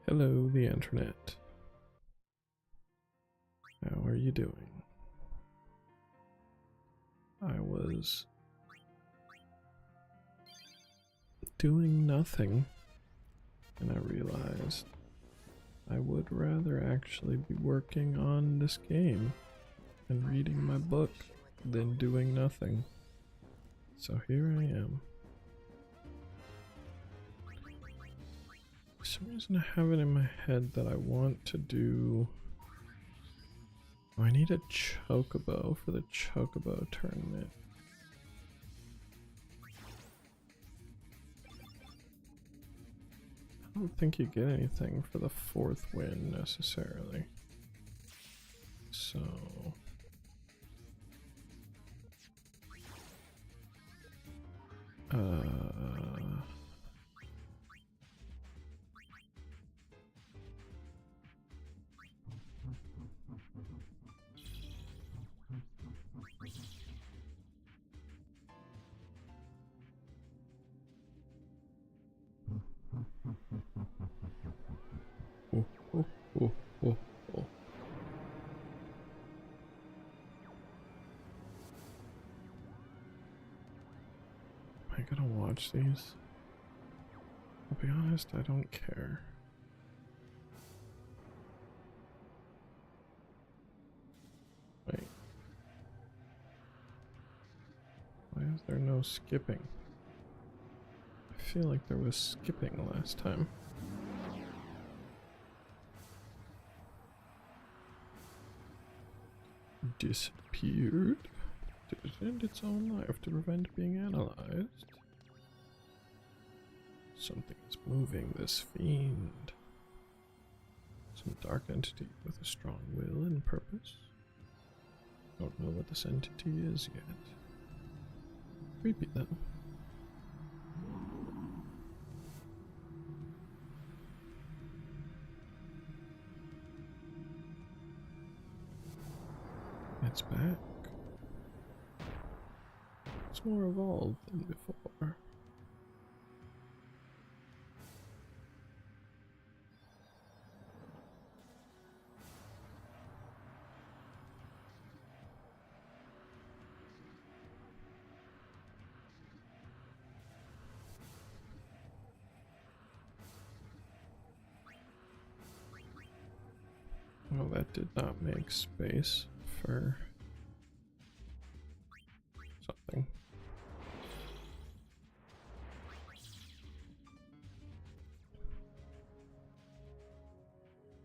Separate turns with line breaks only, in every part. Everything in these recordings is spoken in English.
Hello, the internet. How are you doing? I was doing nothing, and I realized I would rather actually be working on this game and reading my book than doing nothing. So here I am. For some reason I have it in my head that I want to do... Oh, I need a chocobo for the chocobo tournament. I don't think you get anything for the fourth win necessarily. So... Oh, oh, oh, oh, oh. Am I gonna watch these? I'll be honest, I don't care. Wait. Why is there no skipping? I feel like there was skipping last time. Disappeared? Did it end its own life to prevent being analyzed? Something is moving this fiend. Some dark entity with a strong will and purpose. Don't know what this entity is yet. Creepy though. It's back. It's more evolved than before. Well, that did not make space for something.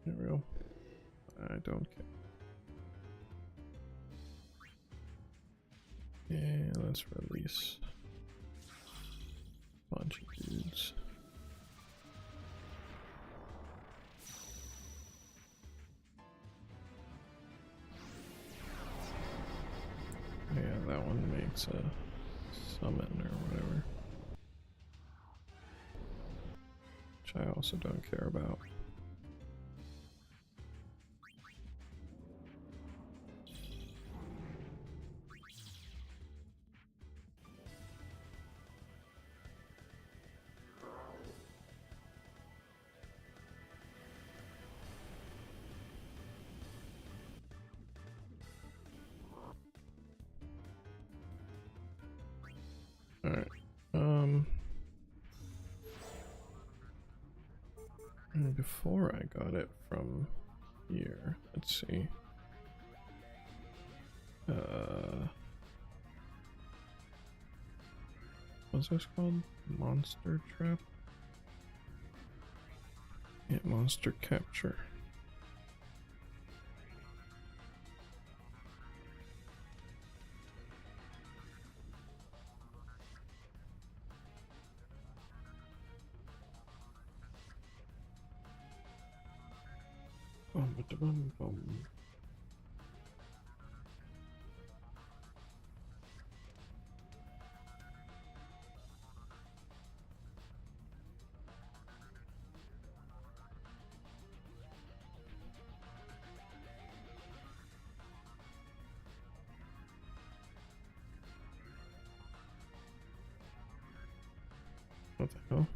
Here we go. I don't care. Yeah, let's release a bunch of dudes. Yeah, that one makes a summon or whatever. Which I also don't care about. Alright, and before I got it from here, let's see. What's this called? Monster Trap? Yeah, Monster Capture. Bum, bum, bum. What the hell?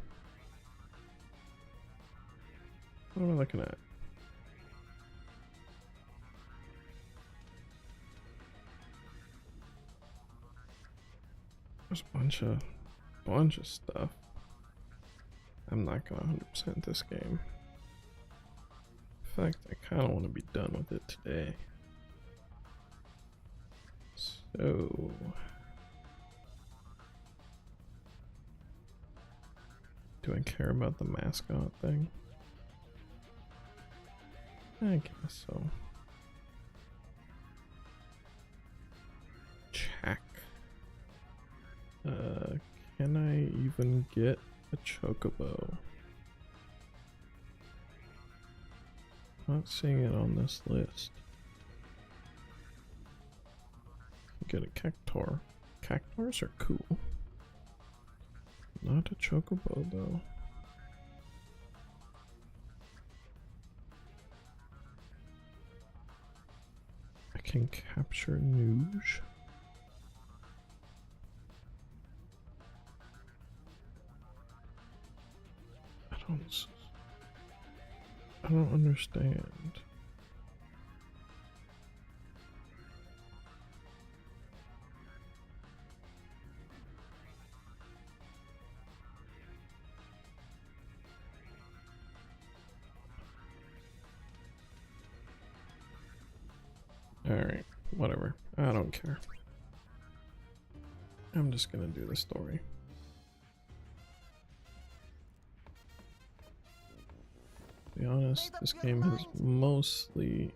What am I looking at? There's a bunch of stuff. I'm not gonna 100% this game. In fact, I kind of want to be done with it today. So, do I care about the mascot thing? I guess so. Check. Can I even get a chocobo? Not seeing it on this list. Get a cactar. Cactars are cool. Not a chocobo though. I can capture Nuge. I don't understand. Alright, whatever. I don't care. I'm just gonna do the story. To be honest, this game has mostly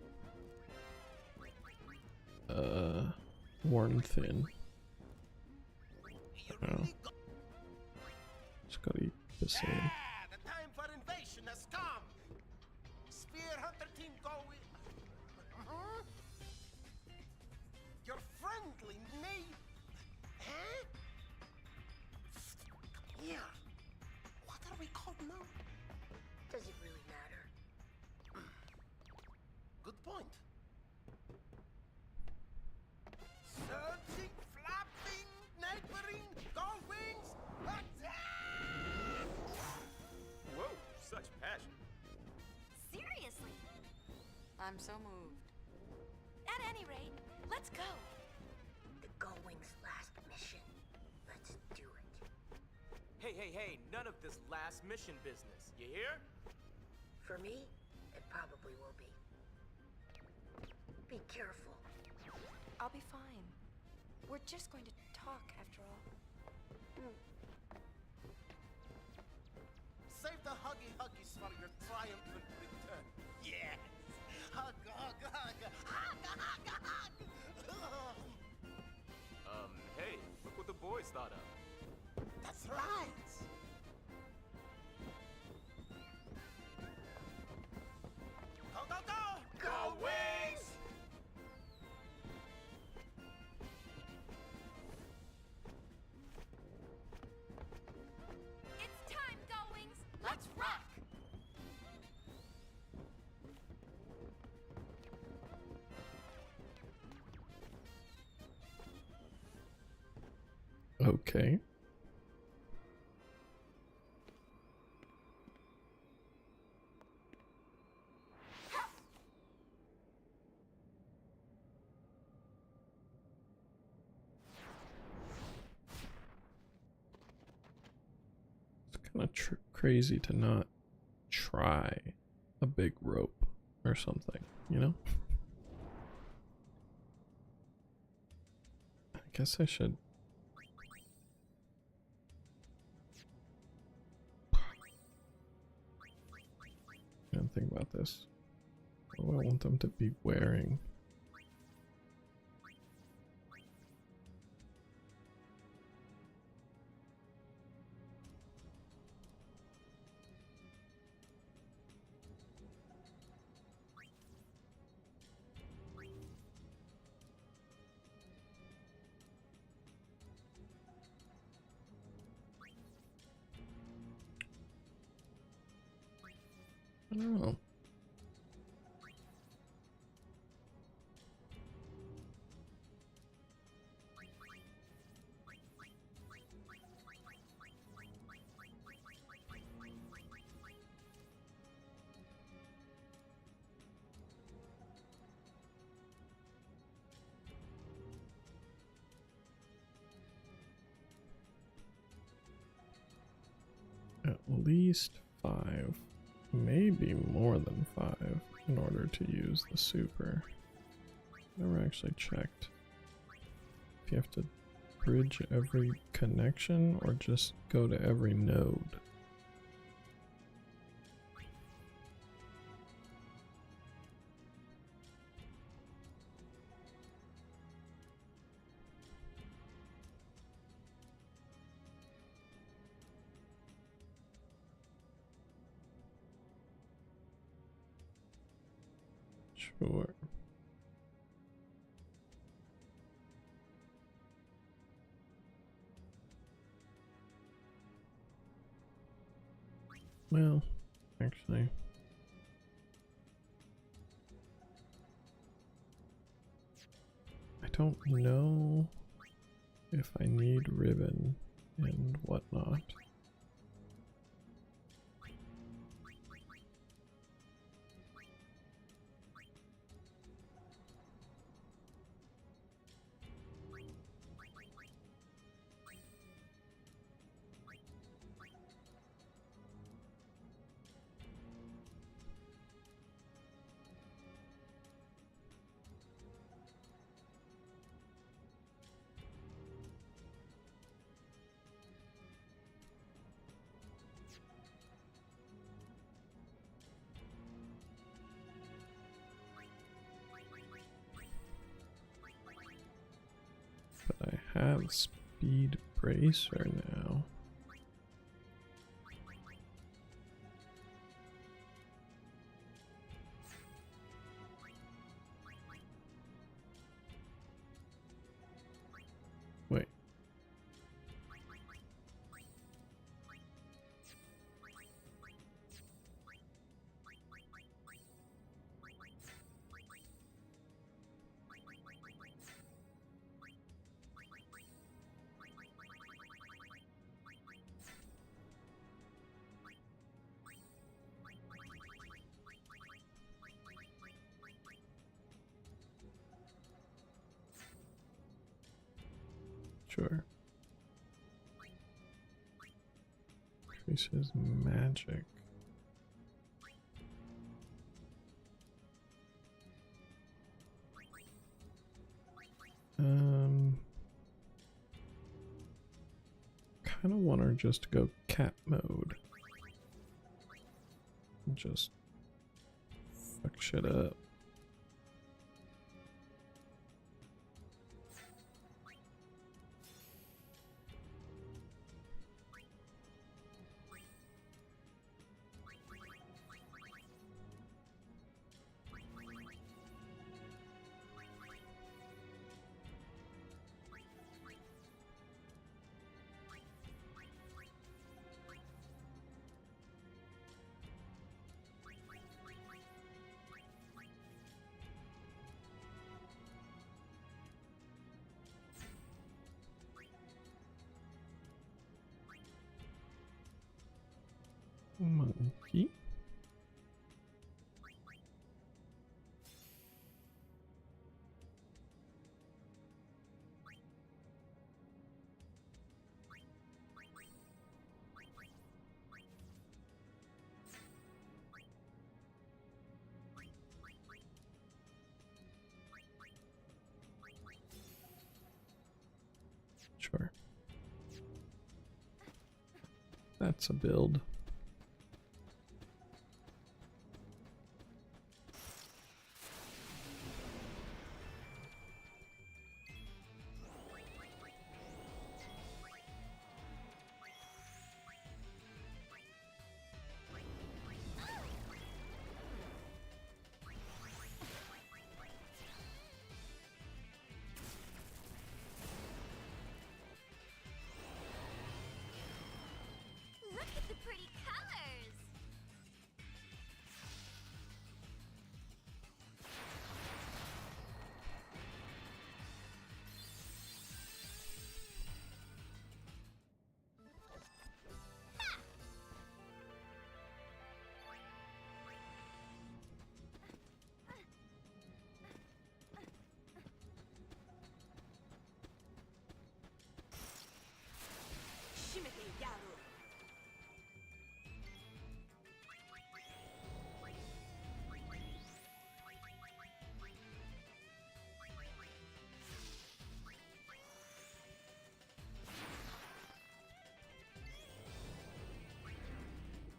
worn thin. Oh. Just gotta eat the same.
The time for invasion has come. Spear Hunter team going. Your friendly neighbor. Huh? Come here. What are we called now?
Does it really matter?
Good point. Surging, flapping, neighboring, gold wings, attack!
Whoa, such passion.
Seriously? I'm so moved. At any rate, let's go.
The Gullwing's last mission. Let's do it.
Hey, none of this last mission business. You hear?
For me, it probably will be. Be careful.
I'll be fine. We're just going to talk after all.
Save the huggies for your triumphant return. Yes! Hug, hug, hug! Hug, hug, hug!
Hey, look what the boys thought of.
That's right! Go, go, go!
Go Wings!
It's time, Gullwings! Let's rock!
Okay. It's kind of crazy to not try a big rope or something, you know? I guess I should. I didn't think about this. What do I want them to be wearing? I don't know. least 5, maybe more than 5, in order to use the super. Never actually checked if you have to bridge every connection or just go to every node. Sure. Well, actually, I don't know if I need ribbon and whatnot. But I have speed bracer now. Wait. Sure. Increases magic. Kind of want her just to go cat mode. And just fuck shit up. Monkey. Sure. That's a build.
Look at the pretty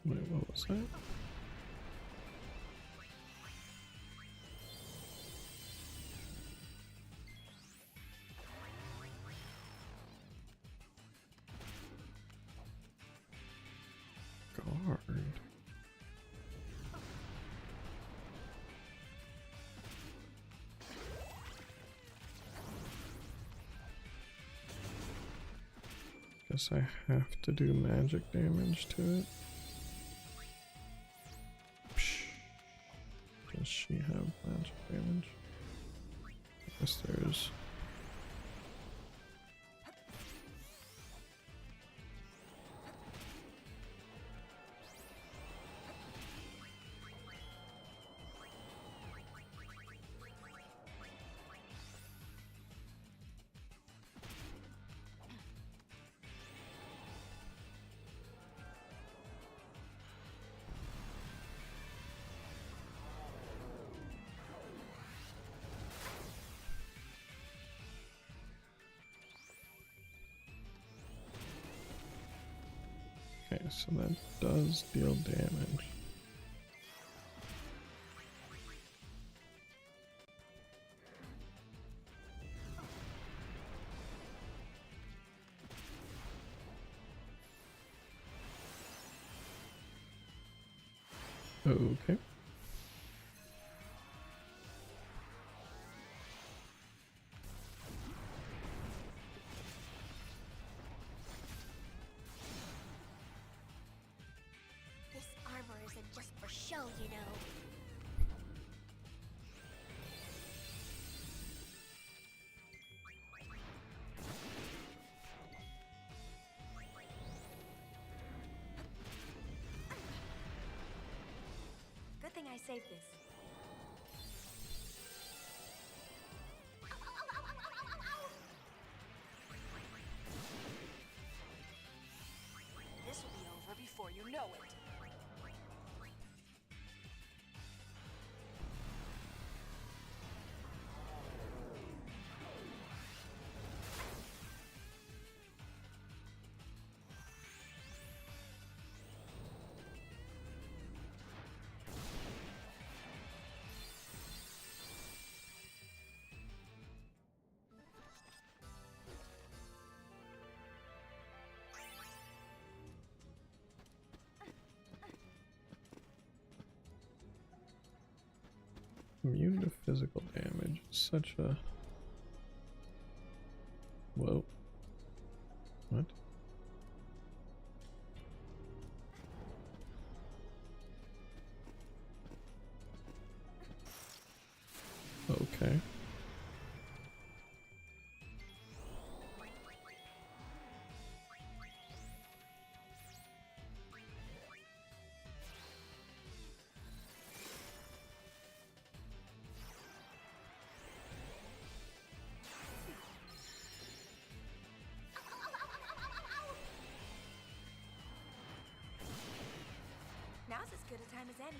Wait, what was that? Guard. Guess I have to do magic damage to it. Psh. Does she have magic damage? I guess there's. Okay, so that does deal damage. Okay.
This armor isn't just for show, you know.
Good thing I saved this.
This will be over before you know it.
Immune to physical damage. Such a. Whoa. What? Okay.
Now's as good a time as any.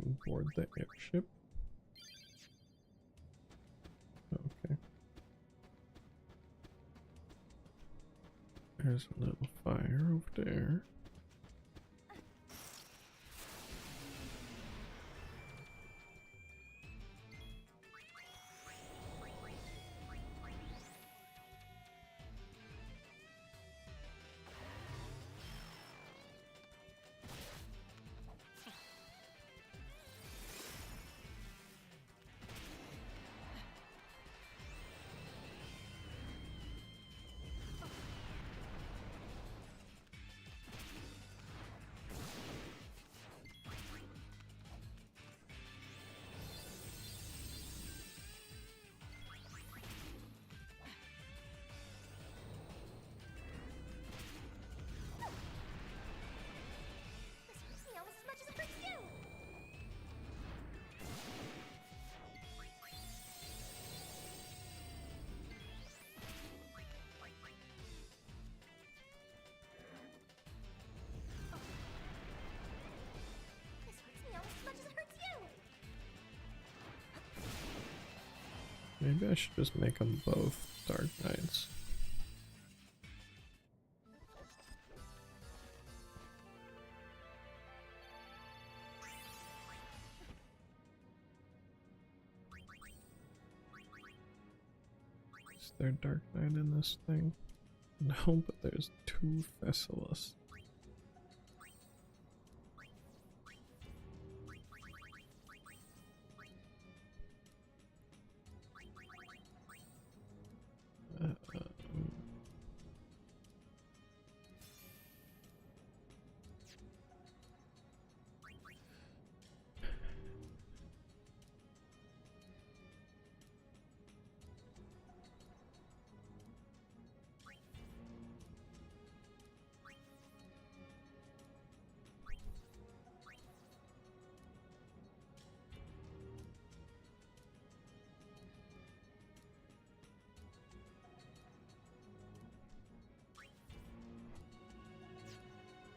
can board the airship. Okay. There's a little fire over there.
This hurts me almost as much as it hurts you. This hurts me almost as much as it hurts you.
Maybe I should just make them both Dark Knights. Is there Dark Knight in this thing? No, but there's two Thessalos.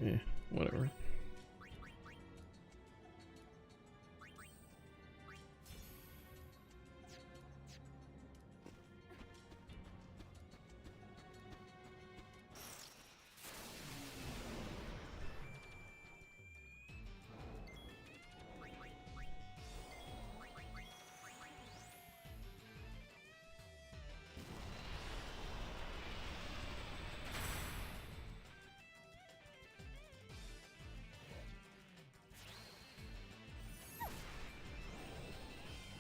Yeah, whatever.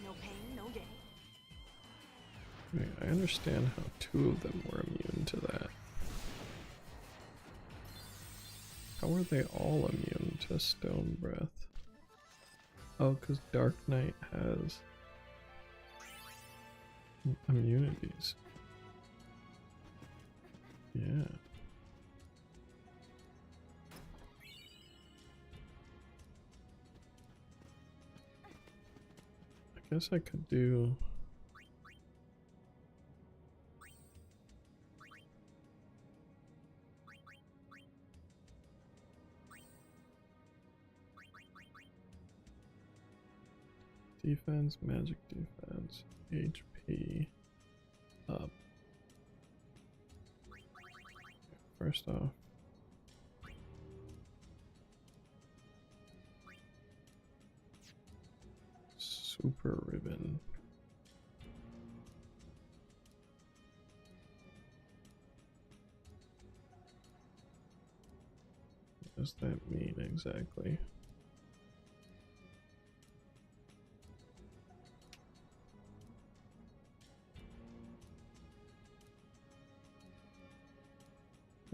No pain, no gain.
I mean, I understand how two of them were immune to that. How are they all immune to Stone Breath? Oh, because Dark Knight has immunities. Yeah. I guess I could do... defense, magic defense, HP up. First off, super ribbon. What does that mean exactly?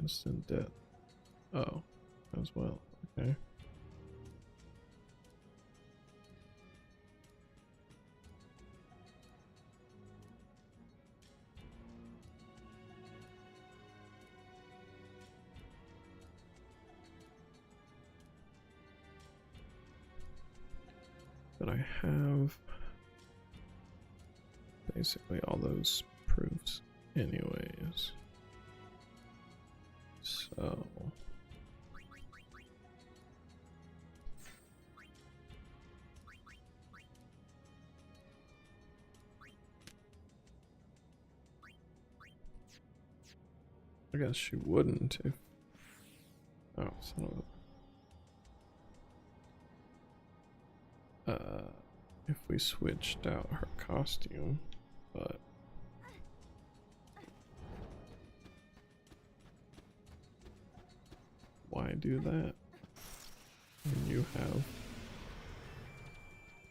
Instant death. Oh, as well. Okay. But I have basically all those proofs anyways. So I guess she wouldn't if... Oh, son of a... if we switched out her costume, but... Why do that when you have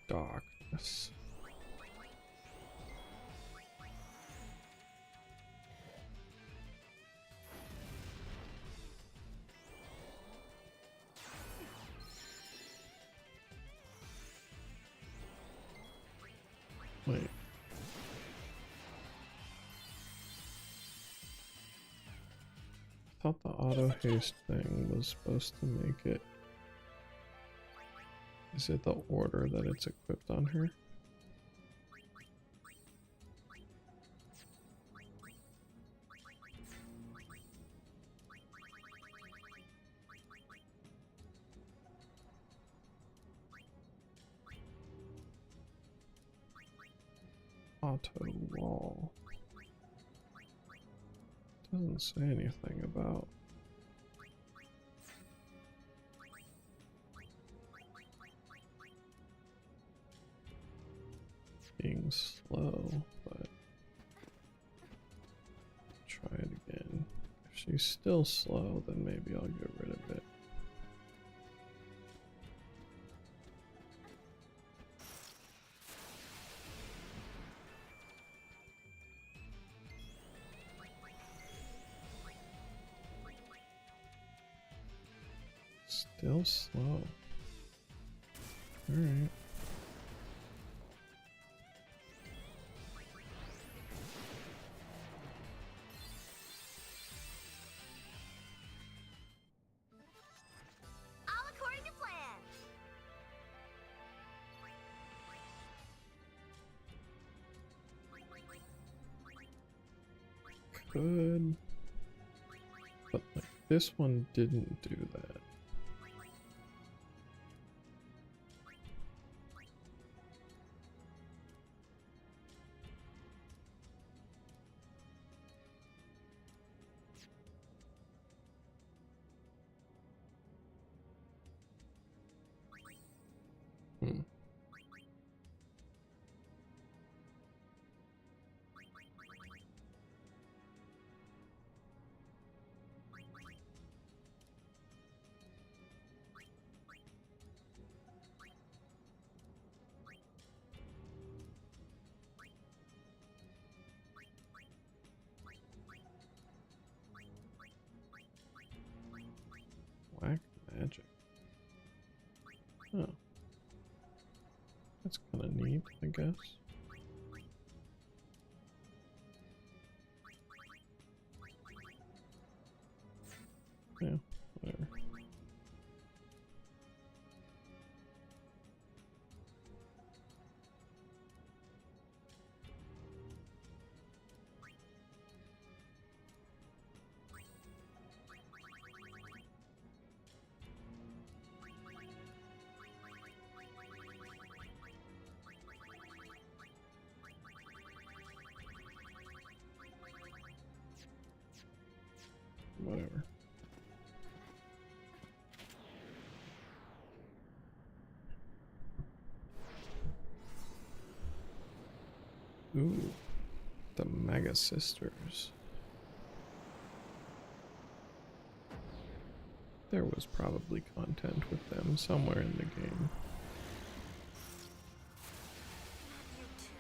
darkness? Wait. I thought the auto haste thing was supposed to make it... Is it the order that it's equipped on her? Auto wall. Doesn't say anything about being slow, but try it again. If she's still slow, then maybe I'll get rid of it. Still slow. Alright.
All according to plan.
Good. But like this one didn't do that. Hmm. Black magic. Oh. That's kind of neat, I guess. Yeah, whatever. Whatever. Ooh, the Mega Sisters. There was probably content with them somewhere in the game.
You too.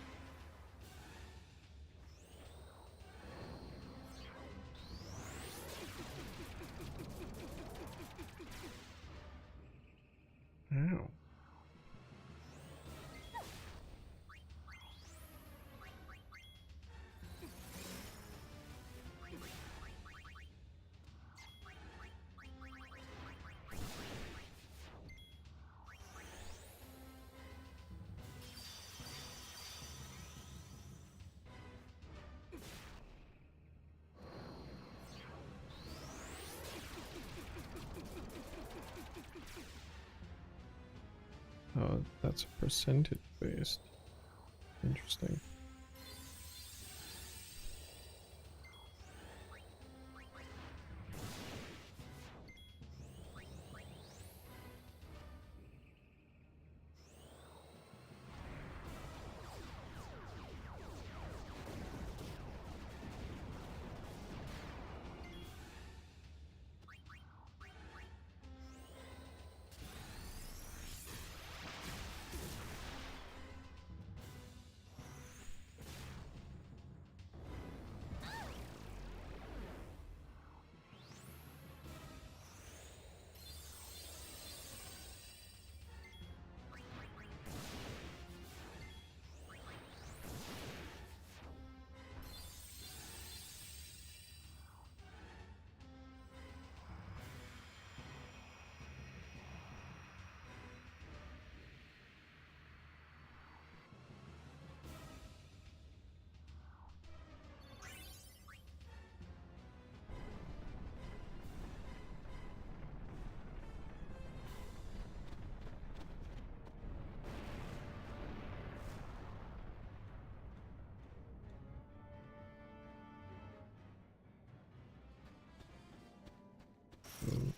Ow. Oh, that's percentage based. Interesting.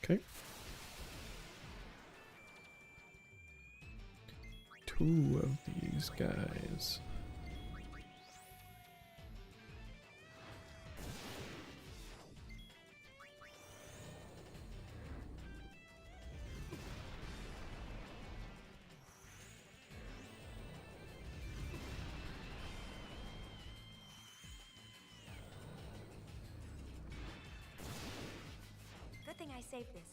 Okay. 2 of these guys.
Good thing I saved this.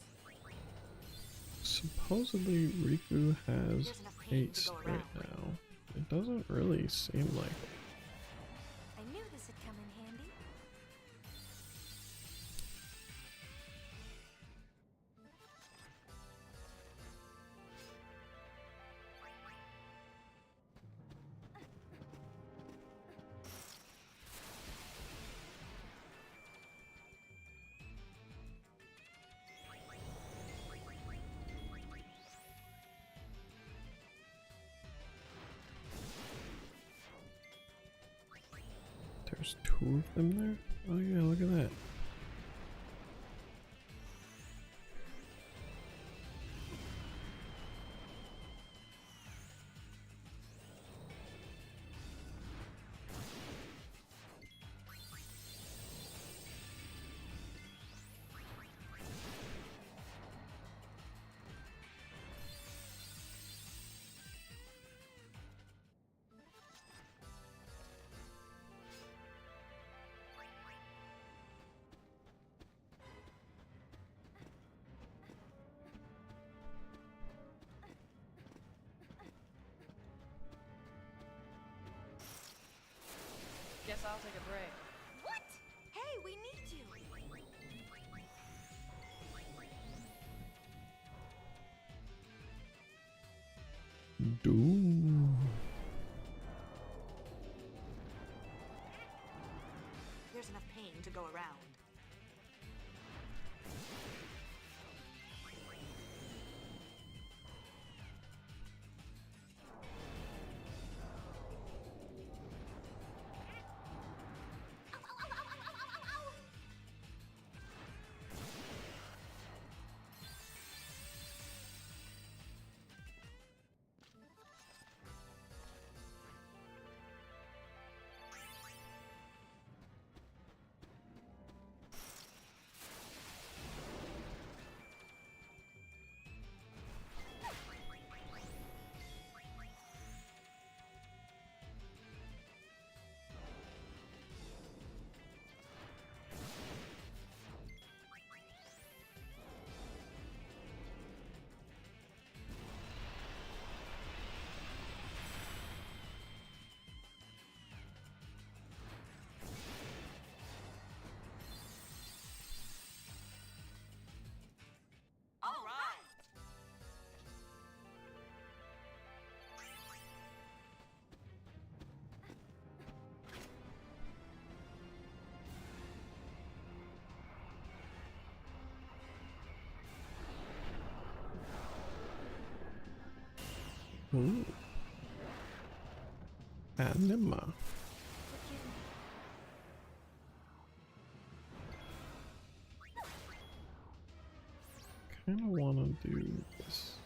Supposedly Riku has
There's enough pain to
haste
go
right
around.
now. It doesn't really seem like it.
I knew this would come in handy.
There's 2 of them there? Oh yeah, look at that.
Guess I'll take a break.
What? Hey, we need you.
Doom.
There's enough pain to go around. All right.
Ooh. Anima.
Forgive me.
Kinda wanna do this.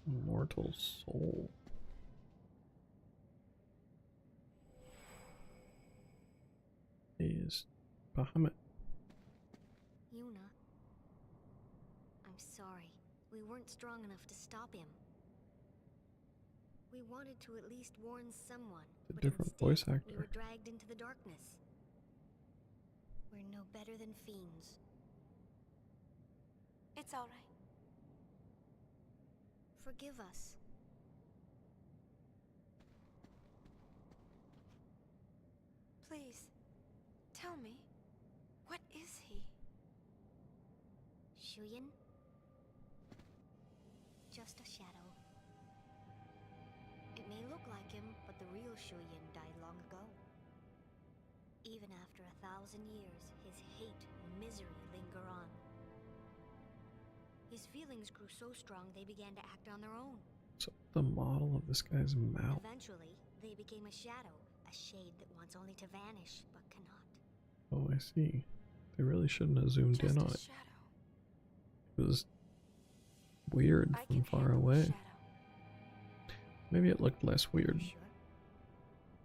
Immortal soul. Is Bahamut.
Yuna, I'm sorry. We weren't strong enough to stop him. We wanted to at least warn someone,
A
but
different
instead,
voice
we
actor.
were dragged into the darkness. We're no better than fiends.
It's all right.
Forgive us.
Please, tell me, what is he?
Shuyin? Just a shadow. It may look like him, but the real Shuyin died long ago. Even after 1,000 years, his hate and misery linger on. His feelings grew so strong they began to act on their own.
So the model of this guy's mouth.
Eventually, they became a shadow, a shade that wants only to vanish, but cannot.
Oh, I see. They really shouldn't have zoomed
Just
in
a
on it.
shadow.
It was weird
I
from
can
far
handle the
away.
shadow.
Maybe it looked less weird
Sure.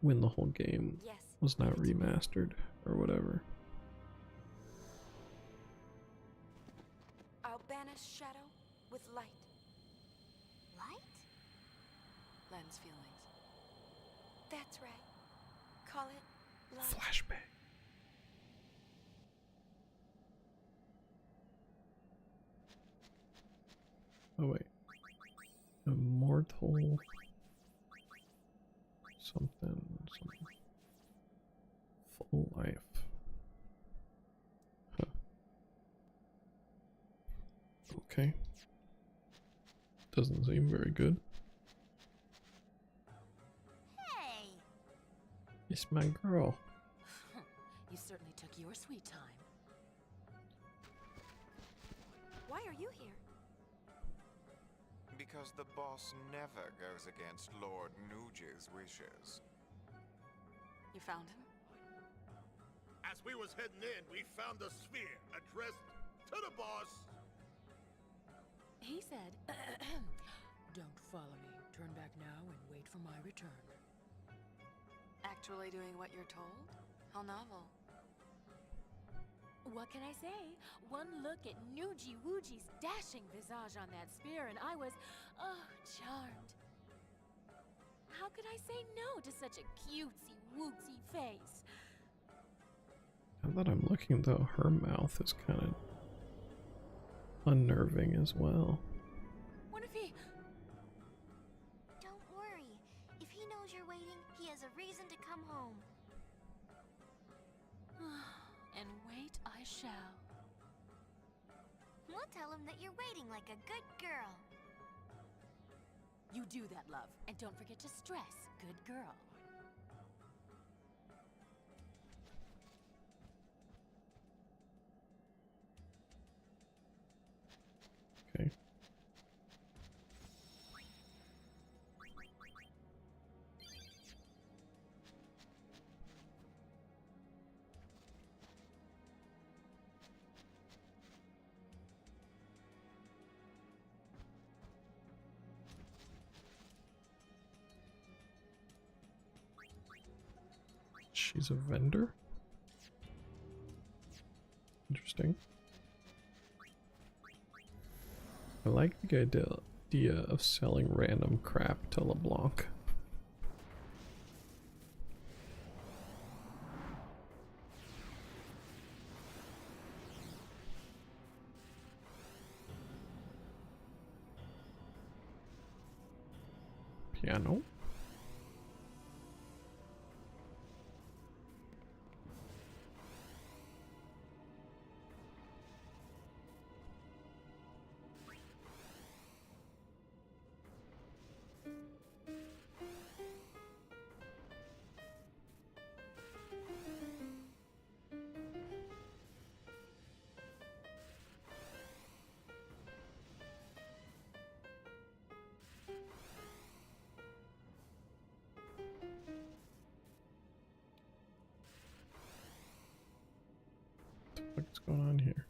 when the whole game
Yes.
was not
give it to me.
remastered or whatever.
I'll banish shadow with light.
Light?
Len's feelings. That's right. Call it light.
Flashbang. Oh wait. Immortal something. Full life. Huh. Okay. Doesn't seem very good.
Hey!
It's my girl.
You certainly took your sweet time.
Why are you here?
Because the boss never goes against Lord Nuge's wishes.
You found him?
As we was heading in, we found the sphere addressed to the boss.
He said, don't follow me. Turn back now and wait for my return. Actually doing what you're told? How novel. What can I say? One look at Nuji Wuji's dashing visage on that spear and I was, charmed. How could I say no to such a cutesy wootsy face?
Now that I'm looking though, her mouth is kind of unnerving as well.
What if he...
Don't worry. If he knows you're waiting, he has a reason to come home.
And wait I shall.
We'll tell him that you're waiting like a good girl.
You do that, love. And don't forget to stress, good girl.
Okay. She's a vendor? Interesting. I like the idea of selling random crap to LeBlanc. Piano. What's going on here?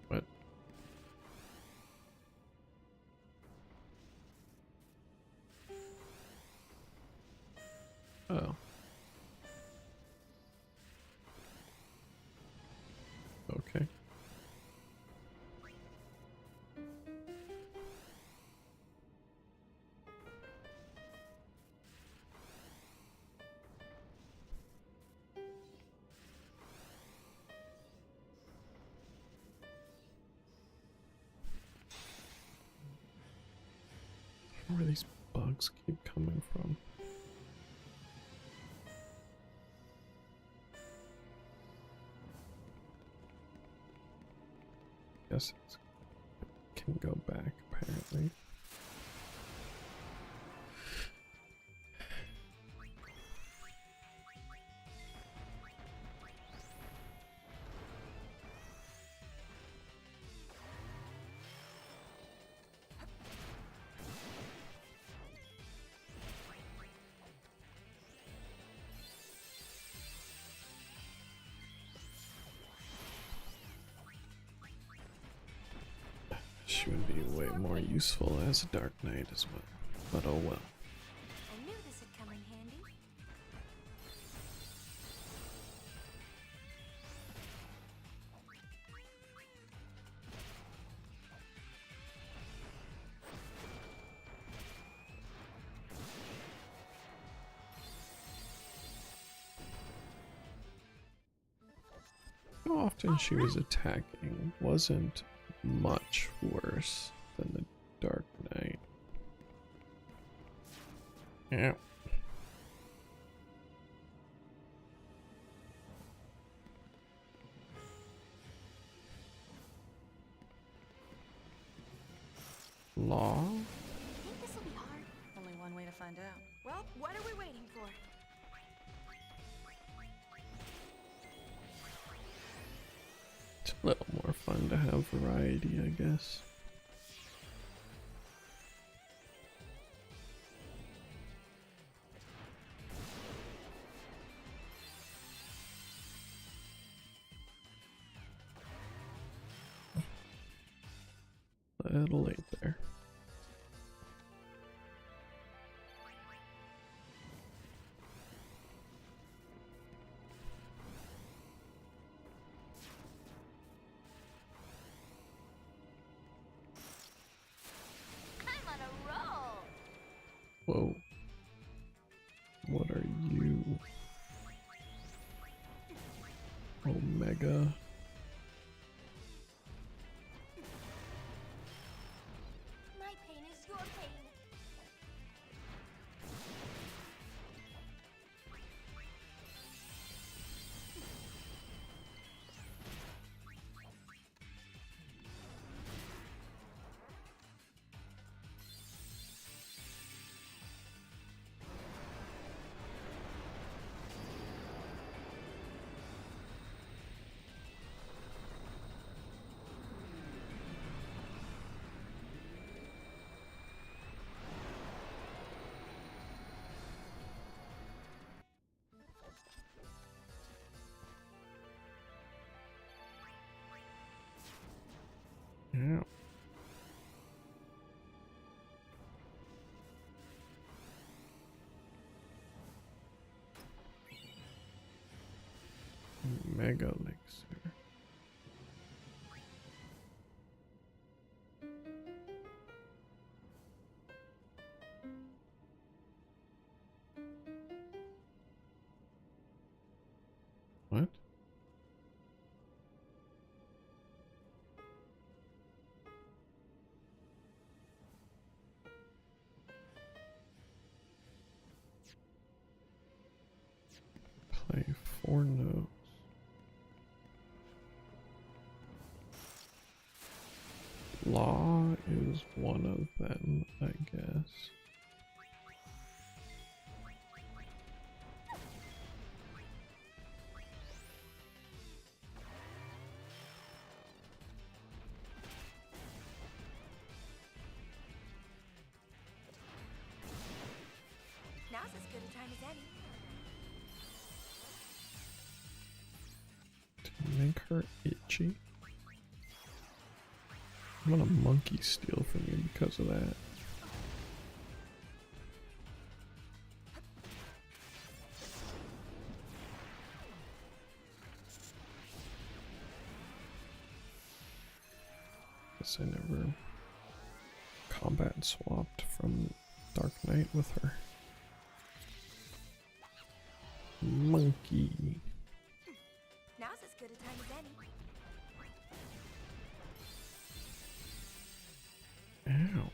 What? Oh. Okay. Where these bugs keep coming from? Guess it can go back apparently. She would be way more useful as a Dark Knight as well, but oh well.
I knew this would come in handy.
How often she was attacking wasn't much worse than the Dark Knight. Yeah. Law?
I think this will be hard.
Only one way to find out.
Well, what are we waiting for?
It's a little more fun to have variety, I guess. Little late there.
I'm on a roll.
Whoa. What are you? Omega.
My pain is your pain.
Yeah. Mega elixir. What? Play 4 notes. Law is is one of them, I guess.
Now's as good a time as any.
To make her itchy? I'm gonna monkey steal from you because of that. Guess I never combat swapped from Dark Knight with her. Monkey.
Now's as good a time as any.
Ow.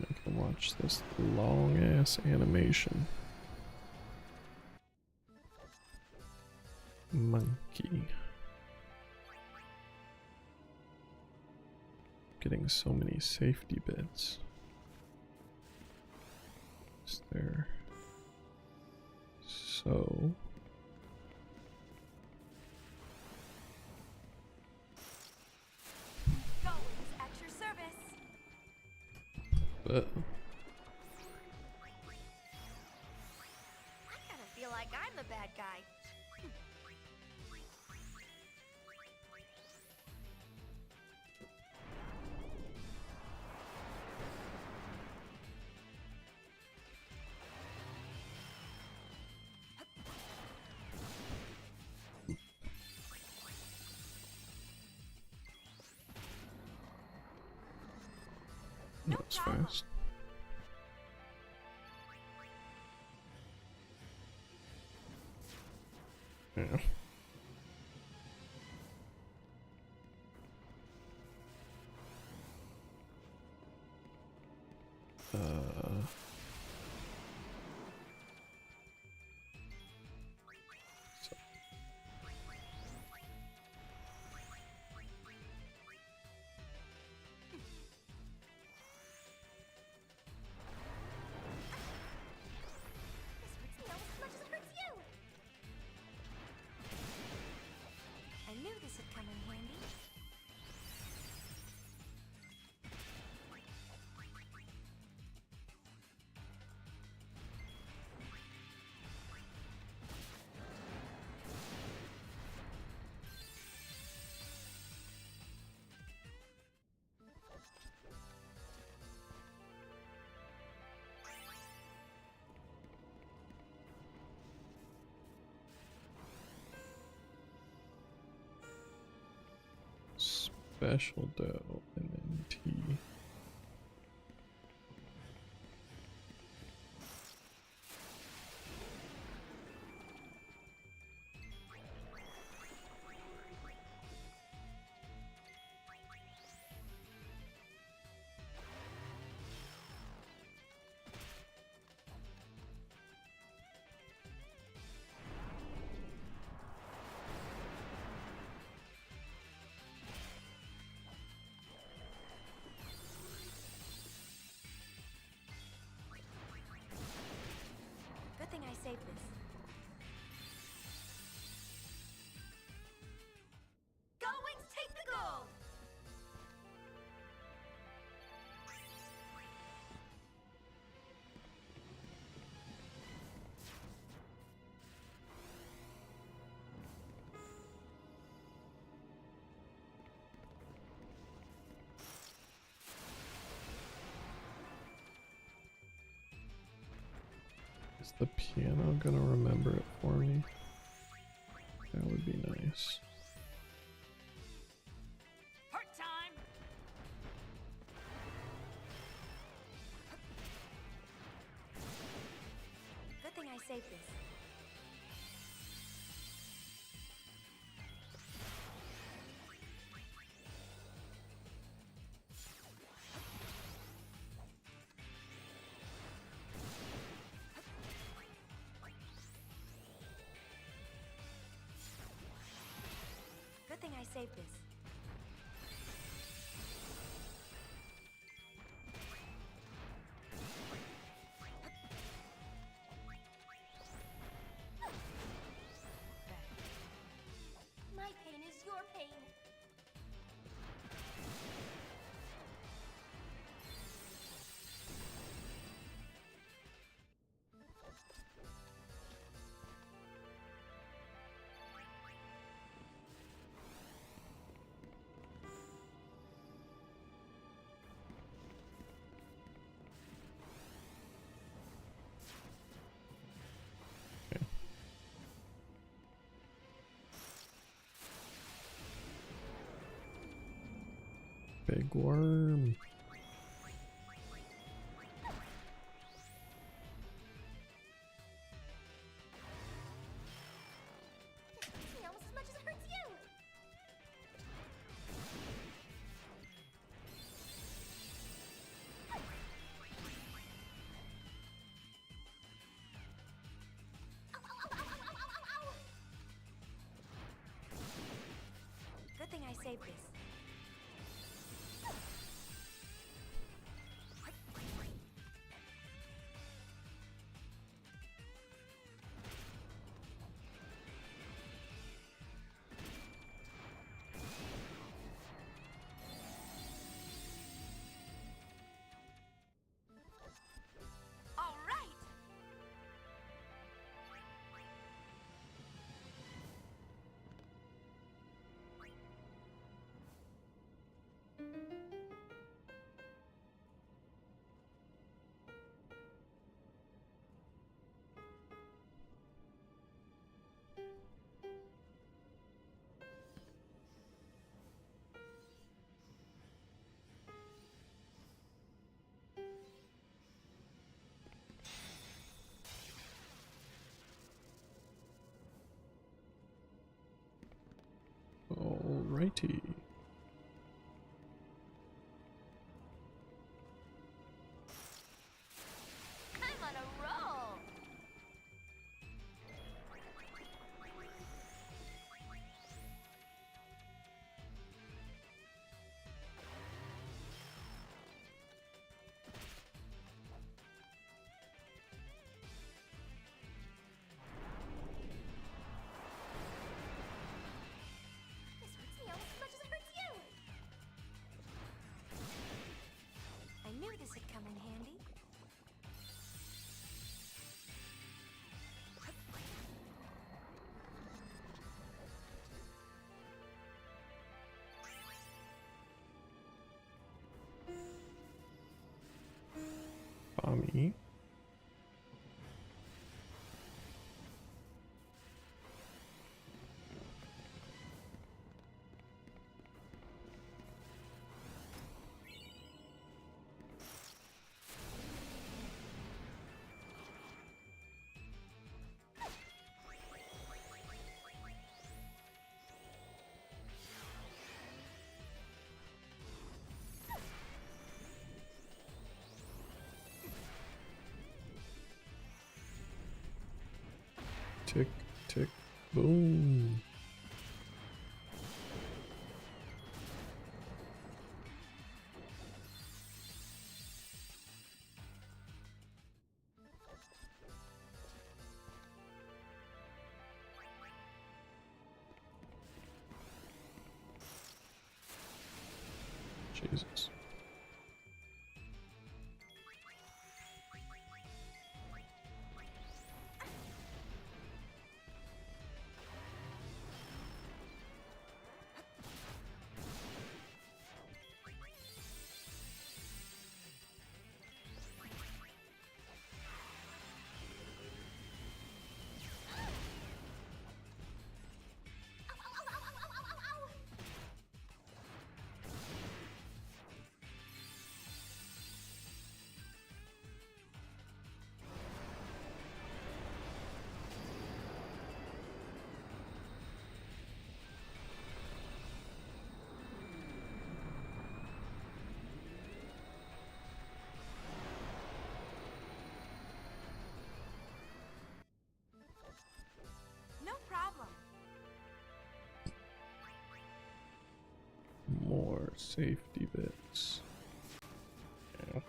I can watch this long ass animation. Monkey. Getting so many safety bits. Is there so
Goings at your service.
but
I kinda feel like I'm the bad guy.
that's fast. Yeah. So
This hurts me almost as much as it hurts you.
I knew this would come in handy.
special dough and then tea.
Good thing I saved this.
Goings, take the gold!
Is the piano gonna remember it for me? That would be nice.
Hurt time!
I saved this. Good thing I saved this.
My pain is your pain.
Big worm.
This hurts me almost as much as it hurts you. Ow, ow, ow, ow, ow, ow, ow, ow.
Good thing I saved this.
All right!
Alrighty.
I'm on a roll. This hurts me almost as much as it hurts you.
I knew this would come in handy.
Tommy. Tick, tick, boom. Jesus.
Ow, ow, ow, ow, ow, ow, ow.
safety bits. Yeah.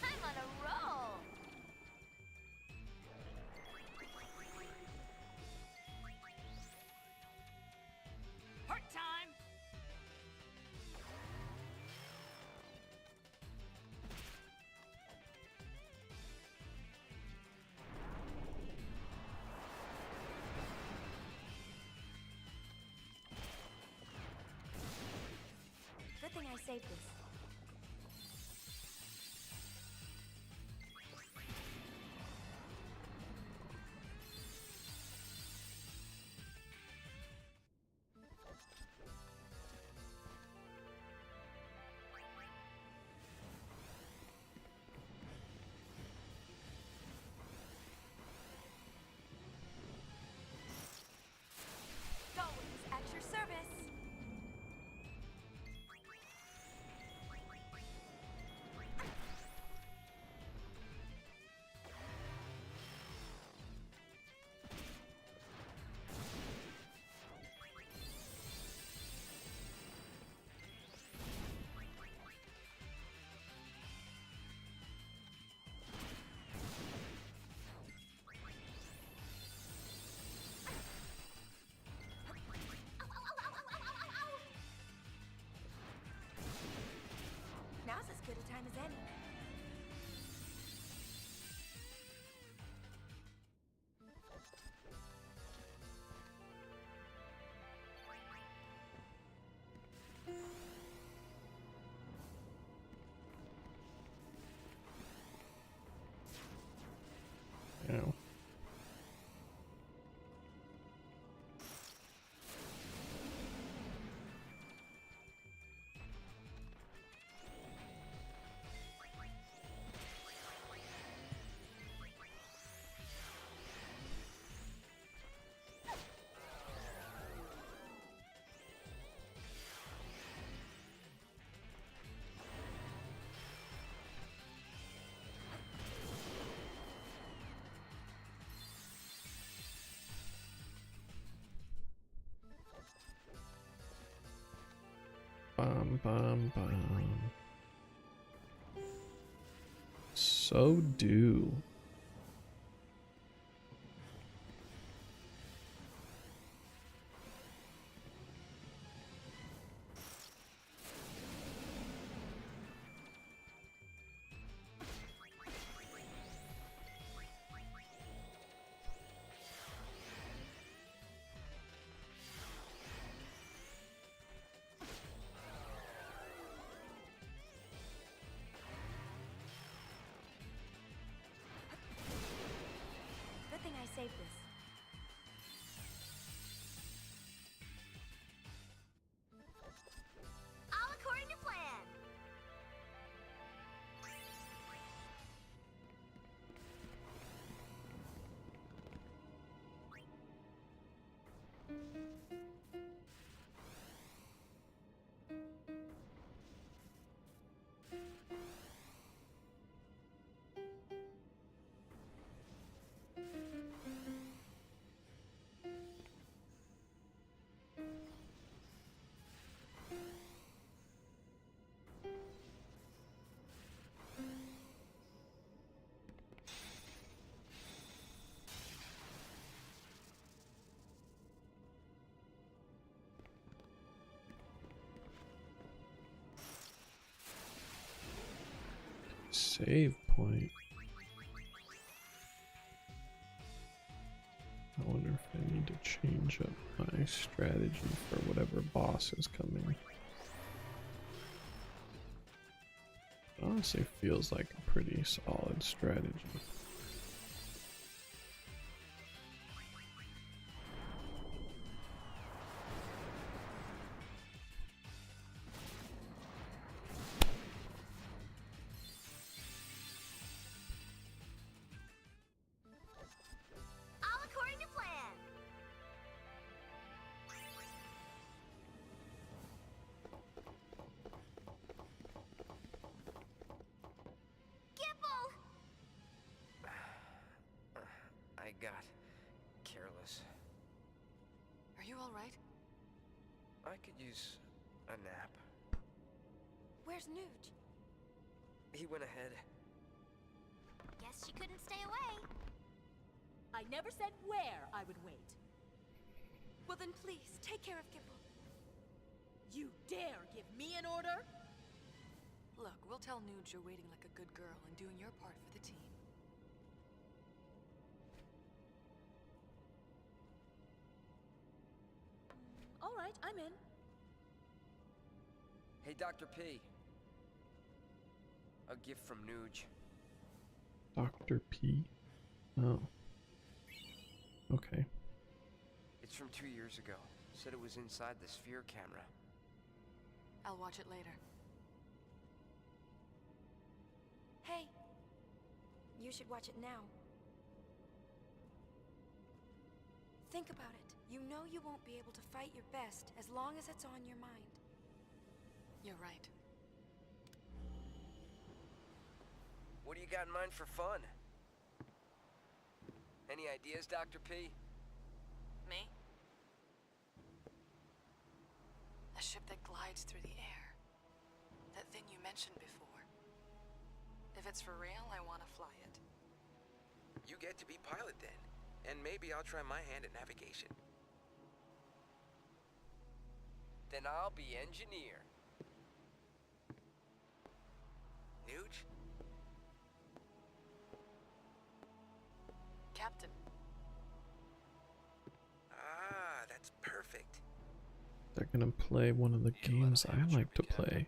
I'm on a roll. Part time.
Good thing I saved this. Always at your service. Now's as good a time as any.
Yeah. Bum, bum, bum. So do.
Good thing I saved this.
All according to plan.
Save point. I wonder if I need to change up my strategy for whatever boss is coming. It honestly feels like a pretty solid strategy.
All according to plan. Gibble!
all right?
I could use a nap.
Where's Nuge?
He went ahead.
Guess she couldn't stay away.
I never said where I would wait.
Well then please, take care of Gimple.
You dare give me an order?
Look, we'll tell Nuge you're waiting like a good girl and doing your part for the team.
All right, I'm in.
Hey, Dr. P. A gift from Nuge.
Dr. P? Oh. Okay.
It's from 2 years ago. Said it was inside the sphere camera.
I'll watch it later.
Hey, you should watch it now. Think about it. You know you won't be able to fight your best as long as it's on your mind.
You're right.
What do you got in mind for fun? Any ideas, Dr. P?
Me? A ship that glides through the air. That thing you mentioned before. If it's for real, I want to fly it.
You get to be pilot then, and maybe I'll try my hand at navigation.
Then I'll be engineer.
Nuge?
Captain.
Ah, that's perfect.
They're gonna play one of the games I like to play.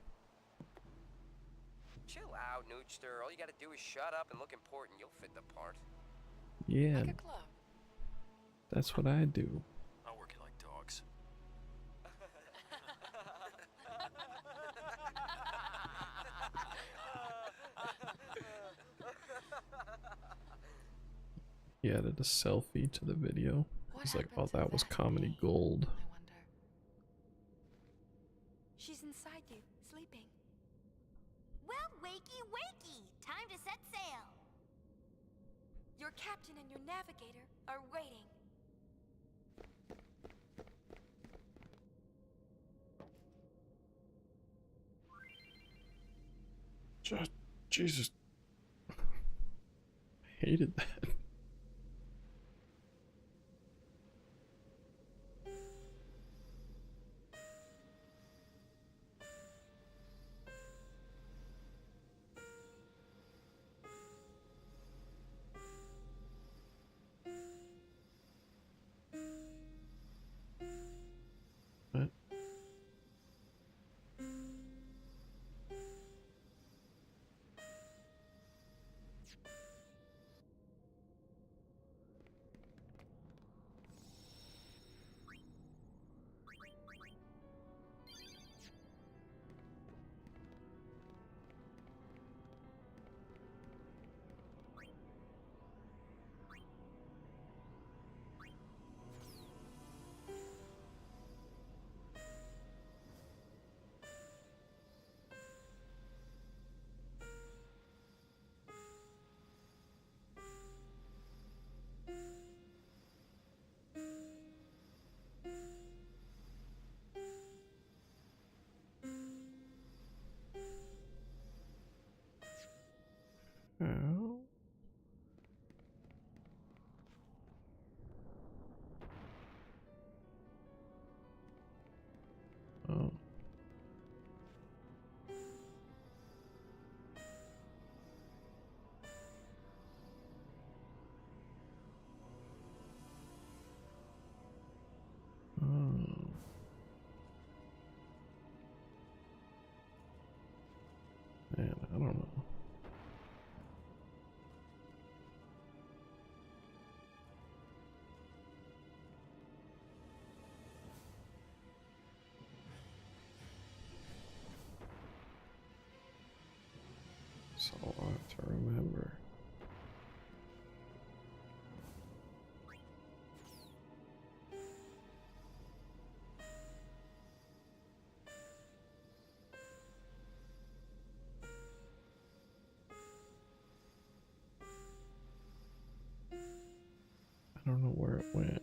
Chill out, Nugester. All you gotta do is shut up and look important. You'll fit the part.
Yeah,
Like a club.
that's what I do.
I'll work it like dogs.
He added a selfie to the video. He's like, oh, that was comedy gold.
I wonder.
She's inside you, sleeping.
Well, wakey, wakey! Time to set sail.
Your captain and your navigator are waiting.
Jesus. I hated that. What? Oh. Oh. Oh. Man, I don't know. So I have to remember. I don't know where it went.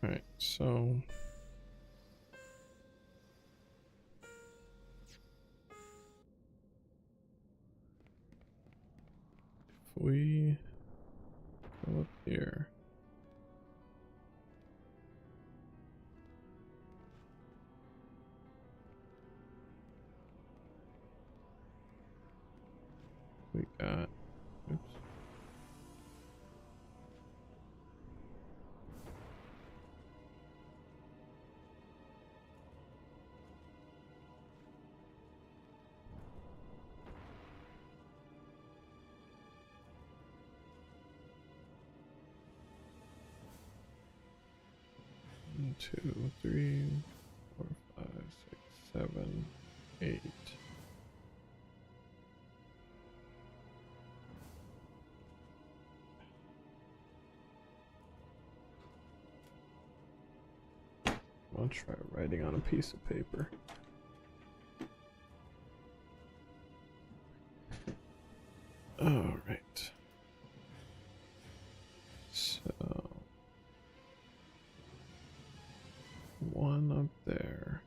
Alright, so if we go up here, we got, oops. One, 2, 3, 4, 5, 6, 7, 8. I'll try writing on a piece of paper. All right. So one up there.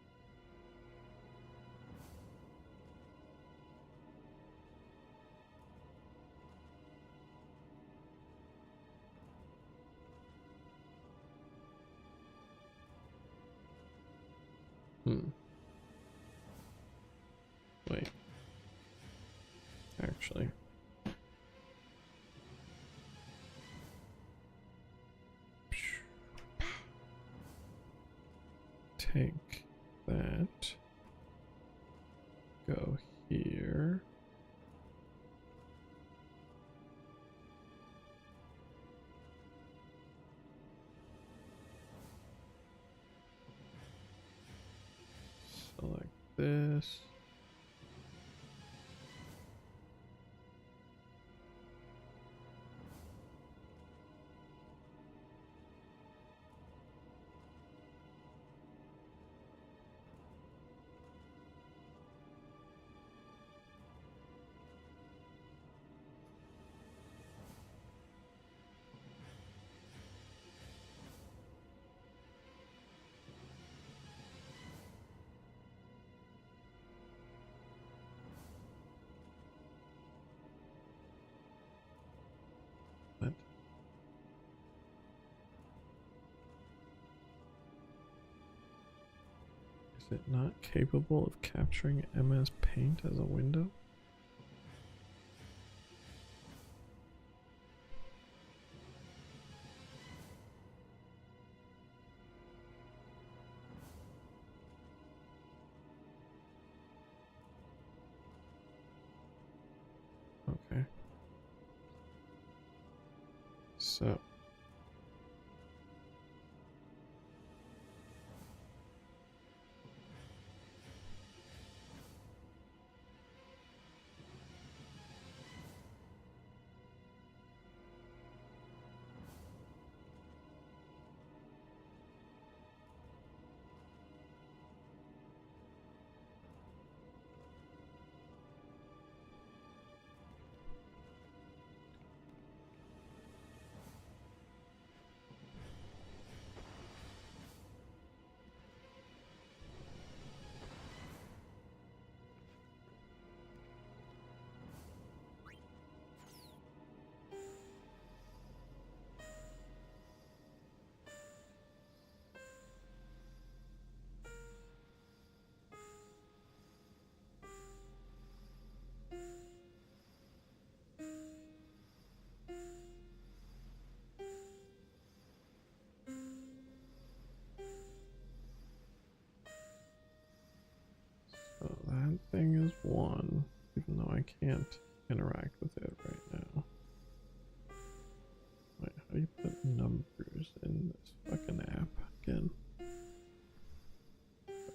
Wait. Actually. Take that. Go here. Select this. What? Is it not capable of capturing MS Paint as a window? Okay. So that thing is 1, even though I can't interact with it right now. Wait, how do you put numbers in this fucking app again?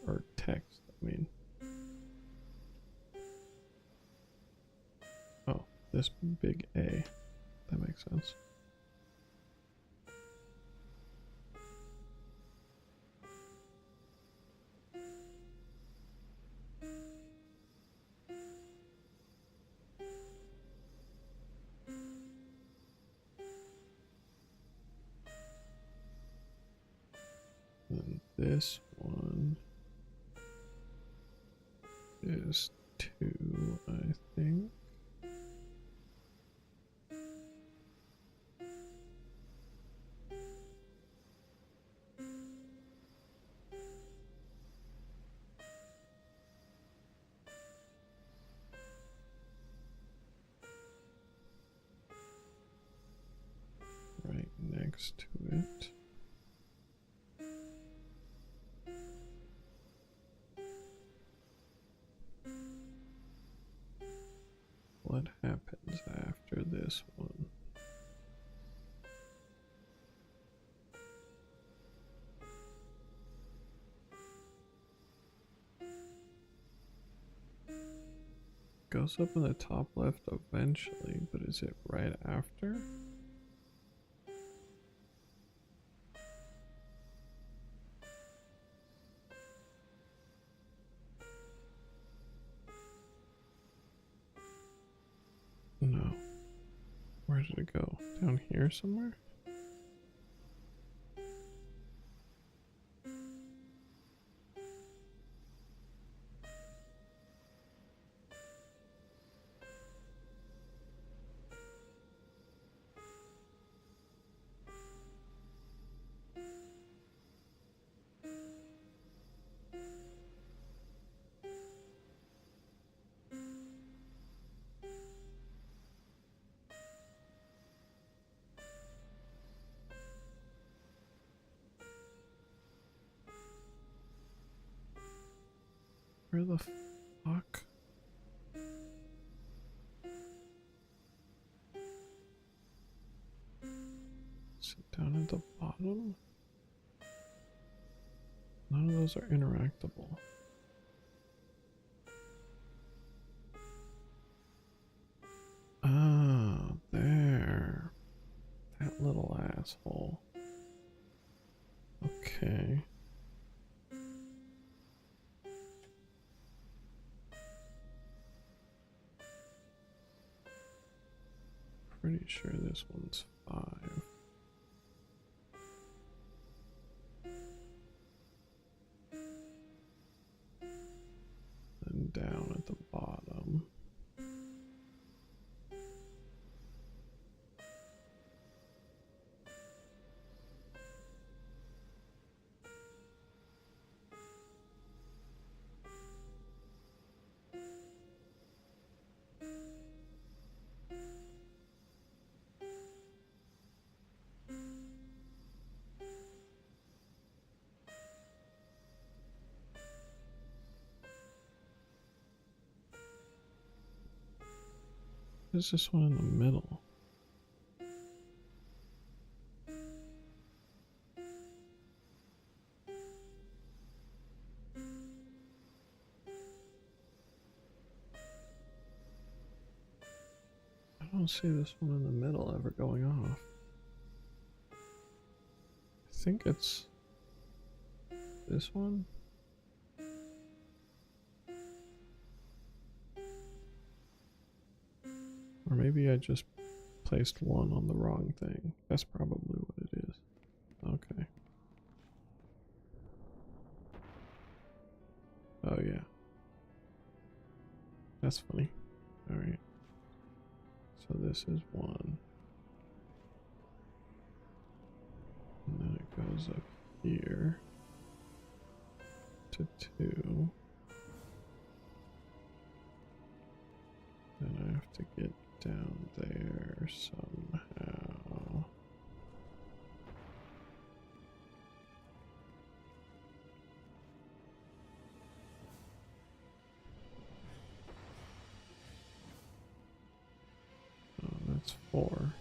Or text, I mean. Oh, this big A. That makes sense. And this one is 2, I think. Right next to it. What happens after this one? Goes up in the top left eventually, but is it right after? No. Where did it go? Down here somewhere? Where the fuck? Is it down at the bottom? None of those are interactable. Ah, there. That little asshole. Okay. Pretty sure this one's 5. And down at the bottom. There's this one in the middle. I don't see this one in the middle ever going off. I think it's this one. Or maybe I just placed one on the wrong thing. That's probably what it is. Okay. Oh yeah. That's funny. Alright. So this is 1. And then it goes up here to 2. Then I have to get down there somehow. Oh, that's 4.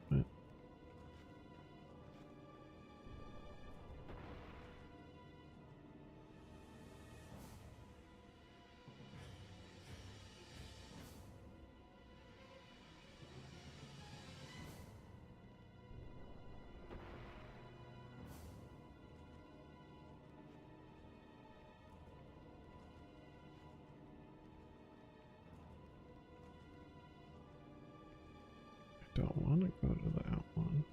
What? don't want to go to that one.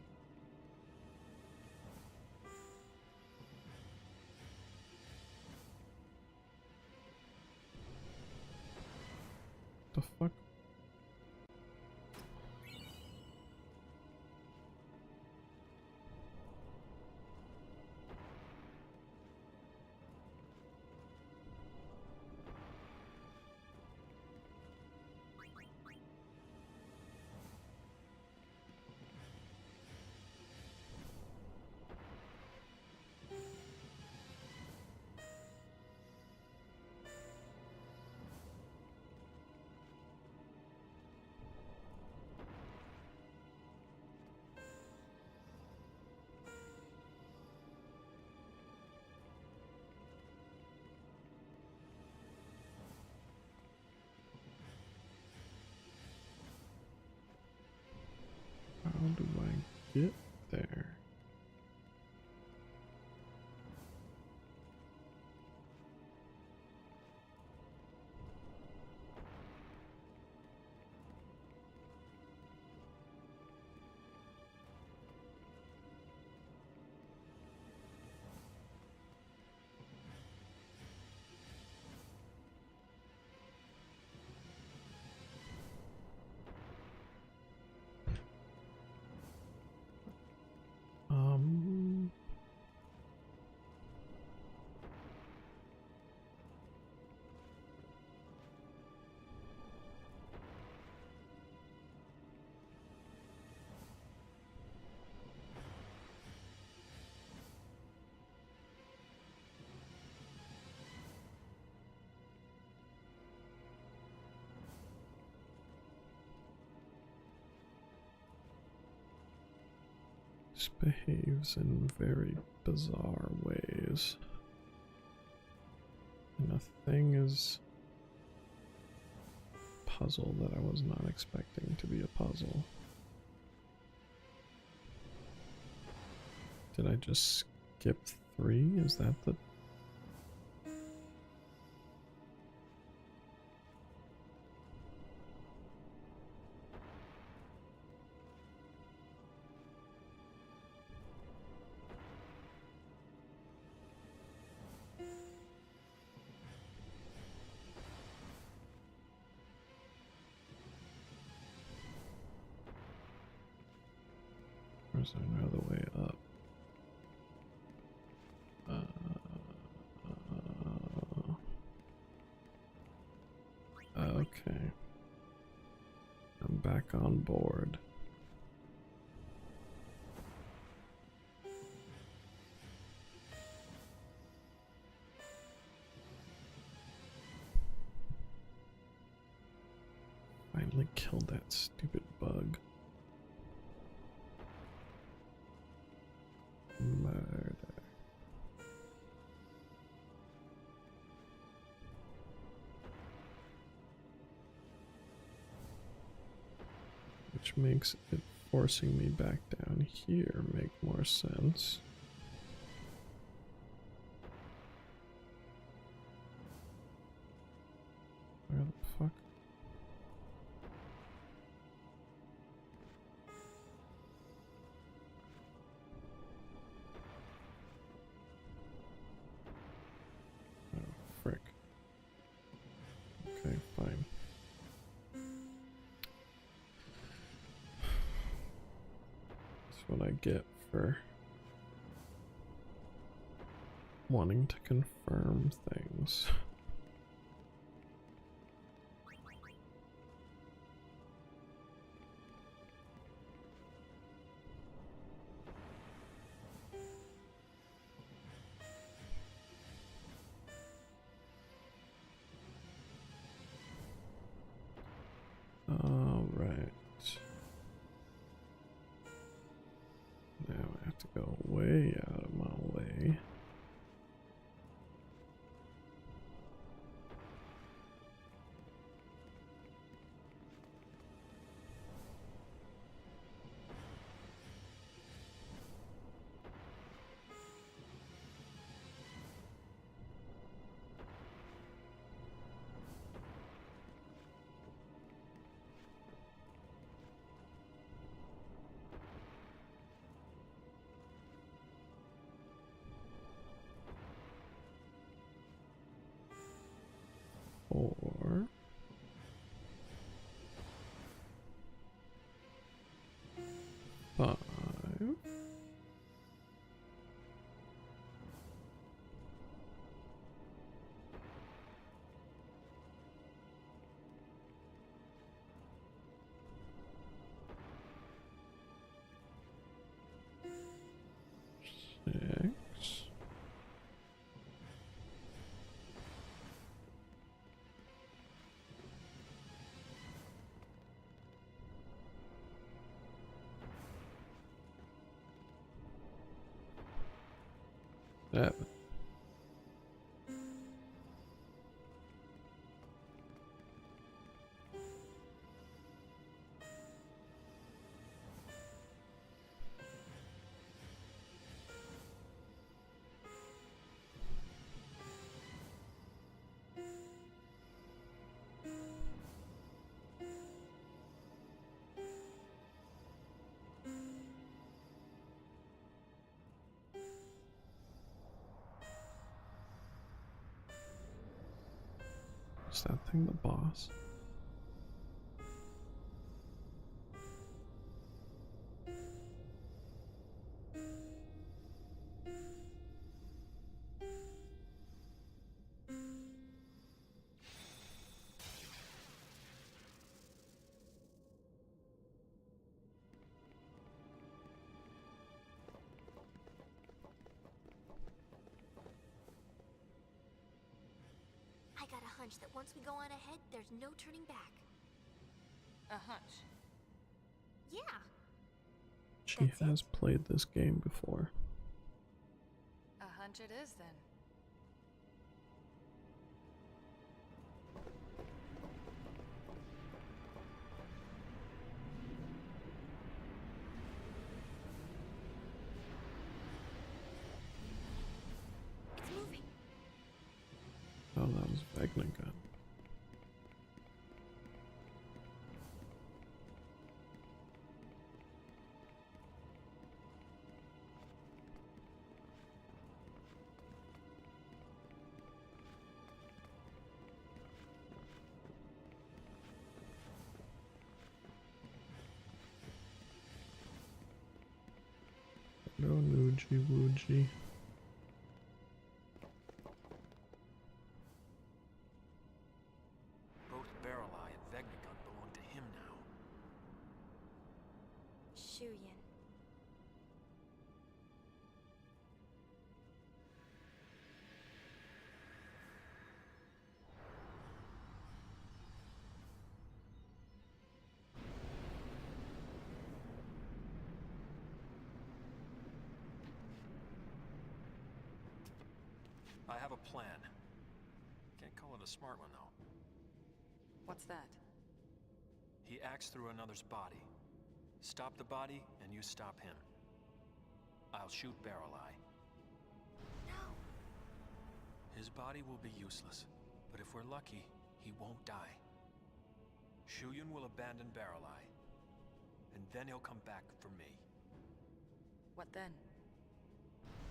The fuck? How do I get there? Um, this behaves in very bizarre ways. And a thing is a puzzle that I was not expecting to be a puzzle. Did I just skip 3? Is that the... Or is there another way up? Okay. I'm back on board. Finally killed that stupid bug. Murder. Which makes it forcing me back down here make more sense. Where the fuck? Oh, frick. Okay, fine. That's what I get for wanting to confirm things. All right. Now I have to go way out of my way. Yeah. Is that thing the boss?
I got a hunch that once we go on ahead, there's no turning back.
A hunch.
Yeah.
She has played this game before.
A hunch it is, then.
It's moving.
Oh, that was Vegna gun. No Nuji Wooji.
Both Barrel Eye and Vegnagun belong to him now.
Shuyin.
I have a plan. Can't call it a smart one, though.
What's that?
He acts through another's body. Stop the body, and you stop him. I'll shoot Barrel Eye.
No.
His body will be useless, but if we're lucky, he won't die. Shuyin will abandon Barrel Eye, and then he'll come back for me.
What then?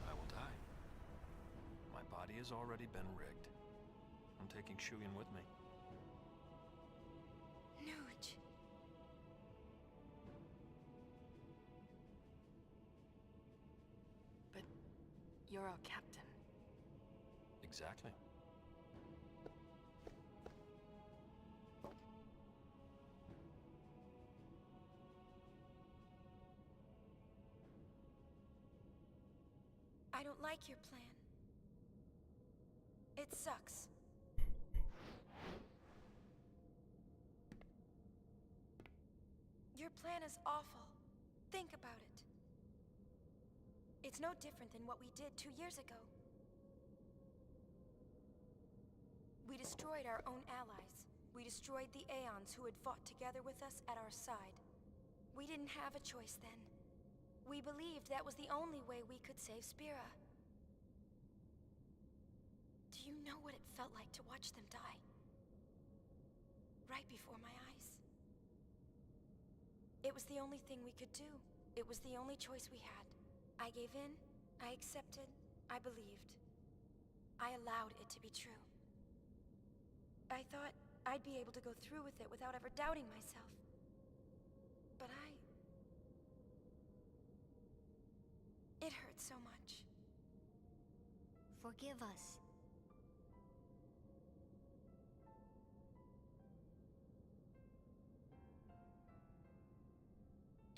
I will die. My body has already been rigged. I'm taking Shuyin with me.
Nuge.
But you're our captain.
Exactly.
I don't like your plan. It sucks. Your plan is awful. Think about it. It's no different than what we did 2 years ago. We destroyed our own allies. We destroyed the Aeons who had fought together with us at our side. We didn't have a choice then. We believed that was the only way we could save Spira. Do you know what it felt like to watch them die? Right before my eyes. It was the only thing we could do. It was the only choice we had. I gave in, I accepted, I believed. I allowed it to be true. I thought I'd be able to go through with it without ever doubting myself. But it hurt so much.
Forgive us.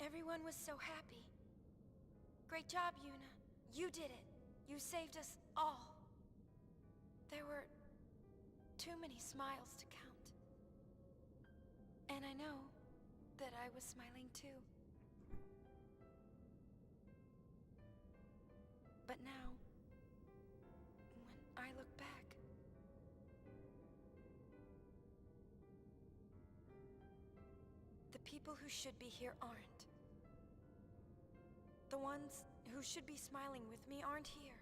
Everyone was so happy. Great job, Yuna. You did it. You saved us all. There were too many smiles to count. And I know that I was smiling too. But now, people who should be here aren't. The ones who should be smiling with me aren't here.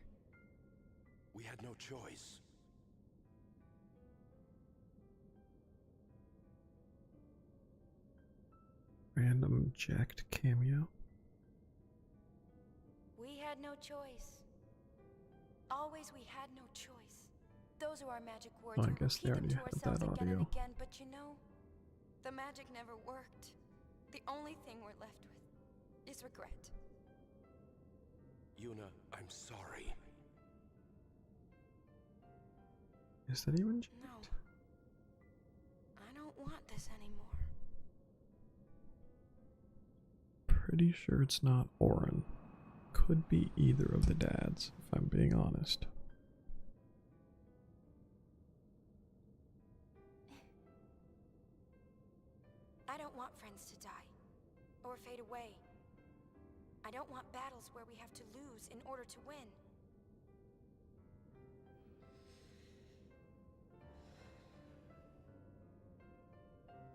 We had no choice.
Random jacked cameo.
We had no choice. Always we had no choice. Those are our magic words.
Well, I
We
guess they
repeat them
already
to
had
ourselves
that
again and
audio.
again, but you know, the magic never worked. The only thing we're left with is regret.
Yuna, I'm sorry.
Is that even jacked?
No. I don't want this anymore.
Pretty sure it's not Orin. Could be either of the dads, if I'm being honest.
I don't want friends to die or fade away. I don't want battles where we have to lose in order to win.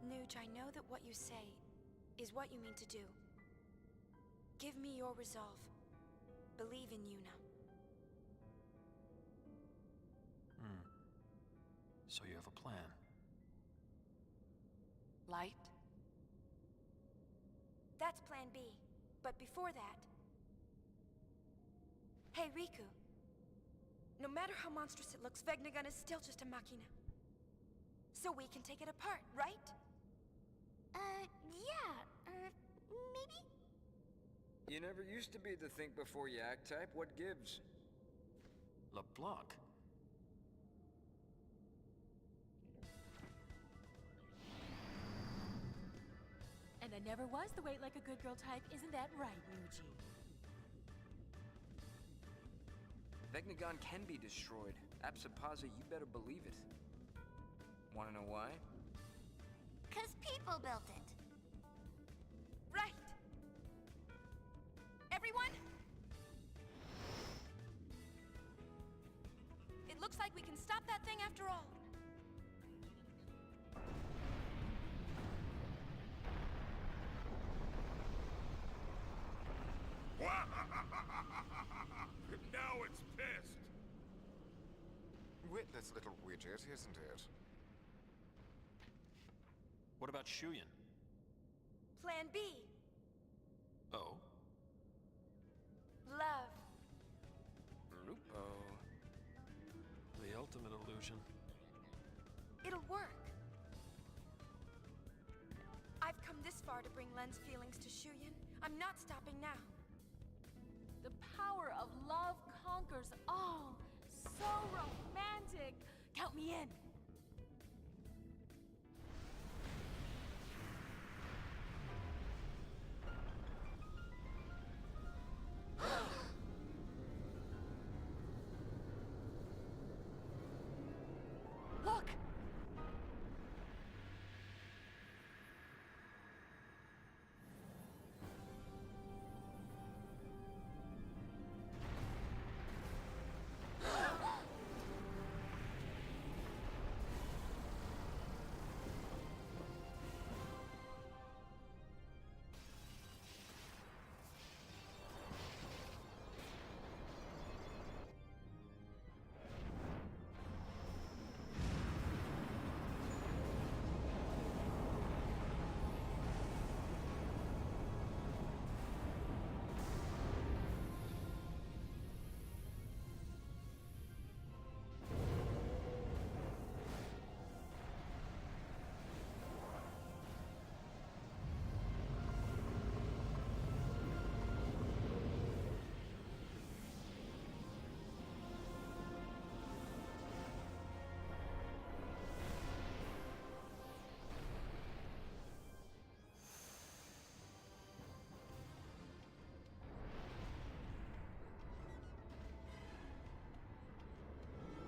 Nuge, I know that what you say is what you mean to do. Give me your resolve. Believe in Yuna.
So you have a plan.
Light?
That's plan B. But before that... Hey, Riku. No matter how monstrous it looks, Vegnagun is still just a machina. So we can take it apart, right?
Yeah, maybe?
You never used to be the think before you act type. What gives?
LeBlanc.
And I never was the wait like a good girl type, isn't that right, Nuji?
Vegnagon can be destroyed. Apsapaza, you better believe it. Wanna know why?
'Cause people built it.
Right! Everyone? It looks like we can stop that thing after all.
Now it's pissed!
Witless little widget, isn't it?
What about Shuyan?
Plan B.
Oh?
Love.
Rupo.
The ultimate illusion.
It'll work. I've come this far to bring Len's feelings to Shuyan. I'm not stopping now.
The power of love conquers all. So romantic. Count me in. Look!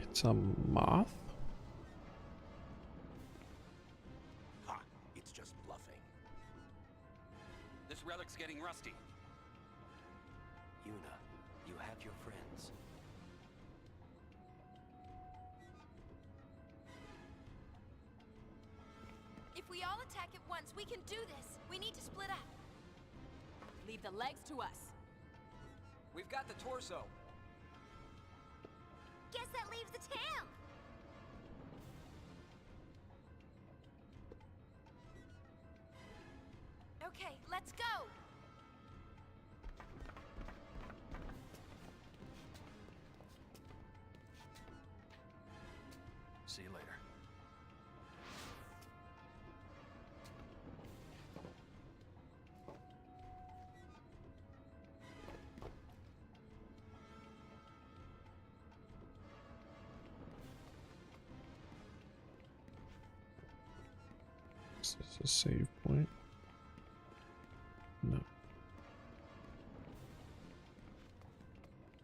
It's a moth?
Ha! It's just bluffing.
This relic's getting rusty.
Yuna, you have your friends.
If we all attack at once. We can do this. We need to split up.
Leave the legs to us.
We've got the torso.
Guess that leaves the tail.
Okay, let's go.
See you later.
Is this a save point? No.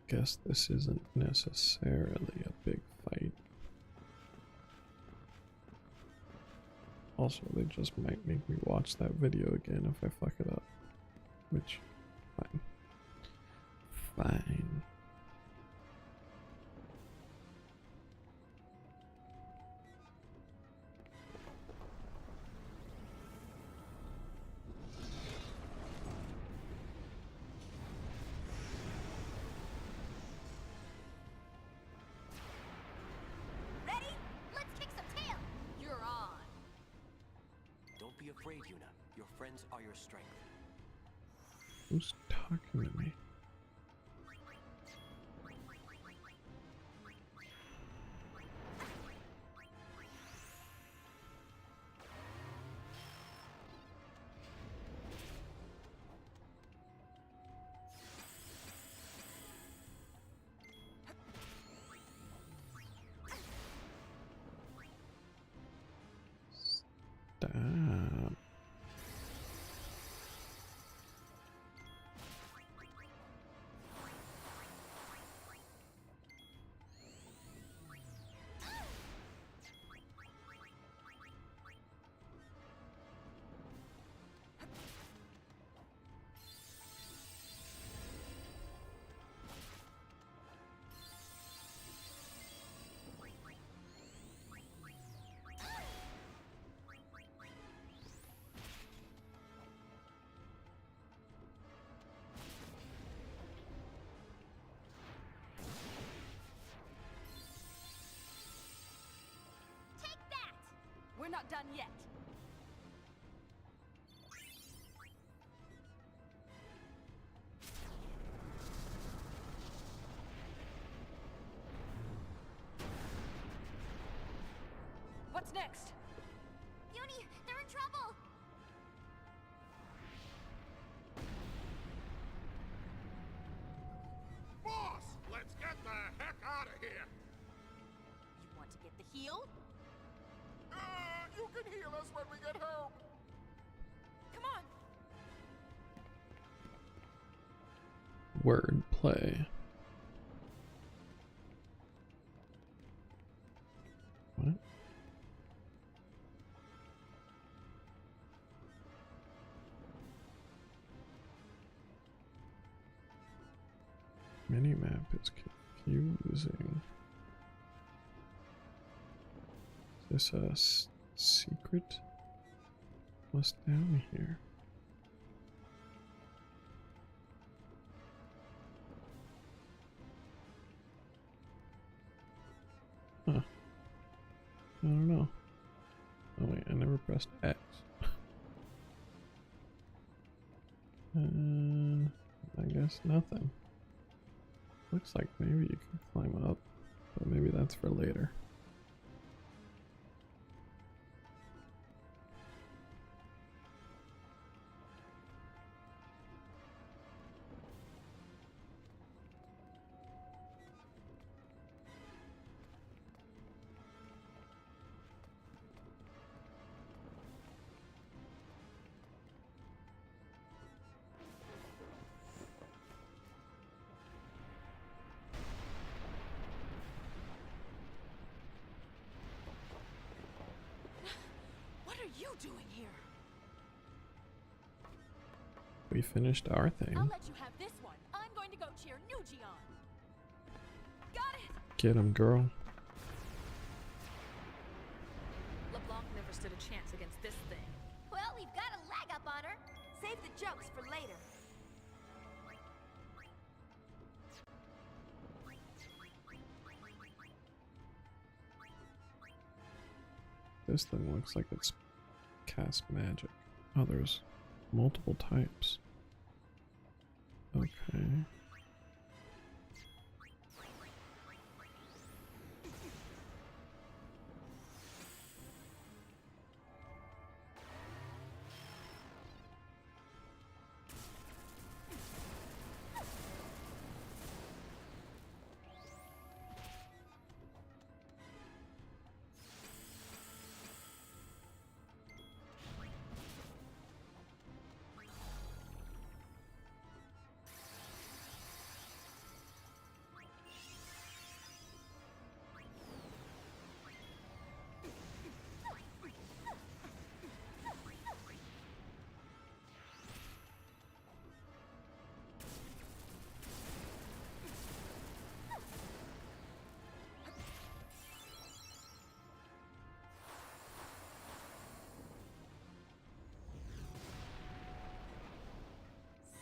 Guess this isn't necessarily a big fight. Also, they just might make me watch that video again if I fuck it up. Which, fine. Fine.
Ready? Let's kick some tail.
You're on.
Don't be afraid, Yuna. Your friends are your strength.
Who's talking to me? Stop.
We're not done yet. What's next?
Yuni, they're in trouble.
Boss, let's get the heck out of here.
You want to get the heal?
You can heal us when we get home.
Come on.
Word play. What? Minimap is confusing. Is this a secret? What's down here? Huh. I don't know. Oh wait, I never pressed X. I guess nothing. Looks like maybe you can climb up, but maybe that's for later.
What are you doing here?
We finished our thing.
I'll let you have this one. I'm going to go cheer Nuji on. Got it!
Get him, girl.
LeBlanc never stood a chance against this thing.
Well, we've got a leg up on her.
Save the jokes for later.
This thing looks like it's cast magic. Oh, there's multiple types. Okay.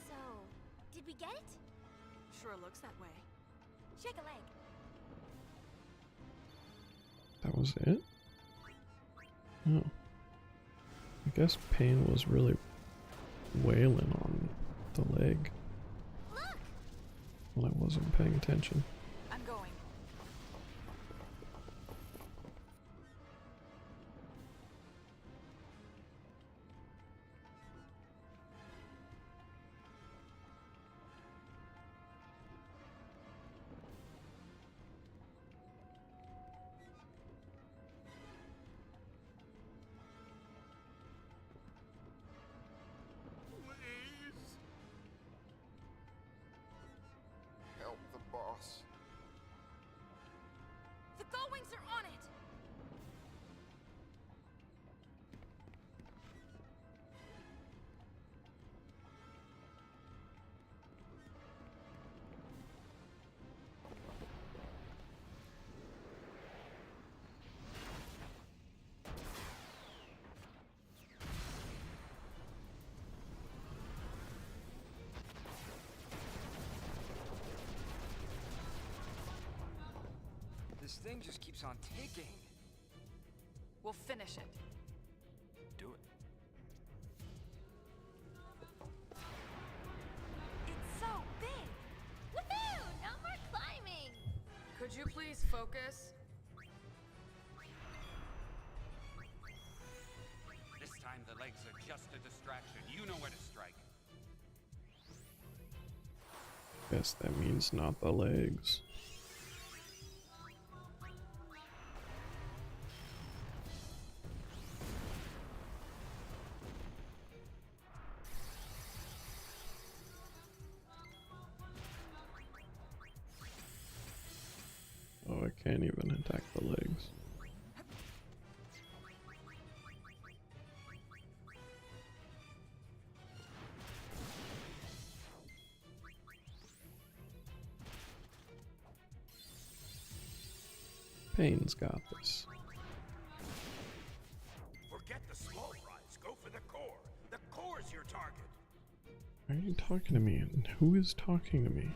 So, did we get it?
Sure looks that way.
Shake a leg.
That was it? Oh. I guess Pain was really wailing on the leg.
Look!
When I wasn't paying attention.
I'm going.
Please.
Help the boss.
The Gullwings are on it!
This thing just keeps on ticking.
We'll finish it.
Do it.
It's so big!
Woohoo! No more climbing!
Could you please focus?
This time the legs are just a distraction. You know where to strike.
Guess that means not the legs. Oh, I can't even attack the legs. Pain's got this.
Forget the small prize. Go for the core. The core's your target.
Why are you talking to me? And who is talking to me?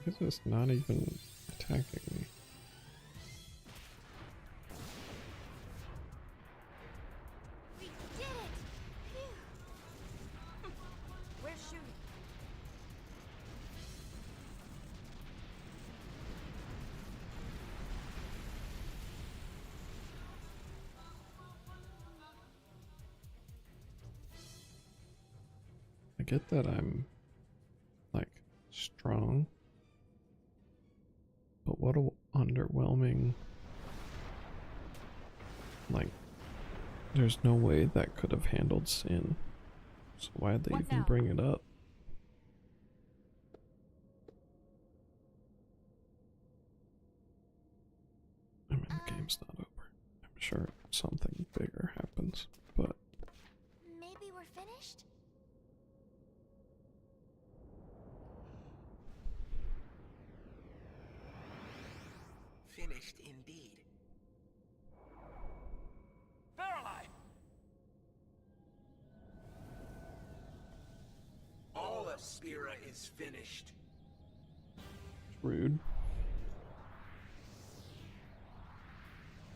It's just not even attacking me.
We did it! Phew.
Where's shooting?
I get that I'm like strong, but what a underwhelming, like, there's no way that could have handled Sin, so why'd they even bring it up? I mean, the game's not over. I'm sure something bigger happens, but
Maybe we're finished?
Spira is finished.
Rude.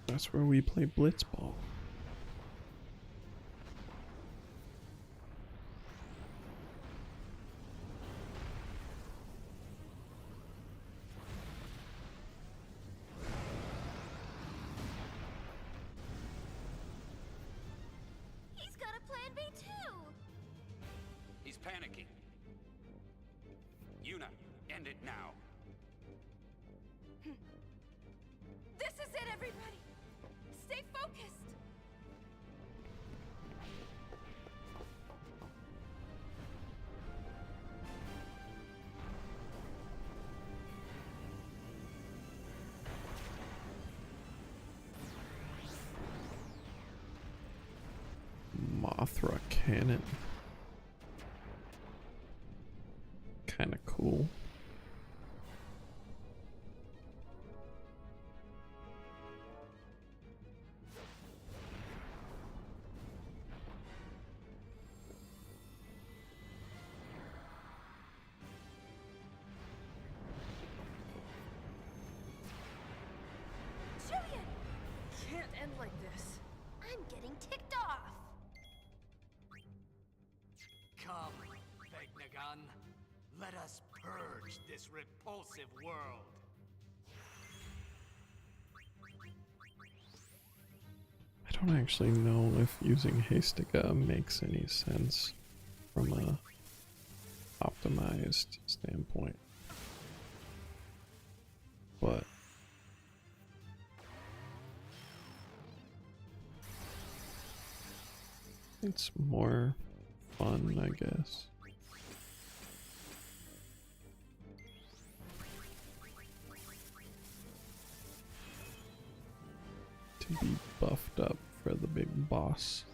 That's where we play blitzball.
He's got a plan B too.
He's panicking. Yuna, end it now.
This is it, everybody! Stay focused!
Mothra cannon. Kinda cool.
Julian! Can't end like this.
I'm getting ticked off.
Come, Vegnagun. Let us purge this repulsive world.
I don't actually know if using Hastica makes any sense from a optimized standpoint. But it's more fun, I guess. To be buffed up for the big boss.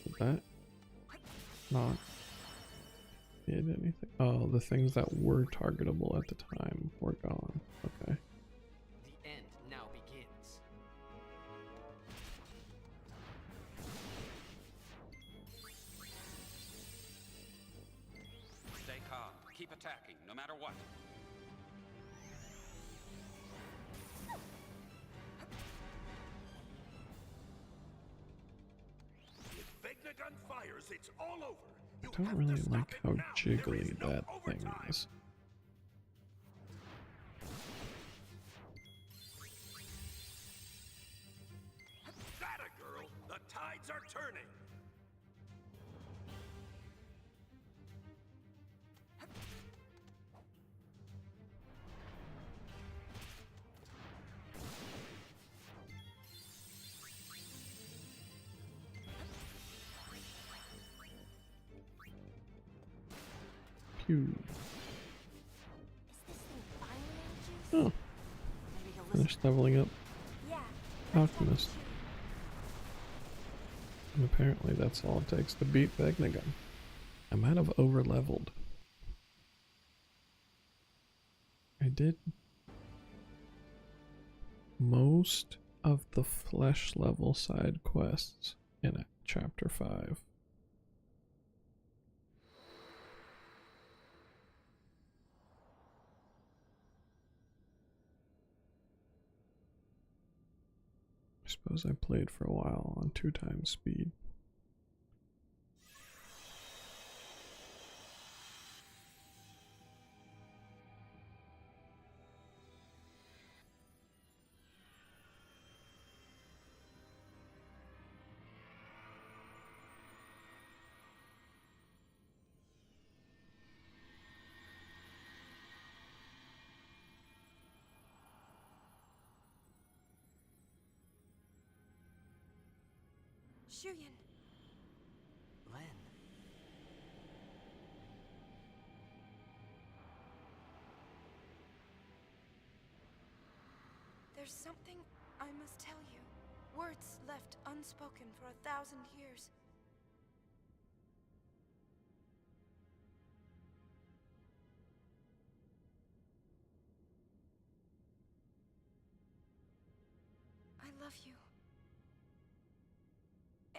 Did that not hit anything? Oh, the things that were targetable at the time were gone. Okay.
The end now begins.
Stay calm. Keep attacking, no matter what.
If Vegnagun fires, it's all over.
I don't really like how jiggly that thing is.
That a girl. The tides are turning.
Pew. Oh. Finished leveling up Alchemist. And apparently that's all it takes to beat Vegnagun. I might have over leveled. I did most of the flesh level side quests in chapter 5. I suppose I played for a while on 2x speed.
Shuyin.
Len.
There's something I must tell you. Words left unspoken for 1,000 years. love you.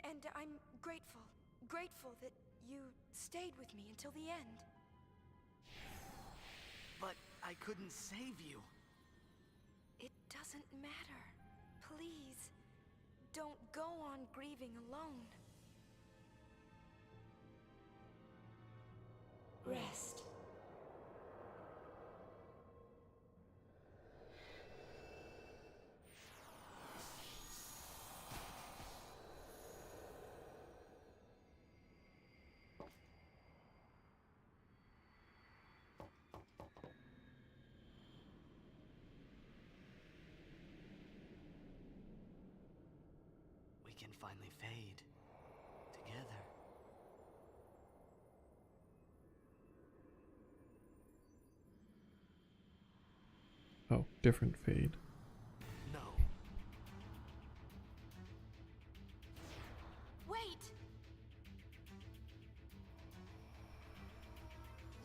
And I'm grateful. Grateful that you stayed with me until the end.
But I couldn't save you.
It doesn't matter. Please, don't go on grieving alone. Rest.
We can finally fade together.
Oh, different fade.
No.
Wait!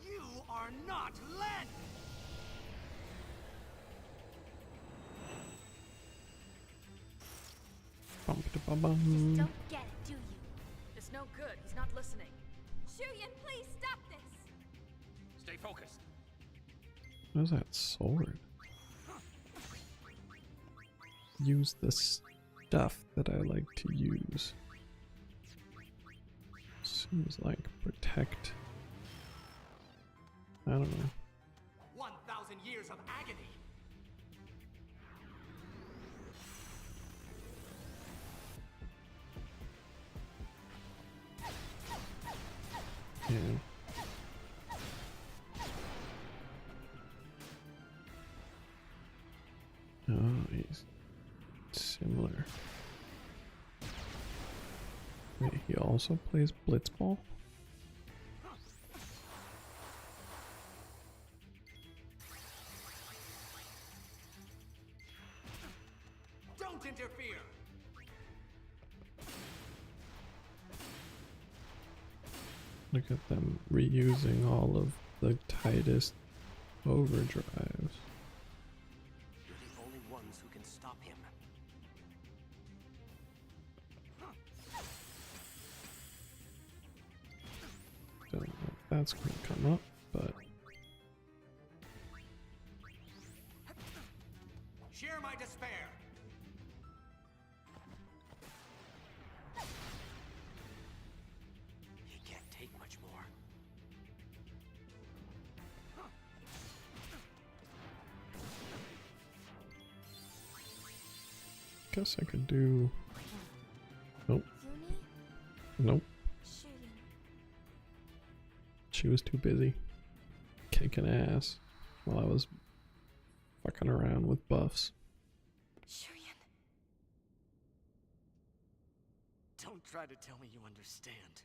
You are not Len!
Bum-ba-da-bum-bum.
Don't get it, do you?
It's no good. He's not listening.
Shuyan, please stop this!
Stay focused.
What is that sword? Use the stuff that I like to use. Seems like protect. I don't know.
1,000 years of agony.
Yeah. Oh, he's similar. Wait, he also plays blitzball?
Don't interfere!
Look at them reusing all of the tightest overdrives.
You're the only ones who can stop him.
Don't know if that's going to come up, but
Share my despair!
He can't take much more.
guess I could do. Nope.
Yuni?
Nope.
Shuyan.
She was too busy kicking ass while I was fucking around with buffs.
Shuyan.
Don't try to tell me you understand.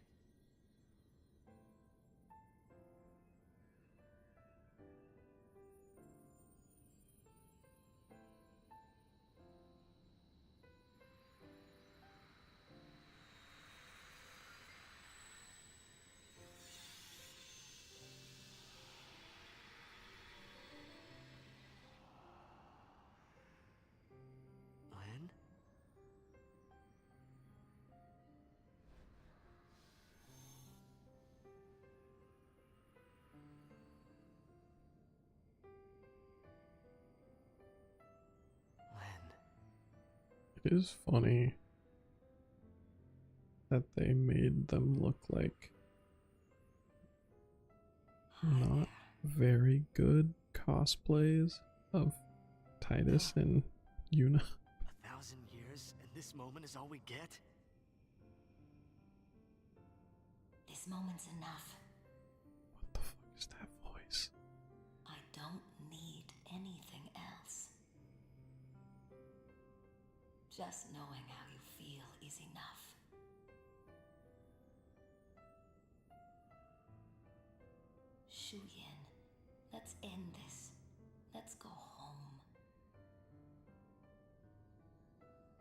Len?
It is funny that they made them look like not very good cosplays of Titus and Yuna.
1,000 years, and this moment is all we get?
This moment's enough.
What the fuck is that voice?
I don't need anything else. Just knowing how you feel is enough. Shuyan, let's end this. Let's go home.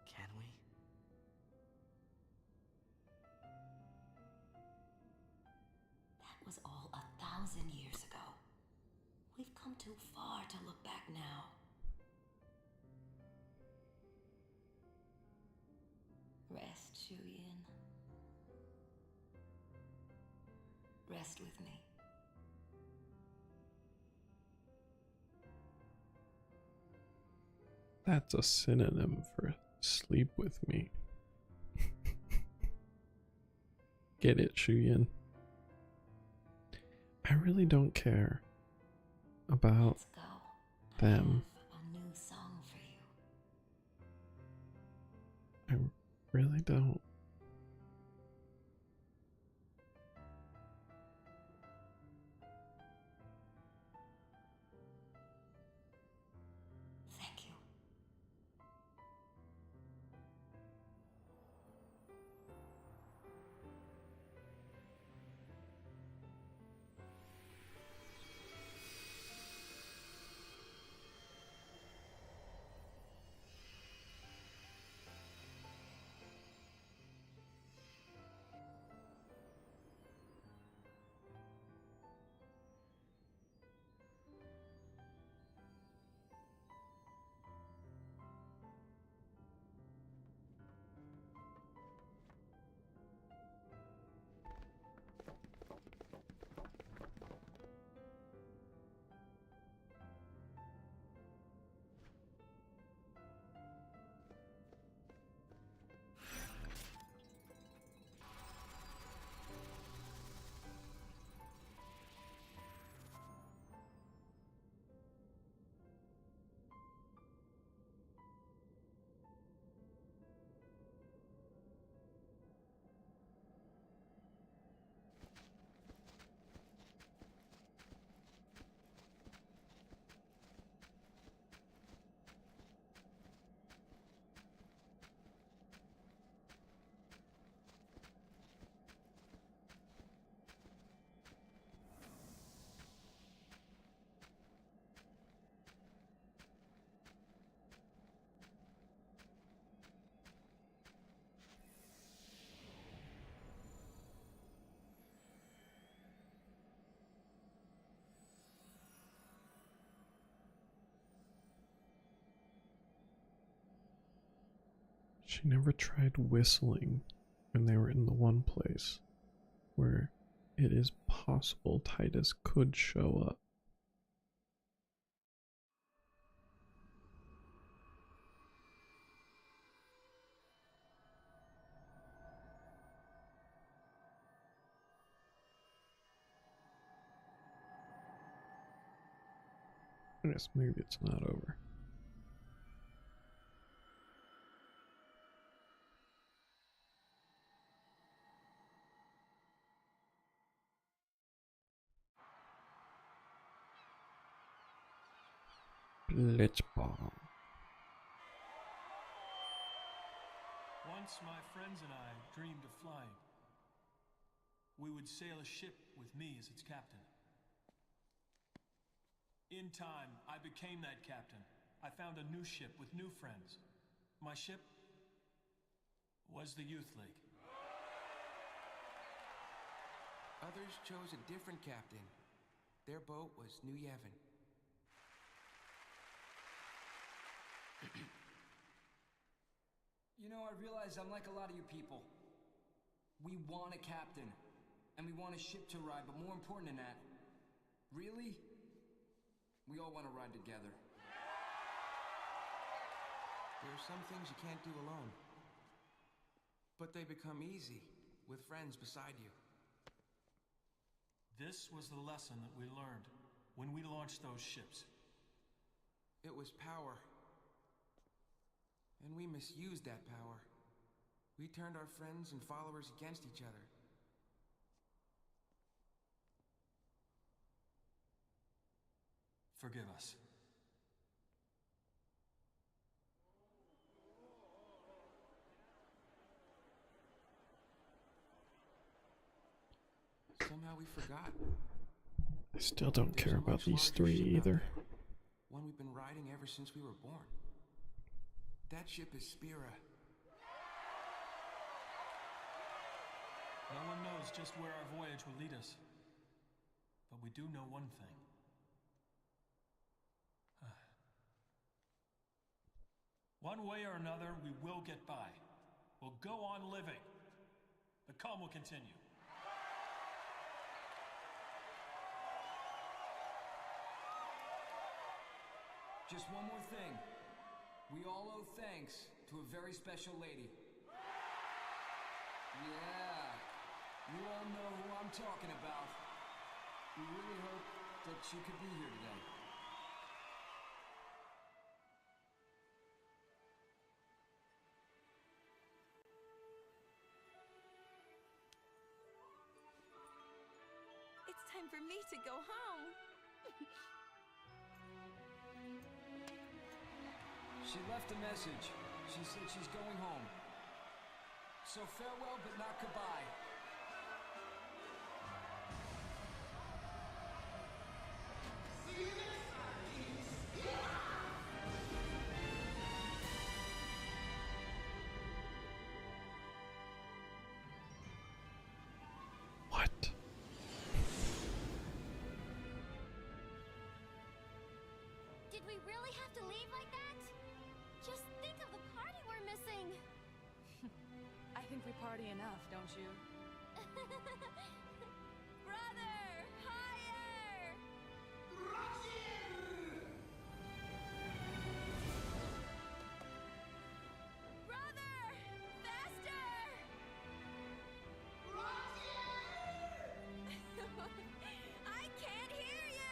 Can we?
That was all 1,000 years ago. We've come too far to look back now. Shuyin. Rest with me.
That's a synonym for sleep with me. Get it, Shuyin? I really don't care about
Let's go.
them.
I have a new song for you.
I really don't.
Thank you.
She never tried whistling when they were in the one place where it is possible Titus could show up. I guess maybe it's not over. Blitzball.
Once my friends and I dreamed of flying. We would sail a ship with me as its captain. In time, I became that captain. I found a new ship with new friends. My ship was the Youth League.
Others chose a different captain. Their boat was New Yevon.
You know, I realize I'm like a lot of you people. We want a captain, and we want a ship to ride, but more important than that, really, we all want to ride together.
There are some things you can't do alone. But they become easy with friends beside you.
This was the lesson that we learned when we launched those ships.
It was power. And we misused that power. We turned our friends and followers against each other.
Forgive us.
Somehow we forgot.
I still don't care about these three either.
One we've been riding ever since we were born. That ship is Spira.
No one knows just where our voyage will lead us. But we do know one thing. One way or another, we will get by. will go on living. The calm will continue.
Just one more thing. We all owe thanks to a very special lady. Yeah, you all know who I'm talking about. We really hope that she could be here today.
It's time for me to go home.
She left a message. She said she's going home. So farewell, but not goodbye.
See you next time, kids. Yeah!
What?
Did we really have to leave like that? Just think of the party we're missing.
I think we party enough, don't you?
Brother, higher! Brother, faster! I can't hear you!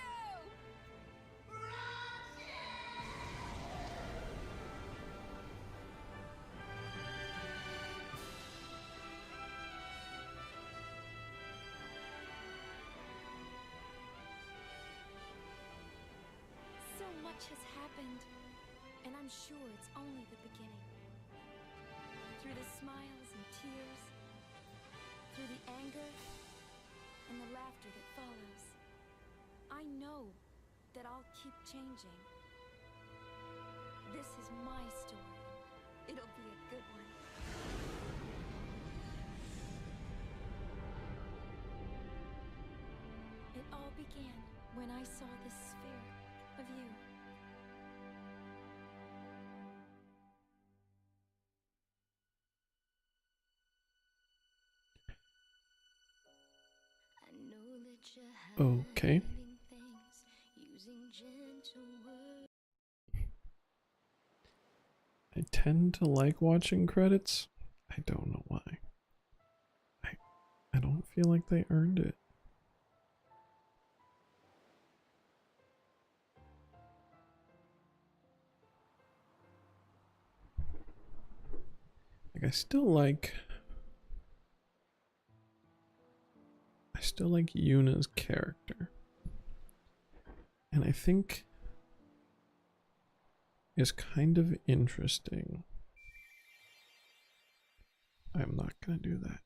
So much has happened, and I'm sure it's only the beginning. Through the smiles and tears, through the anger and the laughter that follows, I know that I'll keep changing. This is my story. It'll be a good one. It all began when I saw this sphere of you.
I know that you're
Okay.
hiding things, using gentle words.
I tend to like watching credits. I don't know why. I don't feel like they earned it. Like I still like Yuna's character. And I think is kind of interesting. I'm not gonna do that.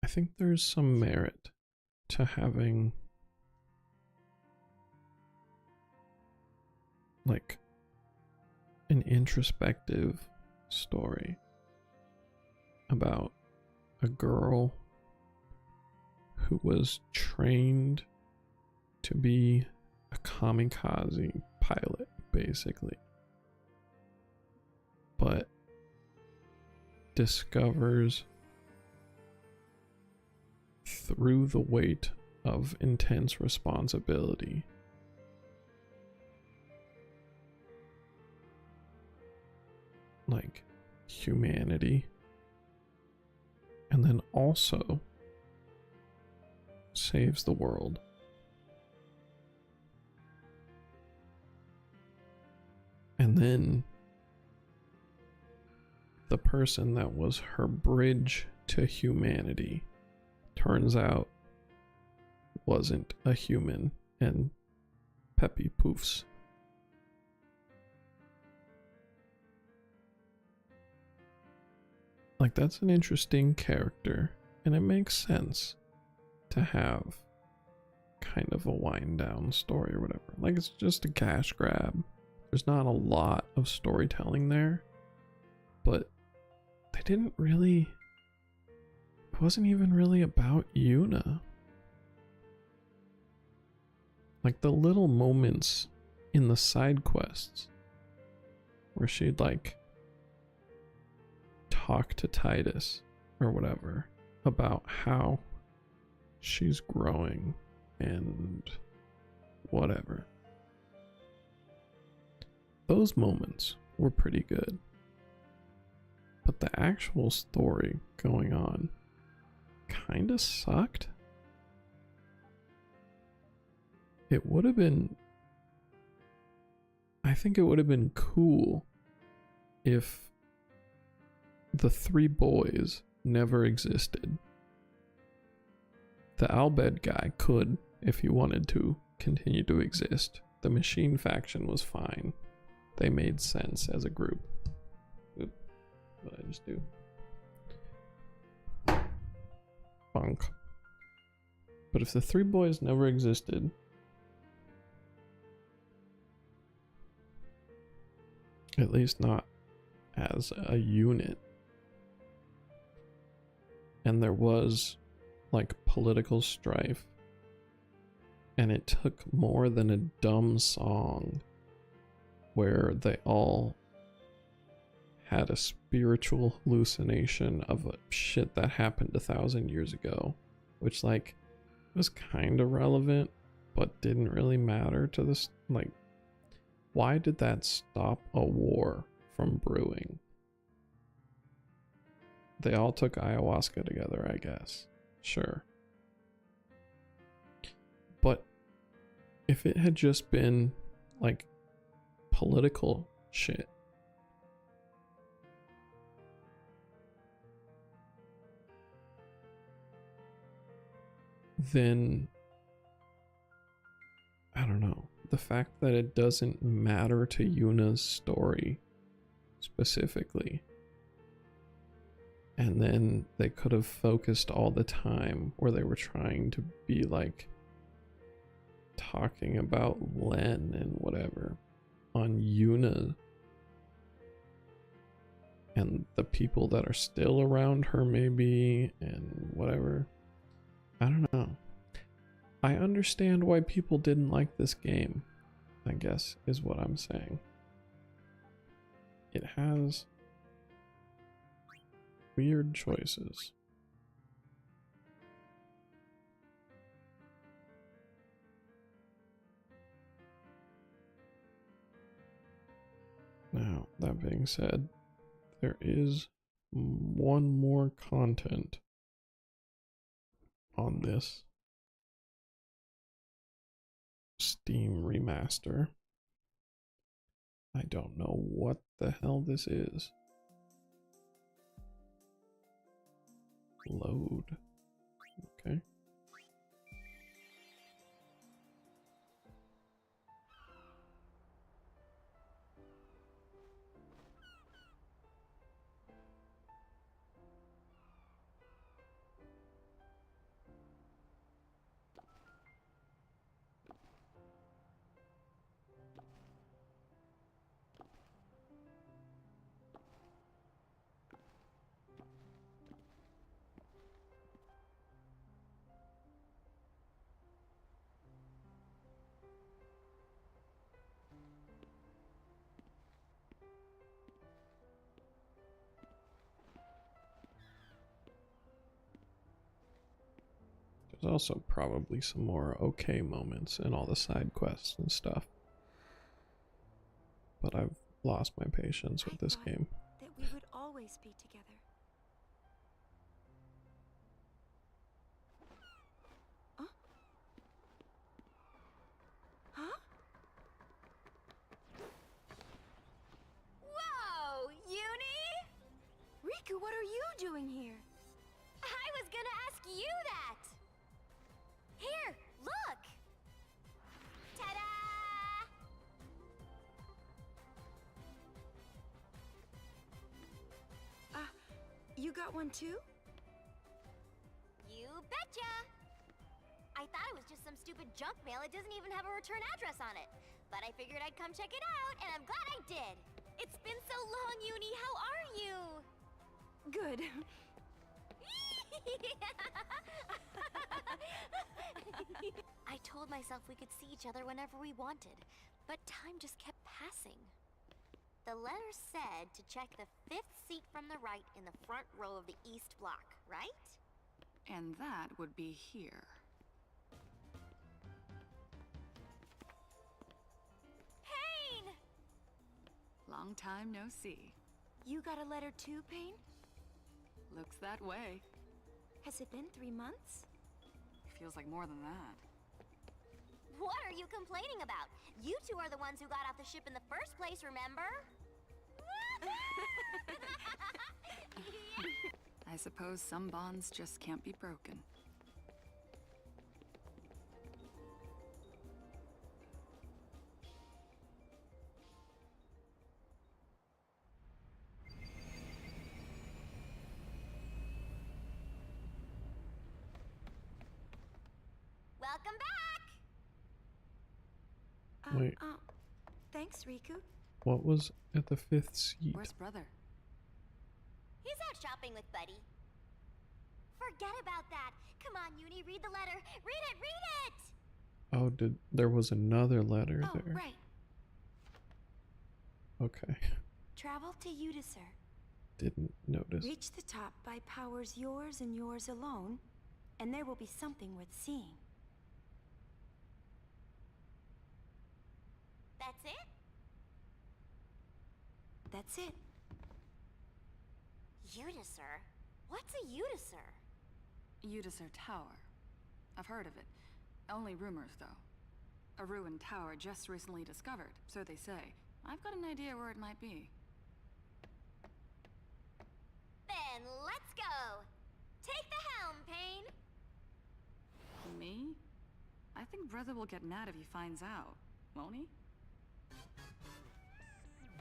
I think there's some merit to having like an introspective story about a girl who was trained to be a kamikaze pilot, basically, but discovers through the weight of intense responsibility like humanity, and then also saves the world. And then the person that was her bridge to humanity turns out wasn't a human and Peppy poofs. Like, that's an interesting character, and it makes sense to have kind of a wind down story or whatever. Like, it's just a cash grab. There's not a lot of storytelling there, but they didn't really. It wasn't even really about Yuna. Like the little moments in the side quests where she'd like talk to Titus or whatever about how she's growing and whatever. Those moments were pretty good. But the actual story going on kinda sucked. It would have been... I think it would have been cool if the three boys never existed. The Albed guy could, if he wanted to, continue to exist. The machine faction was fine. They made sense as a group. Oop, what did I just do? Bunk. But if the three boys never existed, at least not as a unit, and there was like political strife, and it took more than a dumb song where they all had a spiritual hallucination of a shit that happened 1,000 years ago, which like was kind of relevant but didn't really matter to this. Like, why did that stop a war from brewing? They all took ayahuasca together, I guess. Sure. But if it had just been like political shit, then I don't know. The fact that it doesn't matter to Yuna's story specifically, and then they could have focused all the time where they were trying to be like talking about Len and whatever on Yuna and the people that are still around her maybe and whatever. I don't know. I understand why people didn't like this game, I guess, is what I'm saying. It has weird choices. Now, that being said, there is one more content on this Steam remaster. I don't know what the hell this is. Load. Okay. There's also probably some more okay moments in all the side quests and stuff. But I've lost my patience with this game.
That we would always be together. Huh? Huh?
Whoa, Uni!
Riku, what are you doing here?
I was gonna ask you that! Here, look! Ta-da!
You got one too?
You betcha! I thought it was just some stupid junk mail. It doesn't even have a return address on it. But I figured I'd come check it out, and I'm glad I did. It's been so long, Uni. How are you?
Good.
I told myself we could see each other whenever we wanted, but time just kept passing. The letter said to check the 5th seat from the right in the front row of the East Block, right?
And that would be here.
Pain!
Long time no see.
You got a letter too, Pain?
Looks that way.
Has it been 3 months?
Feels like more than that.
What are you complaining about? You two are the ones who got off the ship in the first place, remember?
I suppose some bonds just can't be broken.
Welcome back!
Wait.
Thanks, Riku.
What was at the 5th seat?
Where's brother?
He's out shopping with Buddy. Forget about that. Come on, Uni, read the letter. Read it, read it!
Oh, there was another letter
Oh,
there.
right.
Okay.
Travel to Udisur.
Didn't notice.
Reach the top by powers yours and yours alone, and there will be something worth seeing.
That's it?
That's it.
Udisur? What's a Udisur?
Udisur Tower. I've heard of it. Only rumors, though. A ruined tower just recently discovered, so they say. I've got an idea where it might be.
Then let's go! Take the helm, Pain!
Me? I think brother will get mad if he finds out, won't he?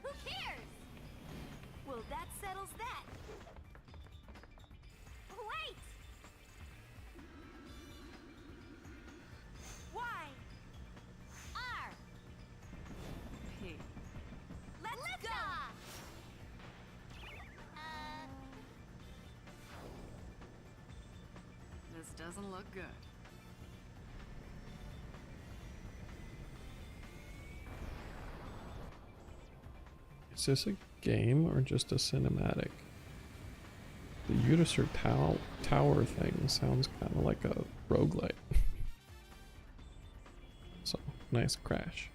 Who cares?
Well, that settles that.
Wait!
Why?
R!
P.
Let's go!
This doesn't look good.
Is this a game or just a cinematic? The Udisur tower thing sounds kind of like a roguelite. So, nice crash.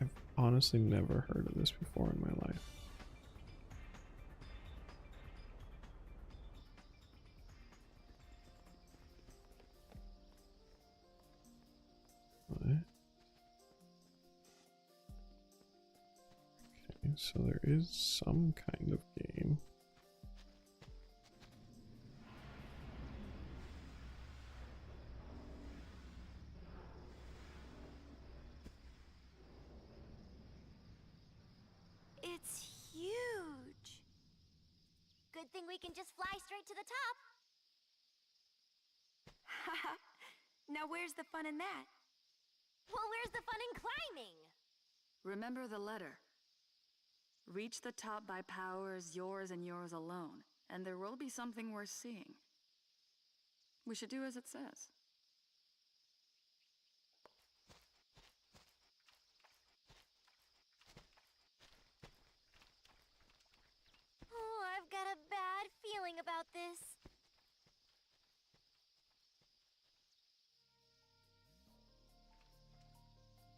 I've honestly never heard of this before in my life. What? Okay, so there is some kind of game.
It's huge! Good thing we can just fly straight to the top.
Haha. Now where's the fun in that?
Well, where's the fun in climbing?
Remember the letter. Reach the top by powers yours and yours alone, and there will be something worth seeing. We should do as it says.
Oh, I've got a bad feeling about this.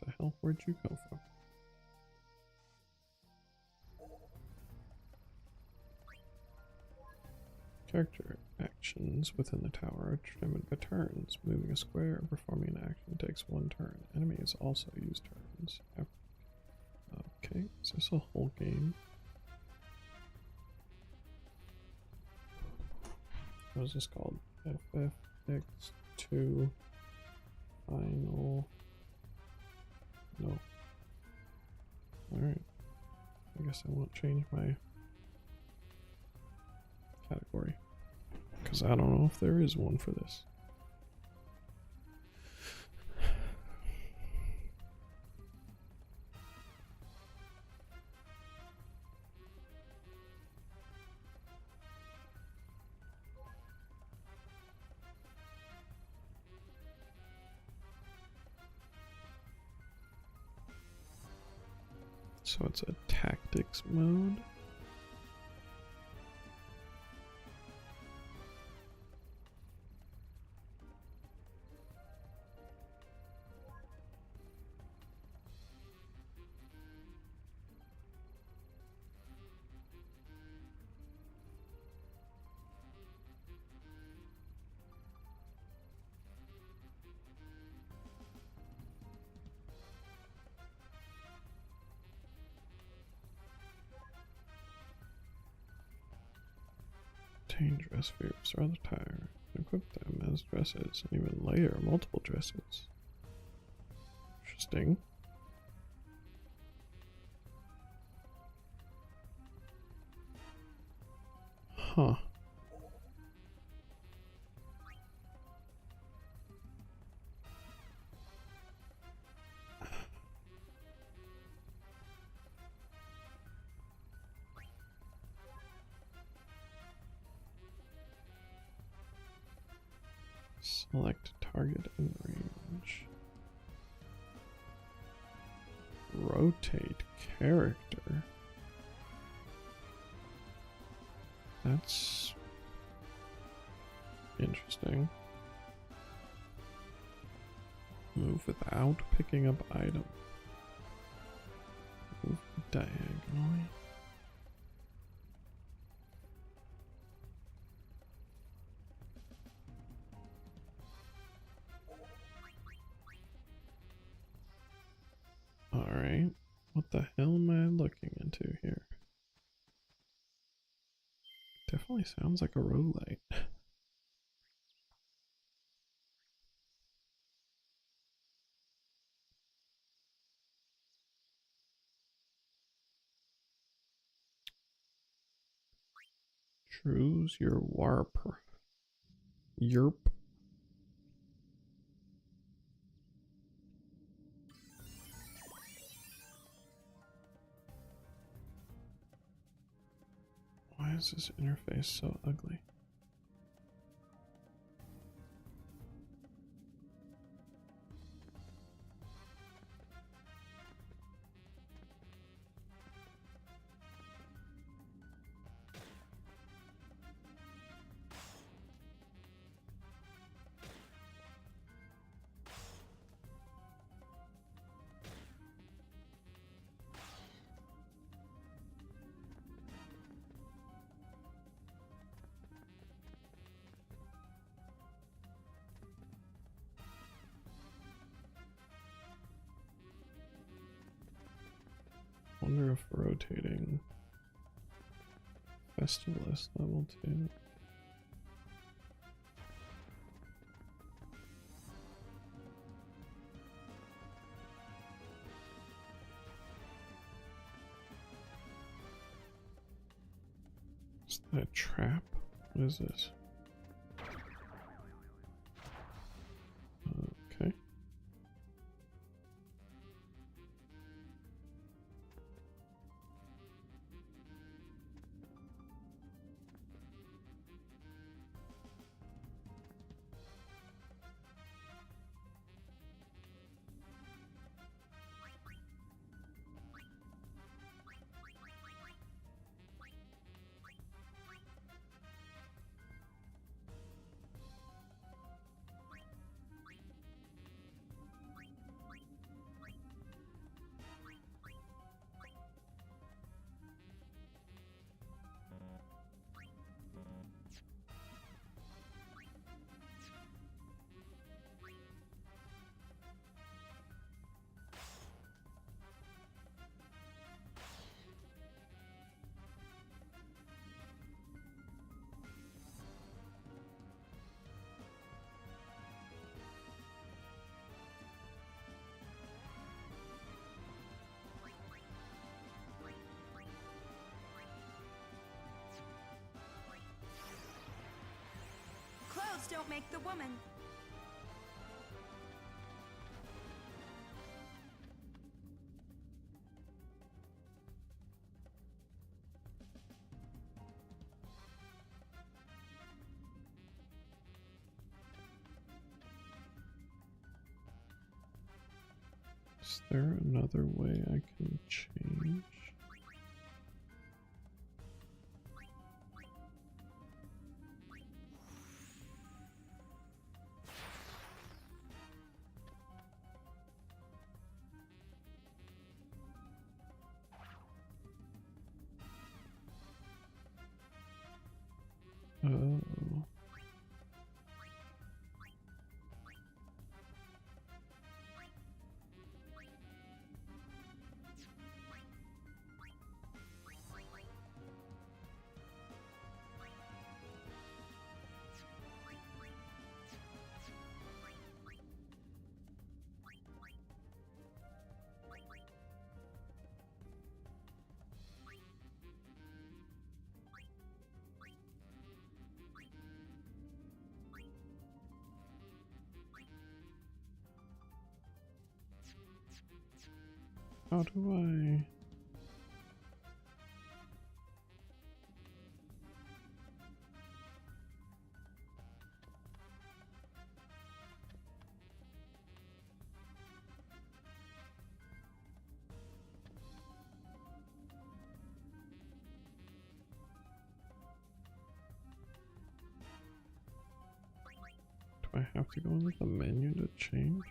The hell? Where'd you come from? Character actions within the tower are determined by turns. Moving a square or performing an action takes 1 turn. Enemies also use turns. Okay, is this a whole game? What is this called? FFX-2 Final. No. Alright. I guess I won't change my category. Because I don't know if there is one for this. So it's a tactics mode. Obtain dress figures or other attire. Equip them as dresses, and even layer multiple dresses. Interesting. Huh. Select target and range. Rotate character. That's interesting. Move without picking up item. Move diagonally. Alright, what the hell am I looking into here? Definitely sounds like a roguelite. Choose your warp. Yerp. Why is this interface so ugly? Wonder if rotating Festivalist level 2. Is that a trap? What is this? Okay.
Clothes don't make the woman.
Is there another way I can change? Oh. How do I... Do I have to go into the menu to change?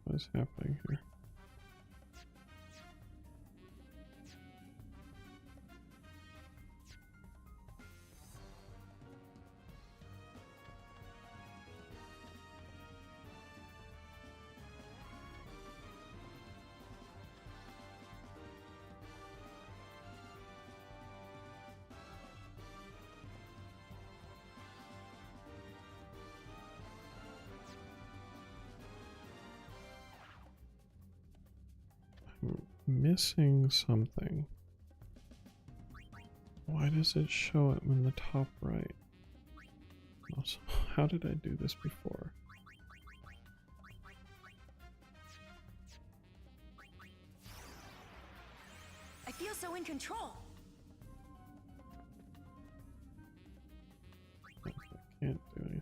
What is happening here? I'm missing something. Why does it show it in the top right? Also, how did I do this before?
I feel so in control.
I can't do anything.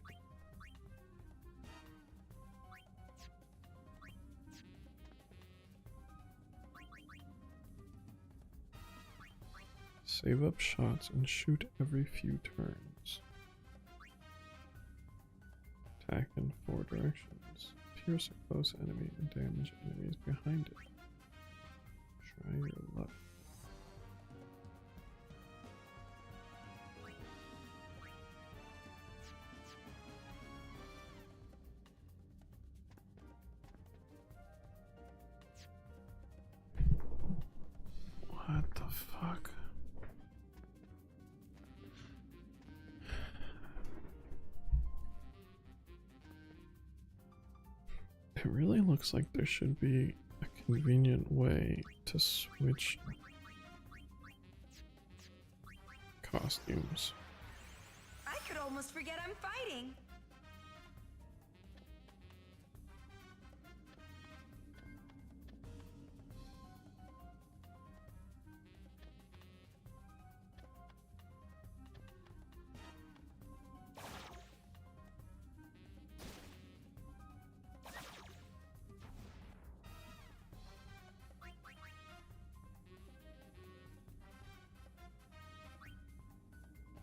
Save up shots and shoot every few turns. Attack in 4 directions. Pierce a close enemy and damage enemies behind it. Try your luck. What the fuck? It really looks like there should be a convenient way to switch costumes.
I could almost forget I'm fighting.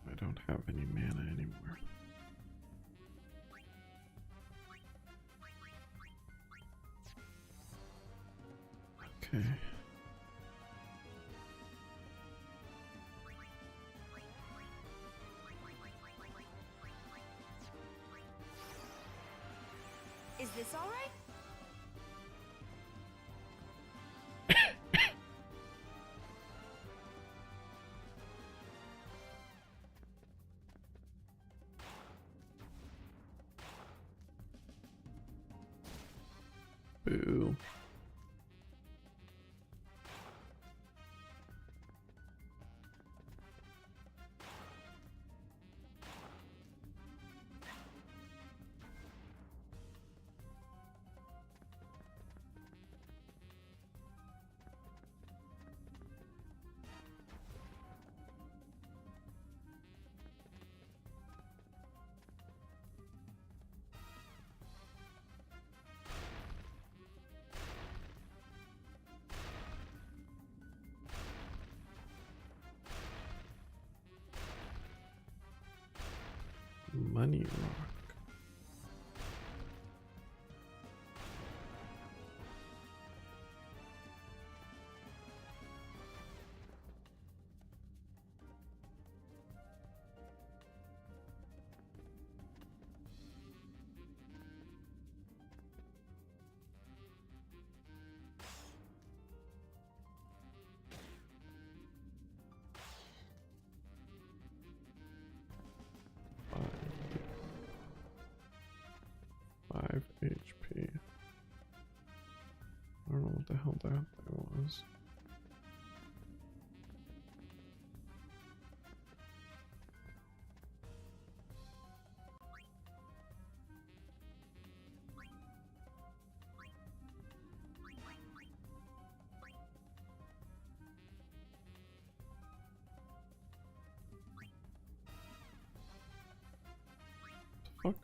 I don't have any mana anymore. Okay.
Is this all right?
Boo. money rock. Five HP. I don't know what the hell that was. Fuck.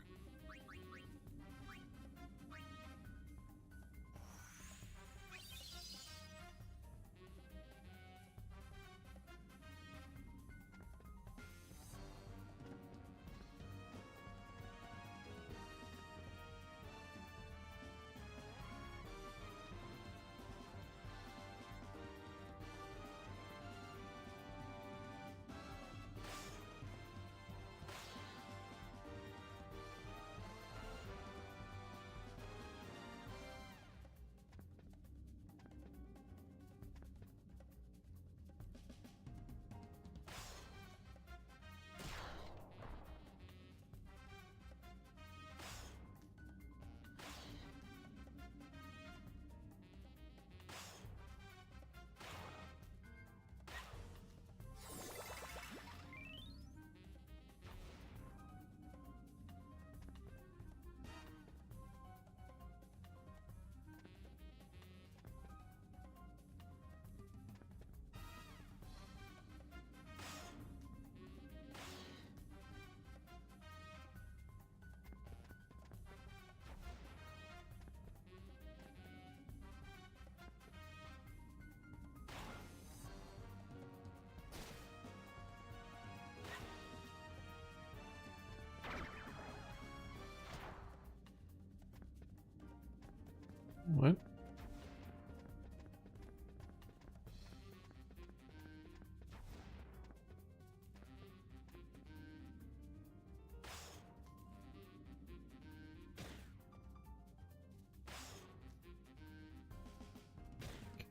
What?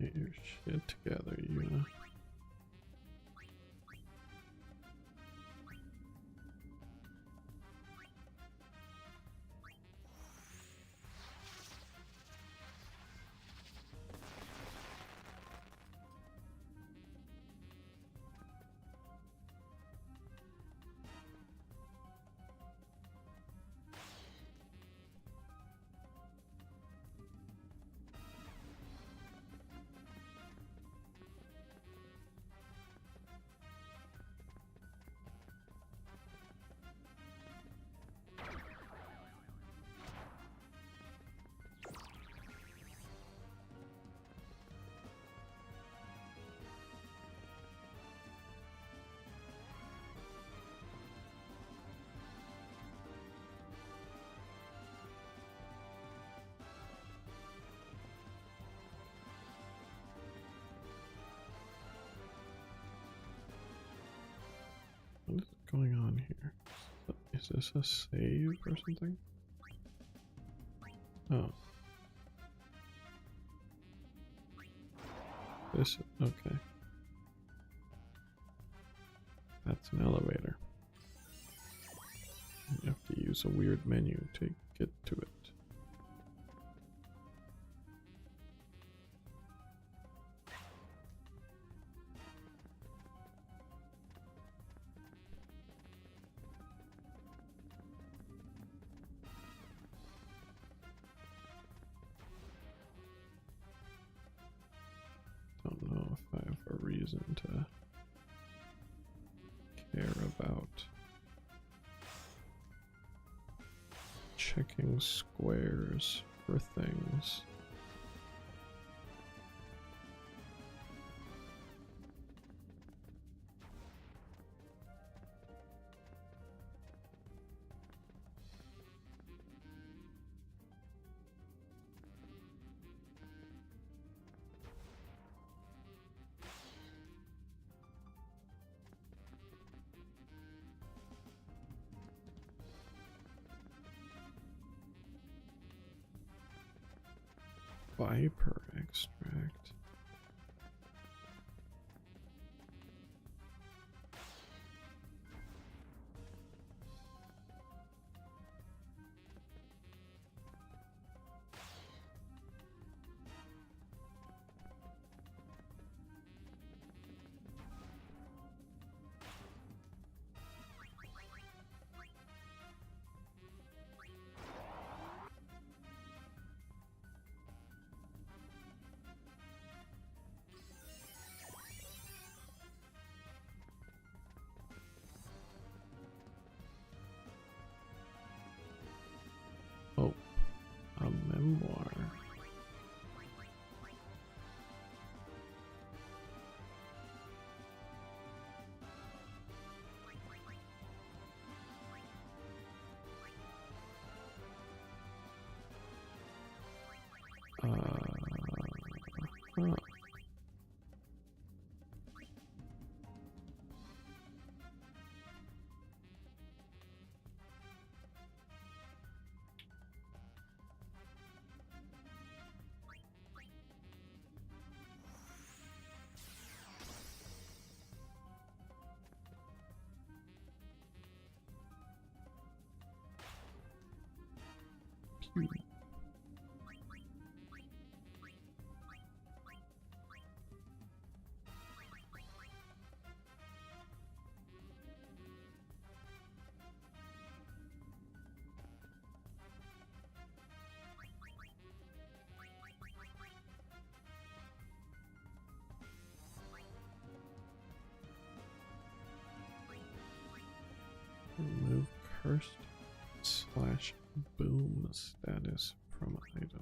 Get your shit together, Yuna. What is going on here? Is this a save or something? Oh. This, okay. That's an elevator. You have to use a weird menu to get to it. Don't know if I have a reason to care about checking squares for things. Viper extract. Oh, a memoir. Huh. Pew. Remove cursed / boom status from items.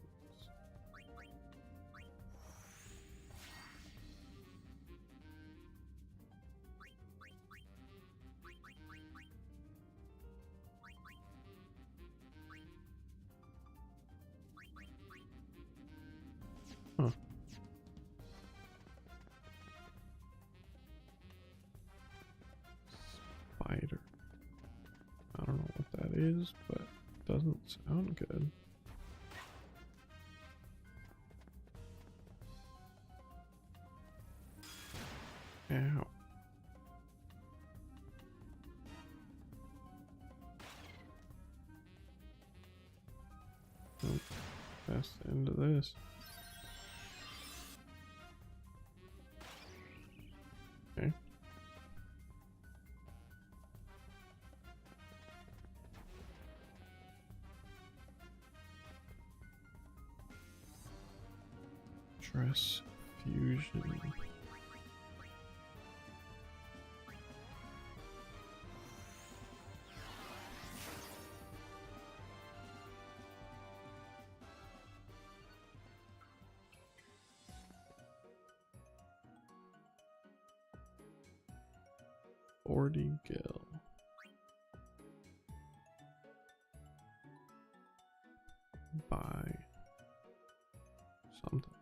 Huh. Spider. I don't know what that is, but it doesn't sound good. Ow. Oh, that's the end of this. Okay. Dress fusion. Gill. Buy something.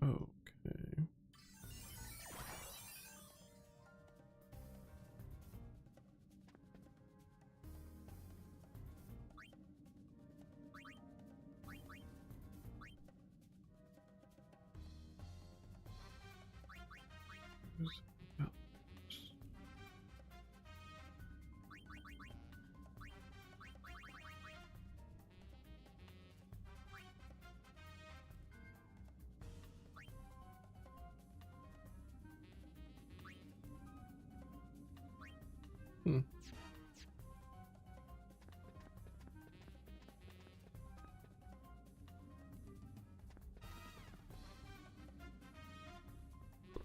Okay. Hmm.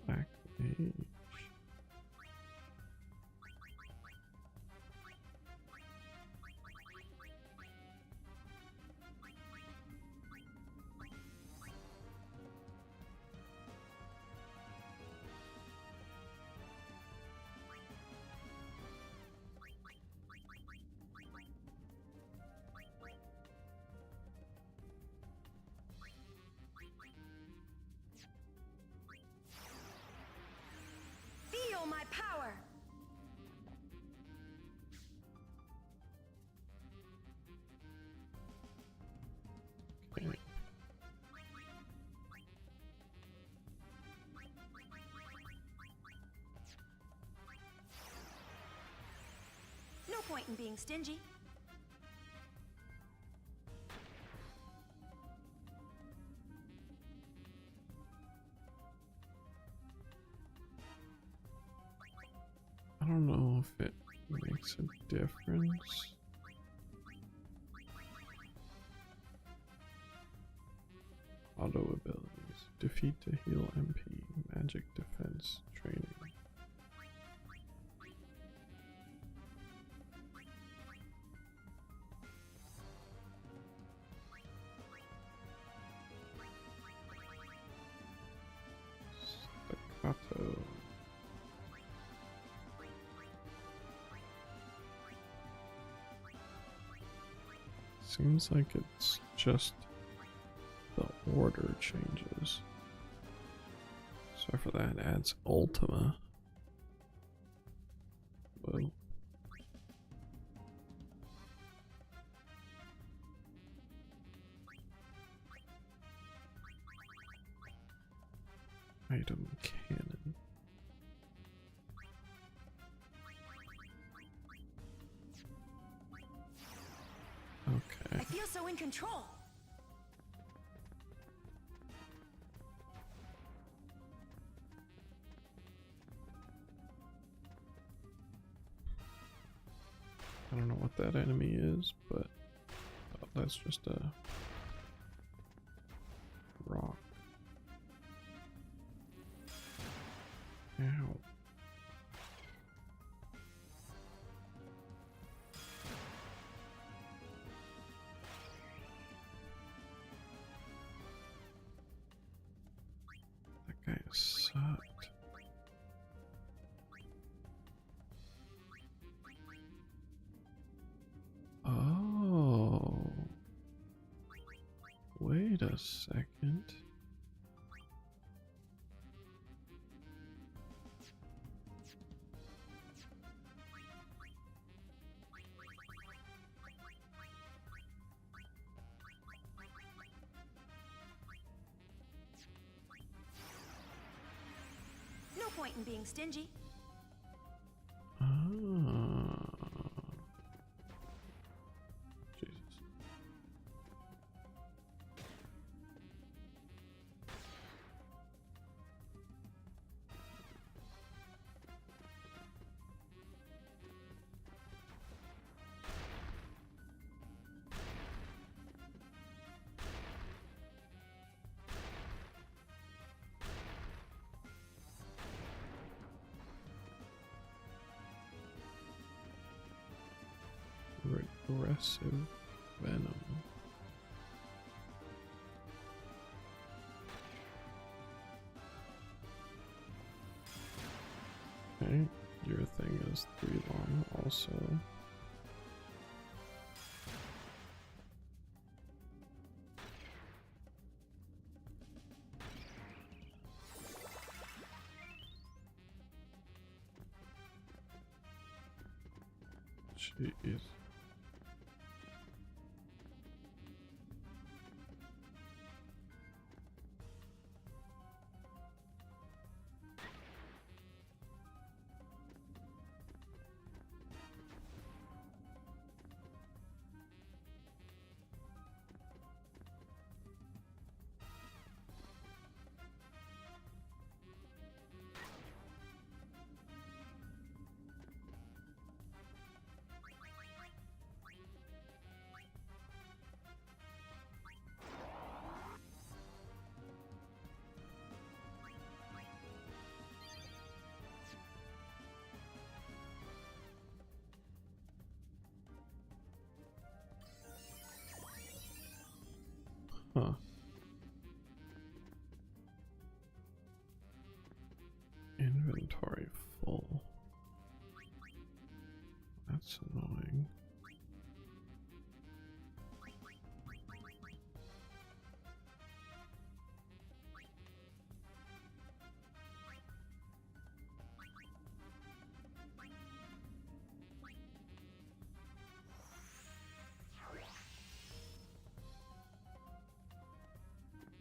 Black Mage.
point in being stingy.
I don't know if it makes a difference. Auto abilities. Defeat to heal MP. Magic defense training. Staccato. Seems like it's just the order changes. So for that adds Ultima. Whoa. Item cannon. Okay.
I feel so in control.
I don't know what that enemy is, but that's just a rock. Ow. That guy sucked. Oh. Wait a second.
No point in being stingy.
Ah. Jesus. Regressive venom. Okay, your thing is 3 long also. Jeez. Huh. Inventory full. That's annoying.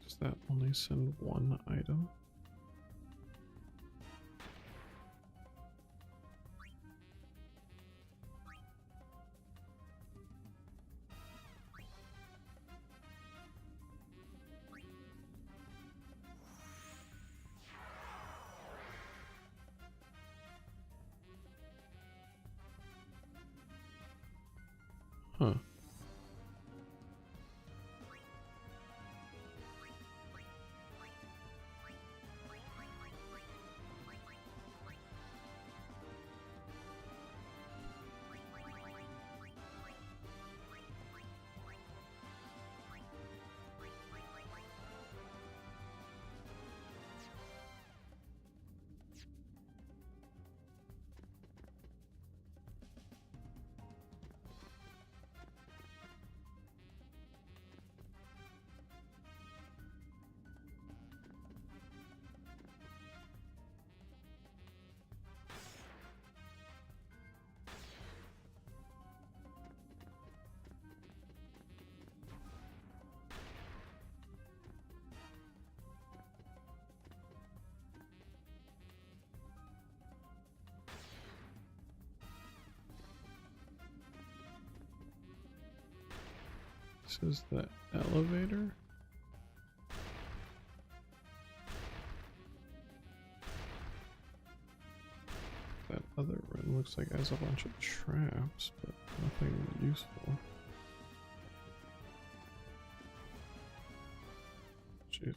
Does that only send one item? This is the elevator? That other room looks like it has a bunch of traps, but nothing useful. Jeez.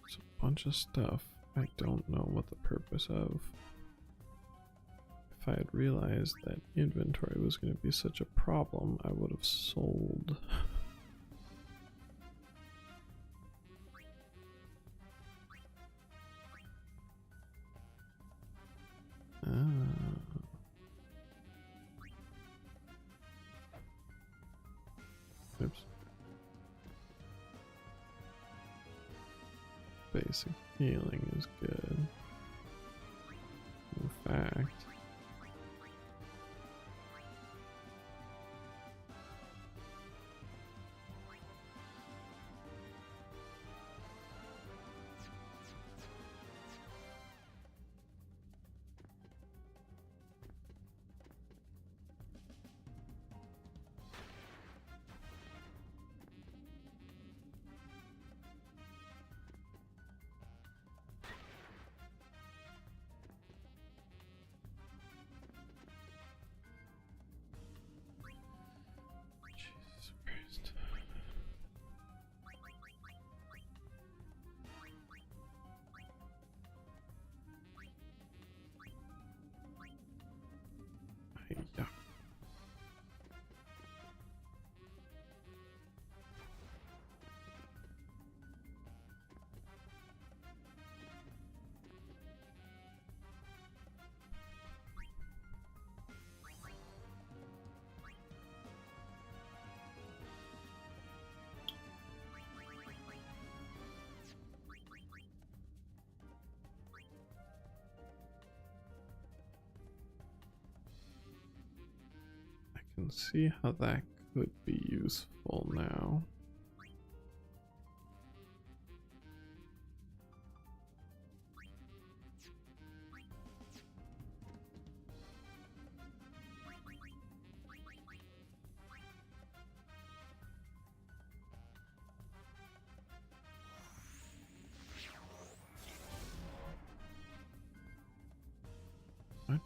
It's a bunch of stuff I don't know what the purpose of. If I had realized that inventory was going to be such a problem, I would have sold. Oops. Basic healing is good. In fact, Jesus Christ. Yeah. I can see how that could be useful now. What?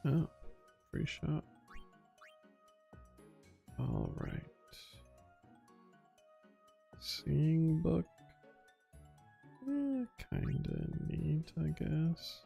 Oh, free shot. Alright. Seeing book. Kinda neat, I guess.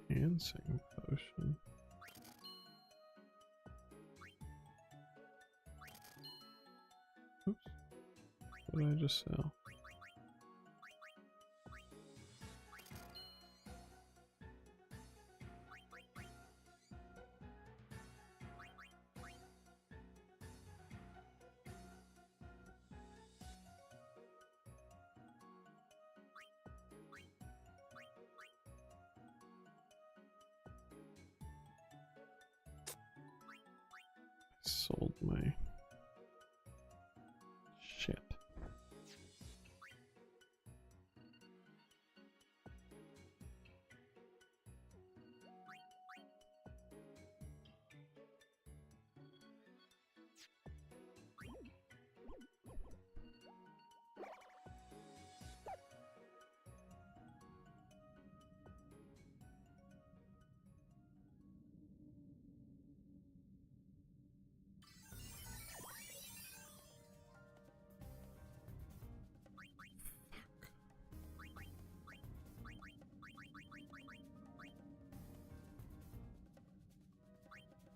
Enhancing potion. Oops. What did I just sell? Sold my shit.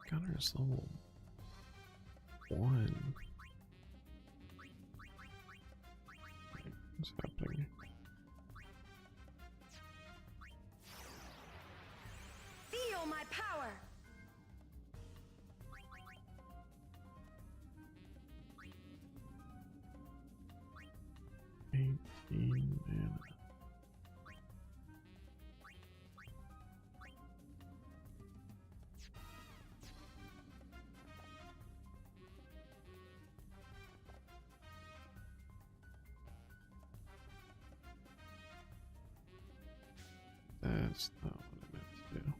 Gunner's level 1. What's happening?
Feel my power!
Mana. That's not what I meant to do.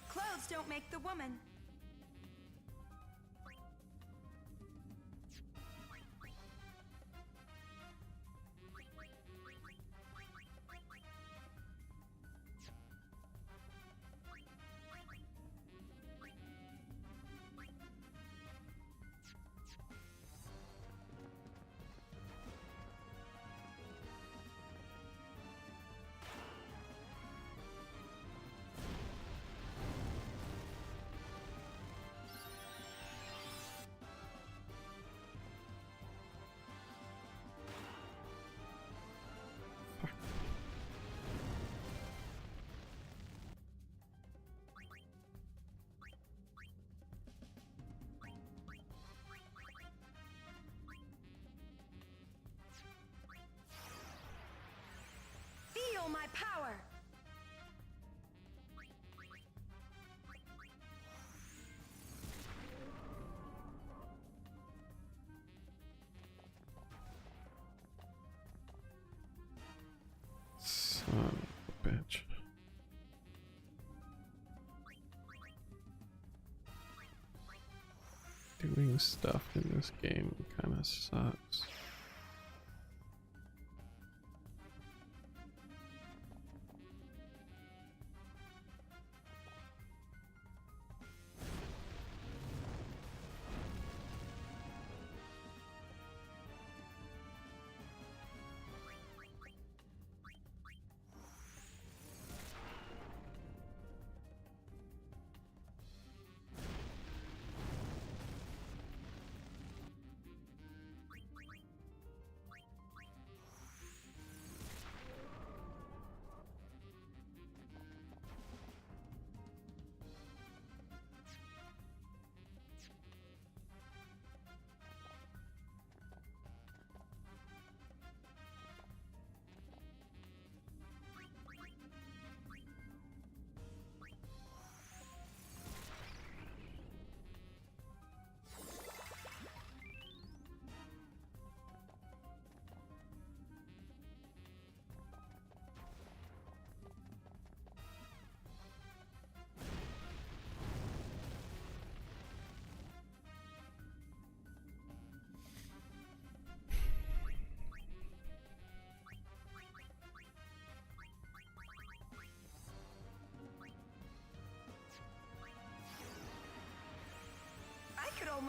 Clothes don't make the woman. Feel my power!
Son of a bitch. Doing stuff in this game kind of sucks.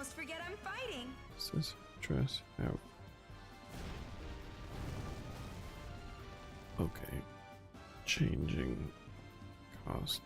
almost forget I'm fighting.
This dress out. Okay. Changing cost.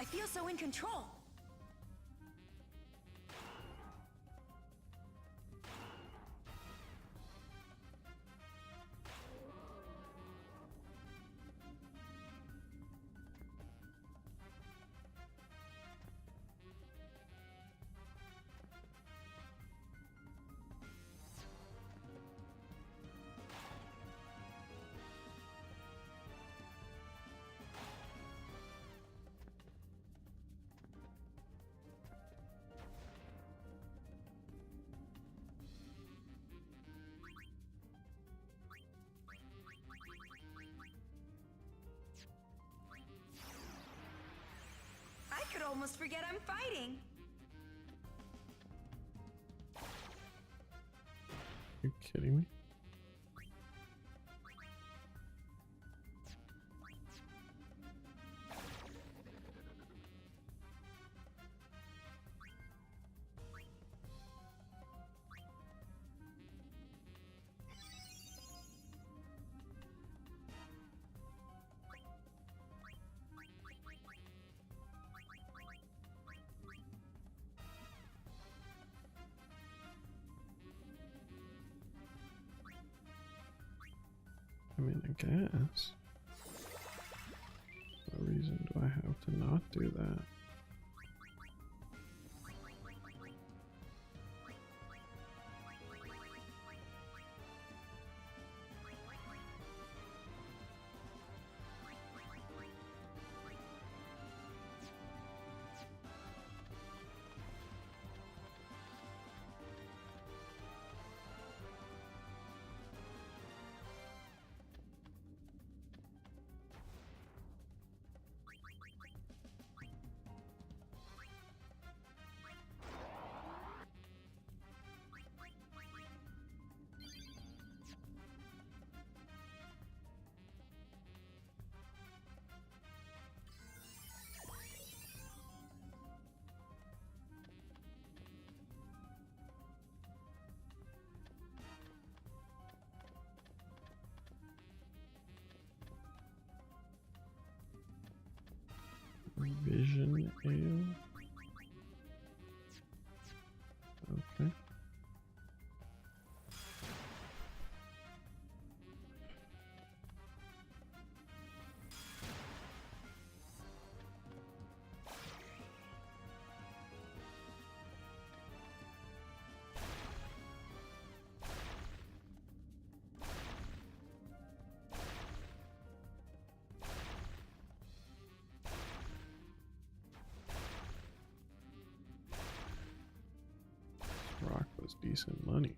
I feel so in control. I could almost forget I'm fighting.
You kidding me? I mean, I guess. What reason do I have to not do that? Vision ale. Okay. Rock was decent money.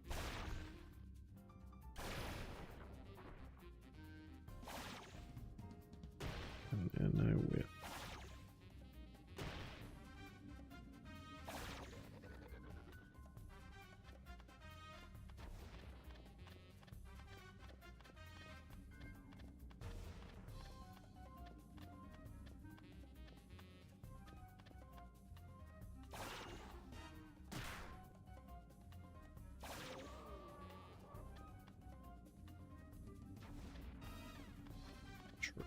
And then I whip.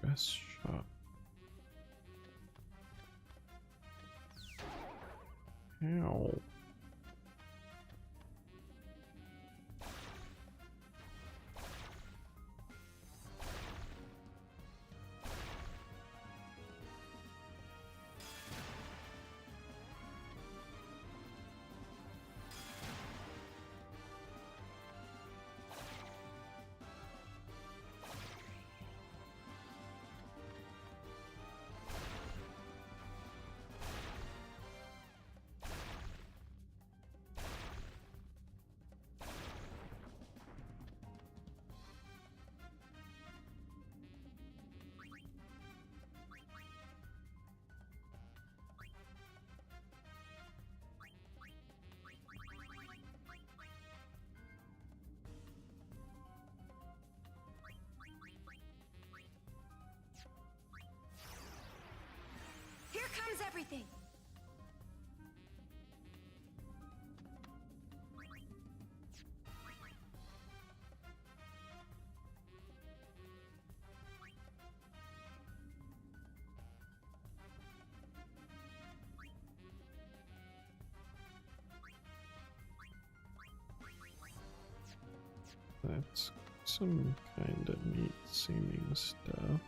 Dress shop. Ow.
everything.
That's some kind of neat seeming stuff.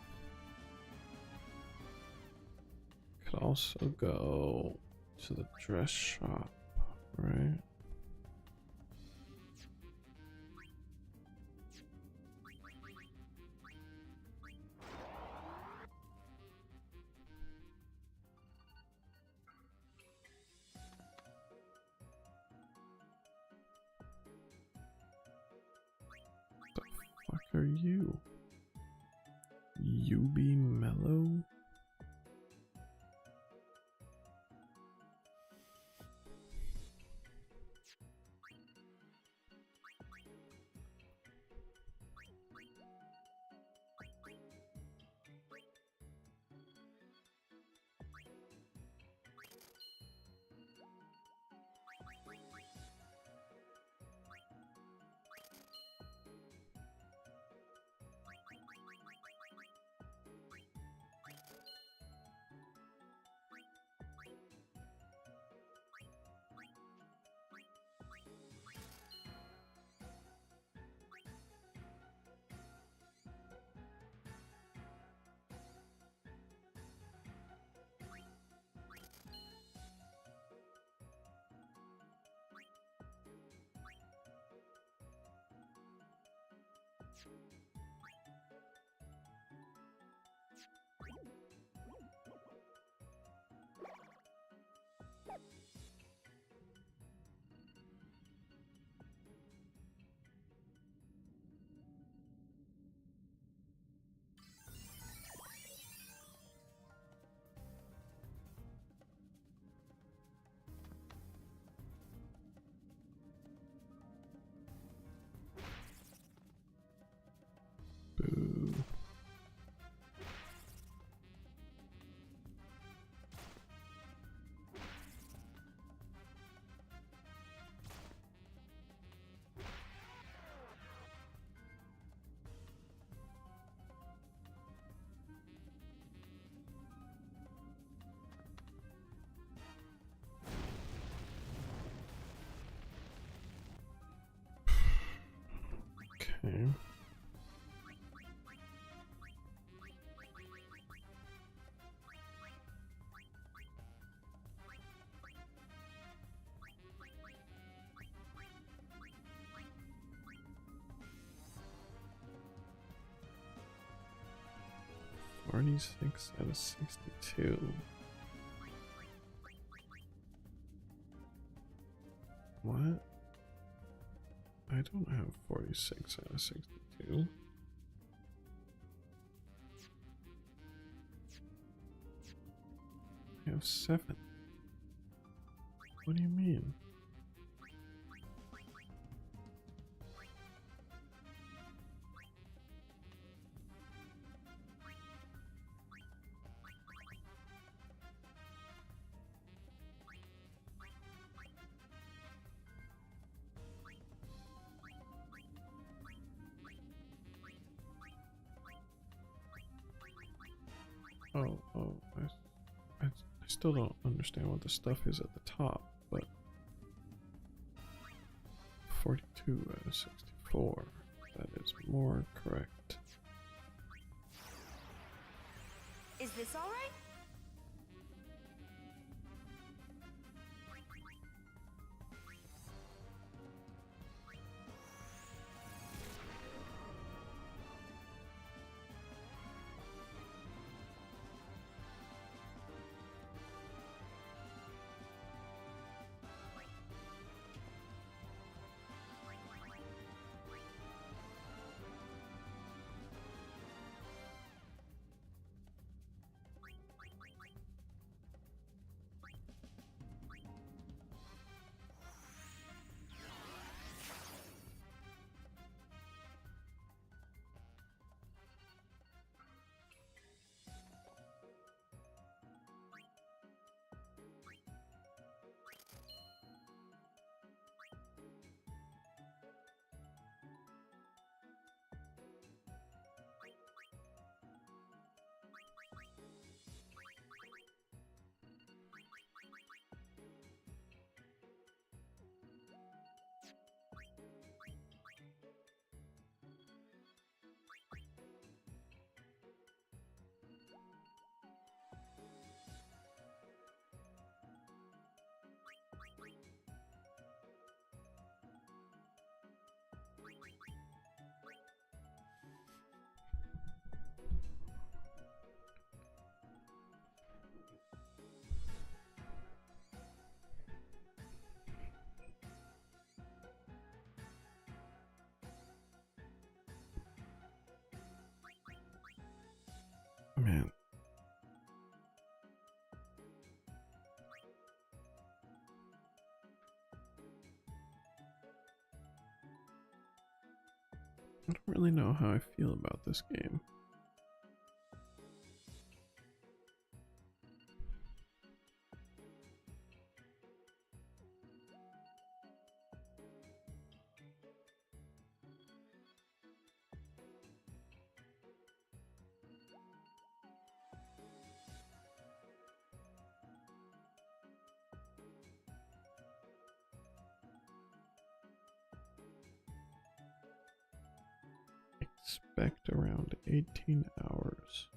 Could also go to the dress shop, right? The fuck are you? You be mellow? Boo. Okay. "46 out of 62. What? I don't have 46 out of 62. I have 7. What do you mean? I still don't understand what the stuff is at the top, but 42 out of 64. That is more correct.
Is this all right?
Man. I don't really know how I feel about this game. Expect around 18 hours.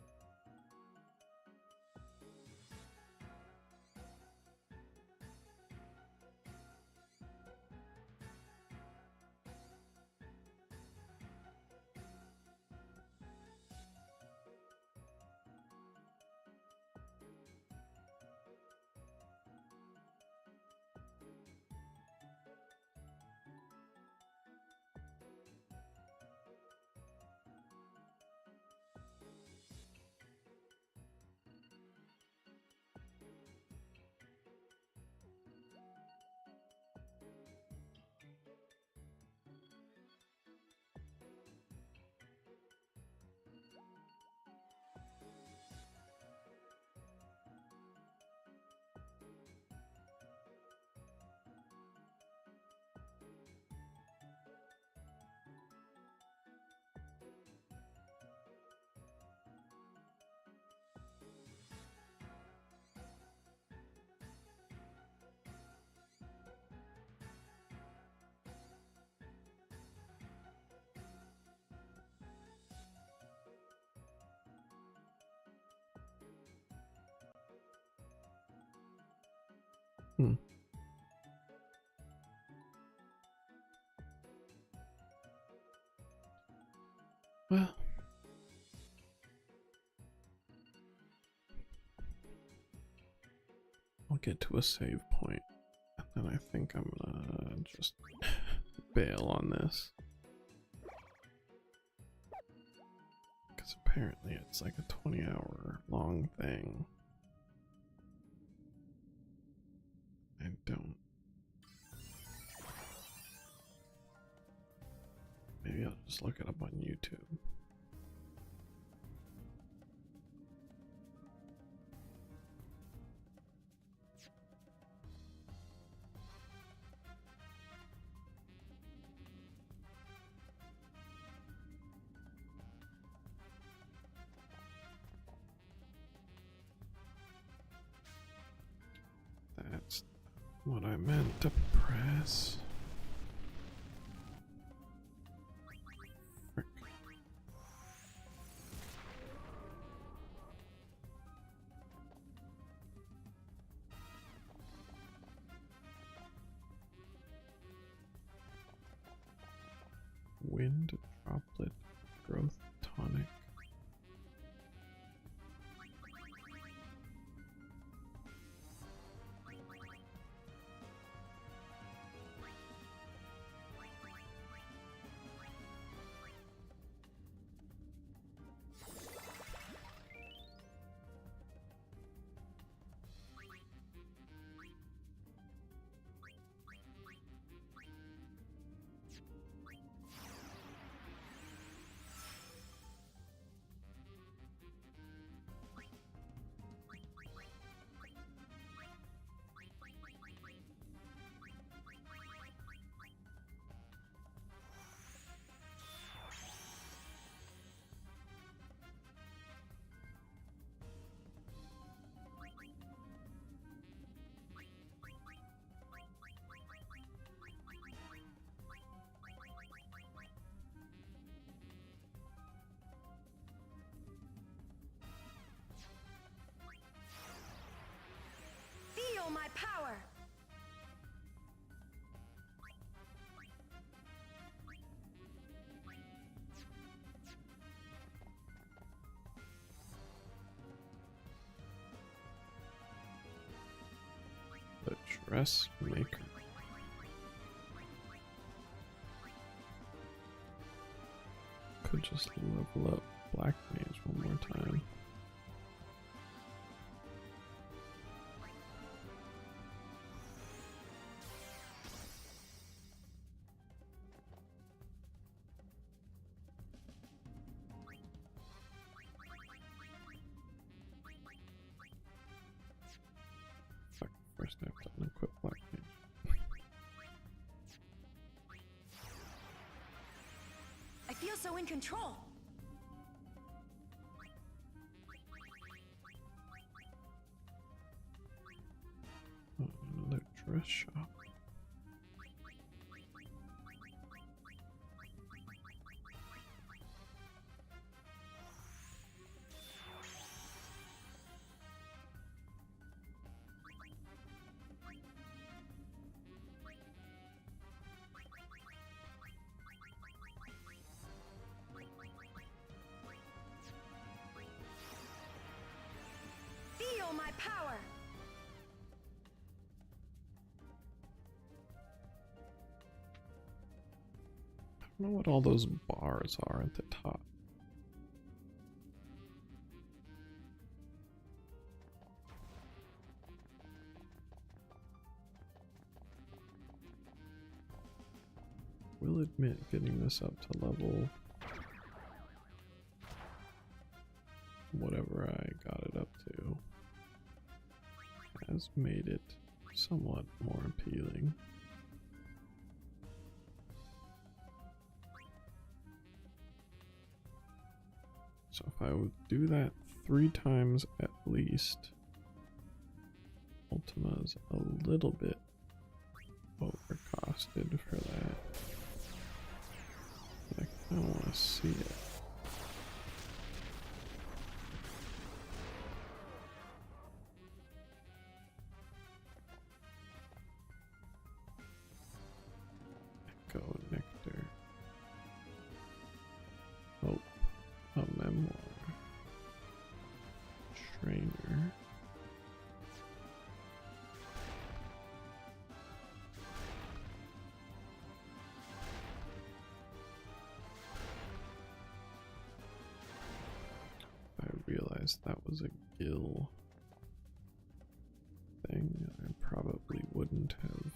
Hmm. Well, I'll get to a save point, and then I think I'm gonna just bail on this. Because apparently it's like a 20-hour long thing. I don't. Maybe I'll just look it up on YouTube. That's what I meant to press. Frick. Wind droplet growth tonic. Dressmaker. Could just level up Black Mage one more time. Fuck, first I have to unequip Black Mage.
I feel so in control.
Oh, another dress shop.
Feel my power.
I don't know what all those bars are at the top. Will admit getting this up to level whatever I got it up to has made it somewhat more appealing. So if I would do that 3 times at least, Ultima's a little bit overcosted for that. But I kinda wanna see it. Echo Nectar. Hope. A memoir. Trainer. I realized that was a gill thing. I probably wouldn't have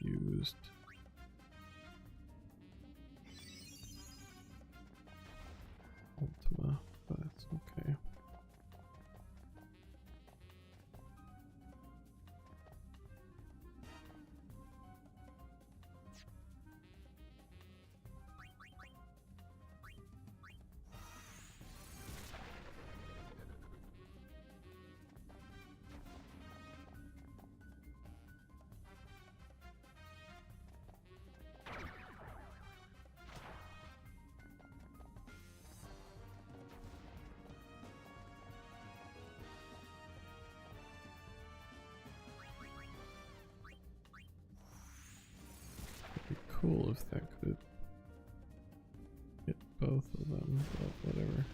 used Ultima, but that's okay. It'd be cool if that could hit both of them, but whatever.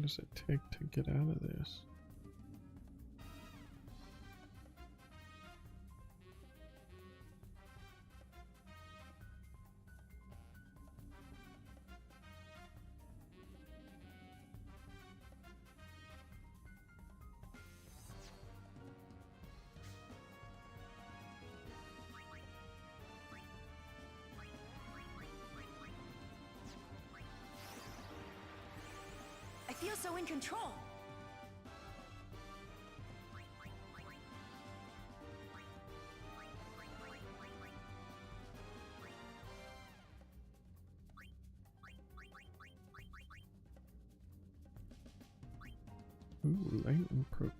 What does it take to get out of this?
I feel so in control.
Ooh, lightning proof.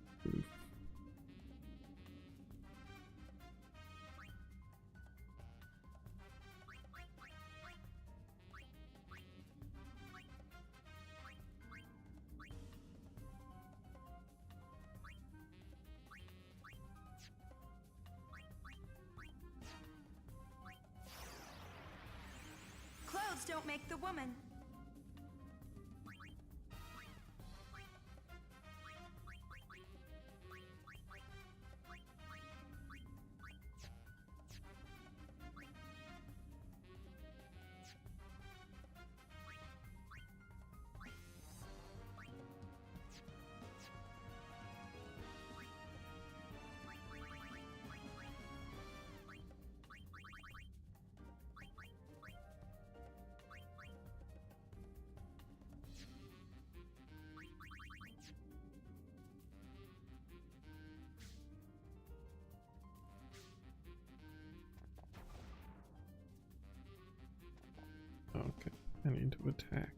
Clothes don't make the woman.
Okay, I need to attack.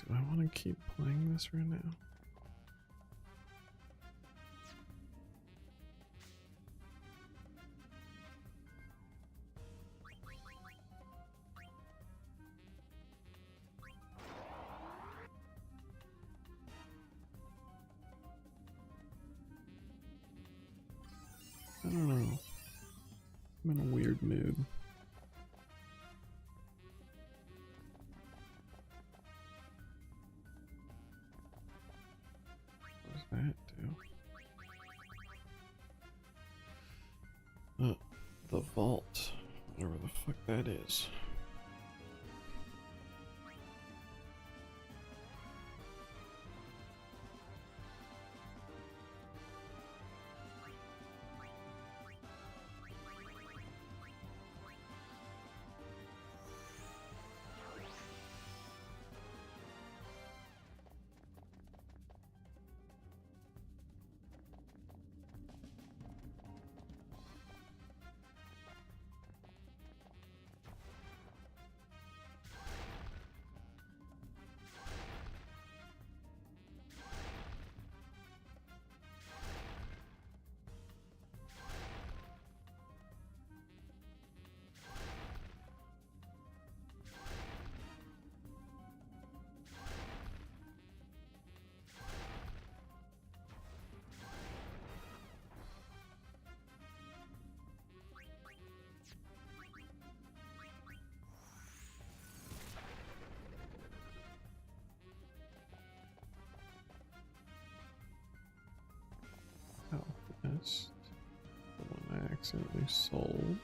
Do I want to keep playing this right now? I don't know. I'm in a weird mood. What does that do? The vault. Whatever the fuck that is. Oh, that's the one I accidentally sold.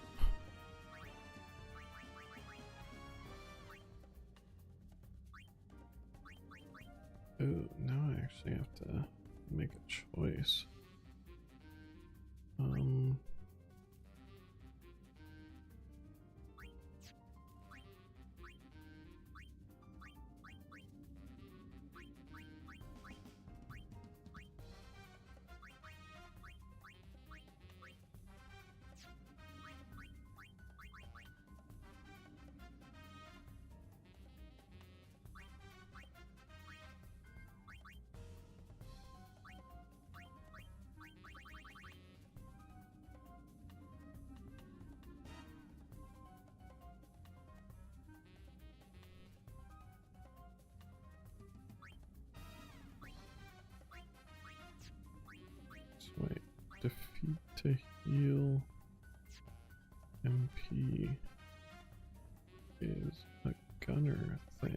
Ooh, now I actually have to make a choice. So wait, defeat to heal MP is a gunner thing.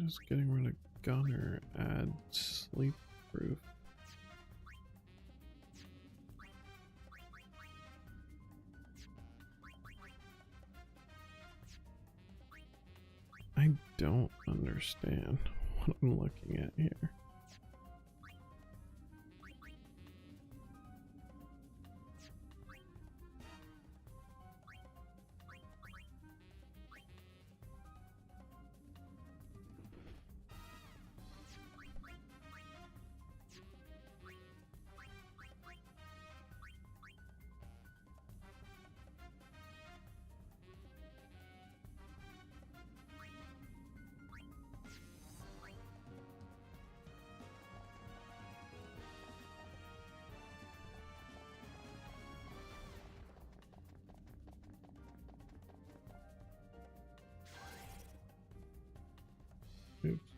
Does getting rid of Gunner add sleep proof? I don't understand what I'm looking at here. Oops.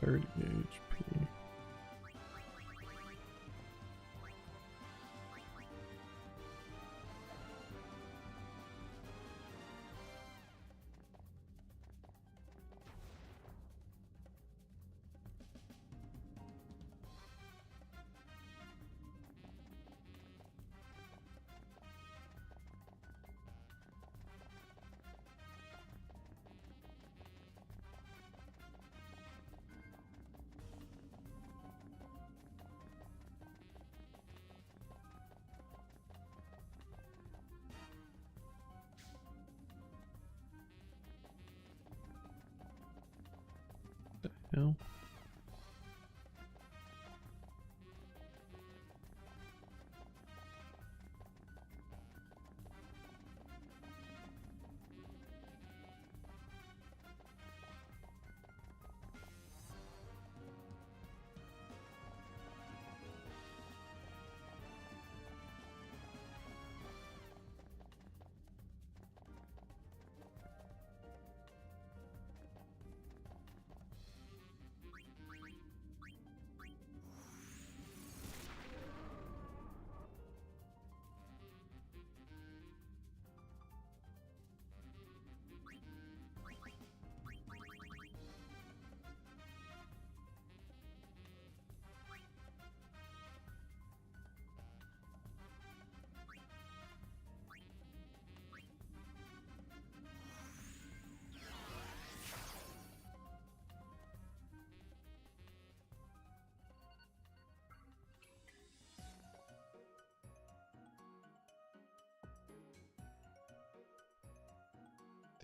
HP. The hell?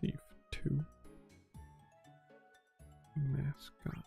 Thief 2. Mascot.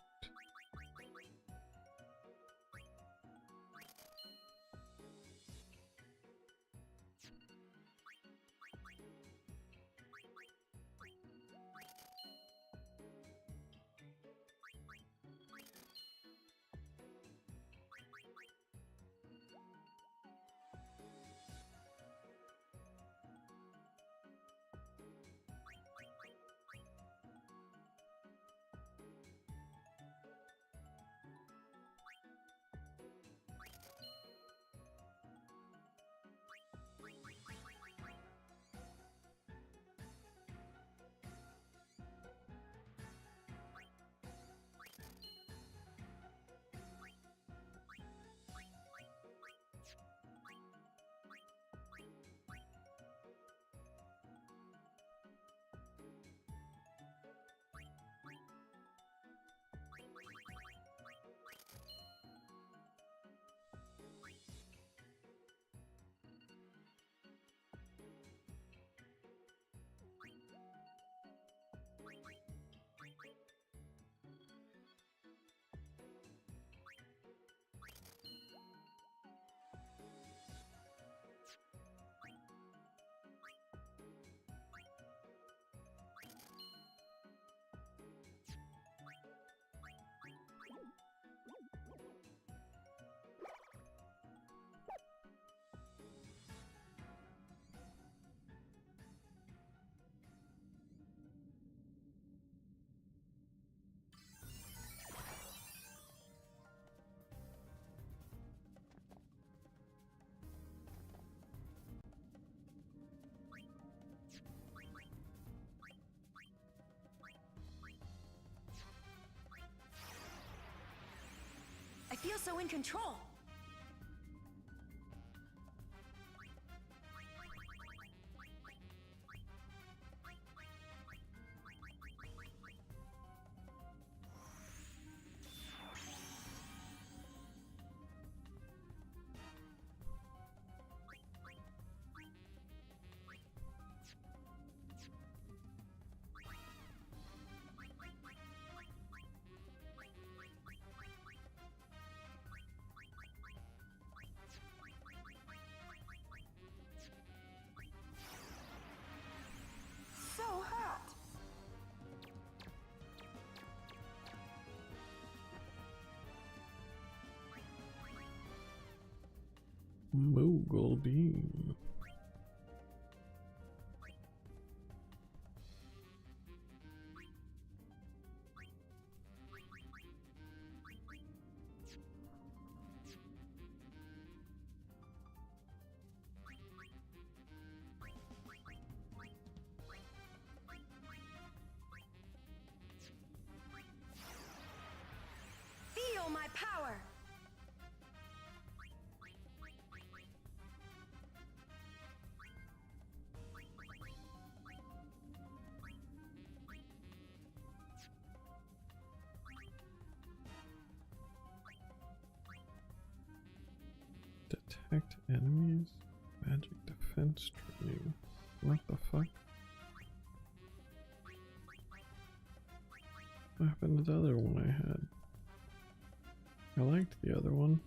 feel so in control. So hot.
Mogul beam.
Feel my power.
Detect enemies? Magic defense training. What the fuck? What happened to the other one I had? I liked the other one.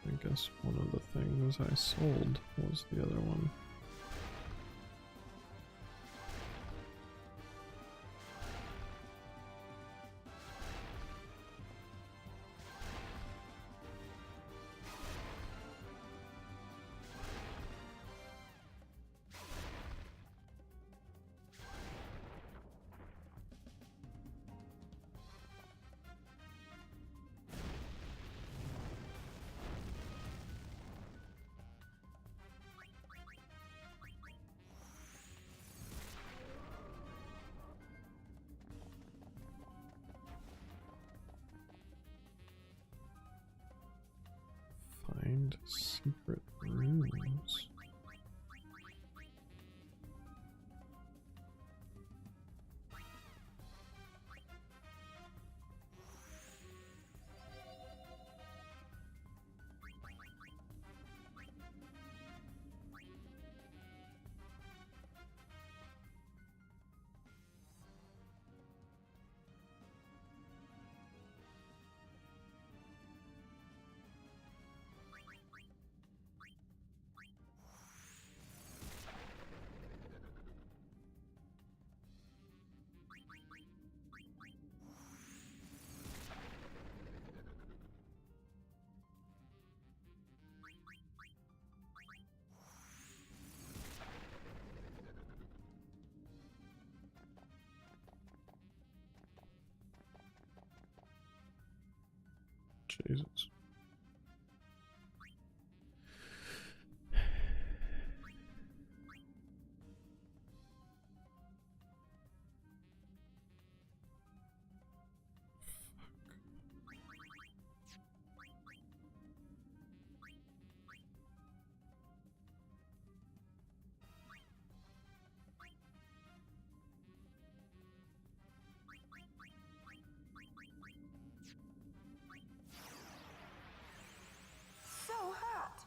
I guess one of the things I sold was the other one. Find secret rooms. Jesus.
So hot.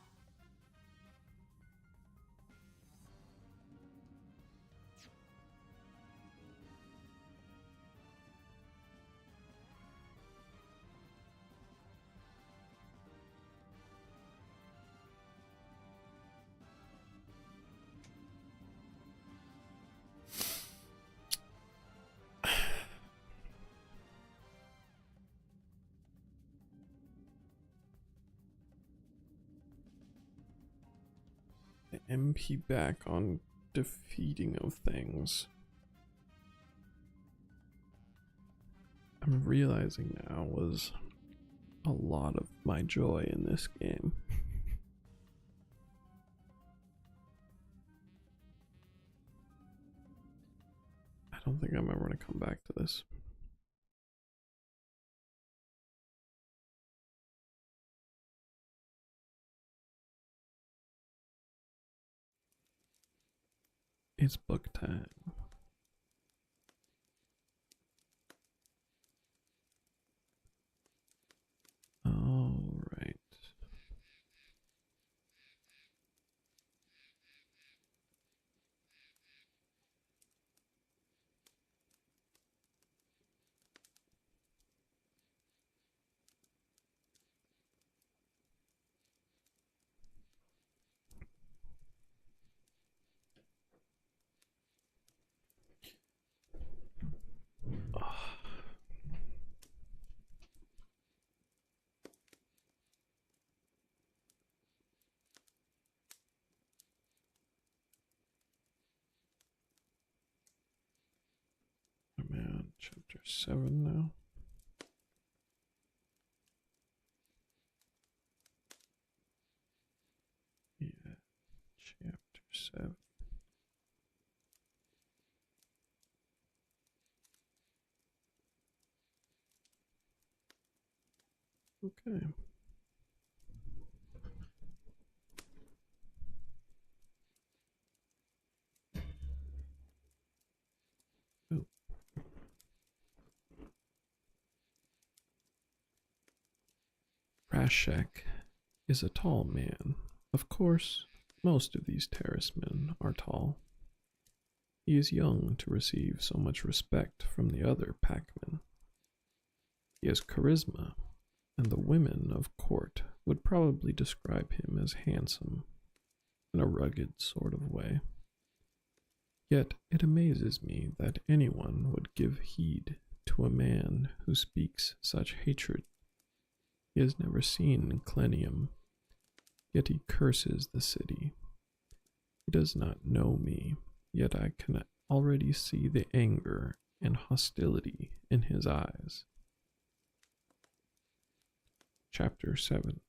The MP back on defeating of things. I'm realizing now was a lot of my joy in this game.
don't think I'm ever going to come back to this. It's book time. All right. I'm at chapter 7 now. Yeah, chapter 7. Okay. Oh. Rashek is a tall man. Of course, most of these terracemen are tall. He is young to receive so much respect from the other packmen. He has charisma, and the women of court would probably describe him as handsome, in a rugged sort of way. Yet it amazes me that anyone would give heed to a man who speaks such hatred. He has never seen Clenium, yet he curses the city. He does not know me, yet I can already see the anger and hostility in his eyes. Chapter 7.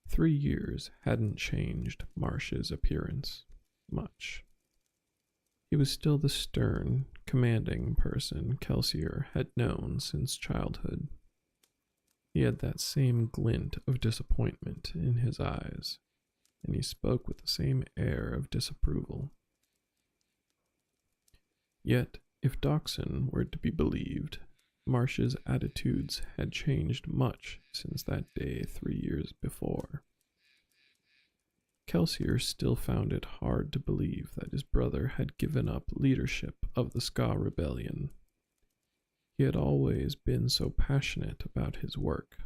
3 years hadn't changed Marsh's appearance much. He was still the stern, commanding person Kelsier had known since childhood. He had that same glint of disappointment in his eyes, and he spoke with the same air of disapproval. Yet, if Doxson were to be believed, Marsh's attitudes had changed much since that day 3 years before. Kelsier still found it hard to believe that his brother had given up leadership of the Ska Rebellion. He had always been so passionate about his work.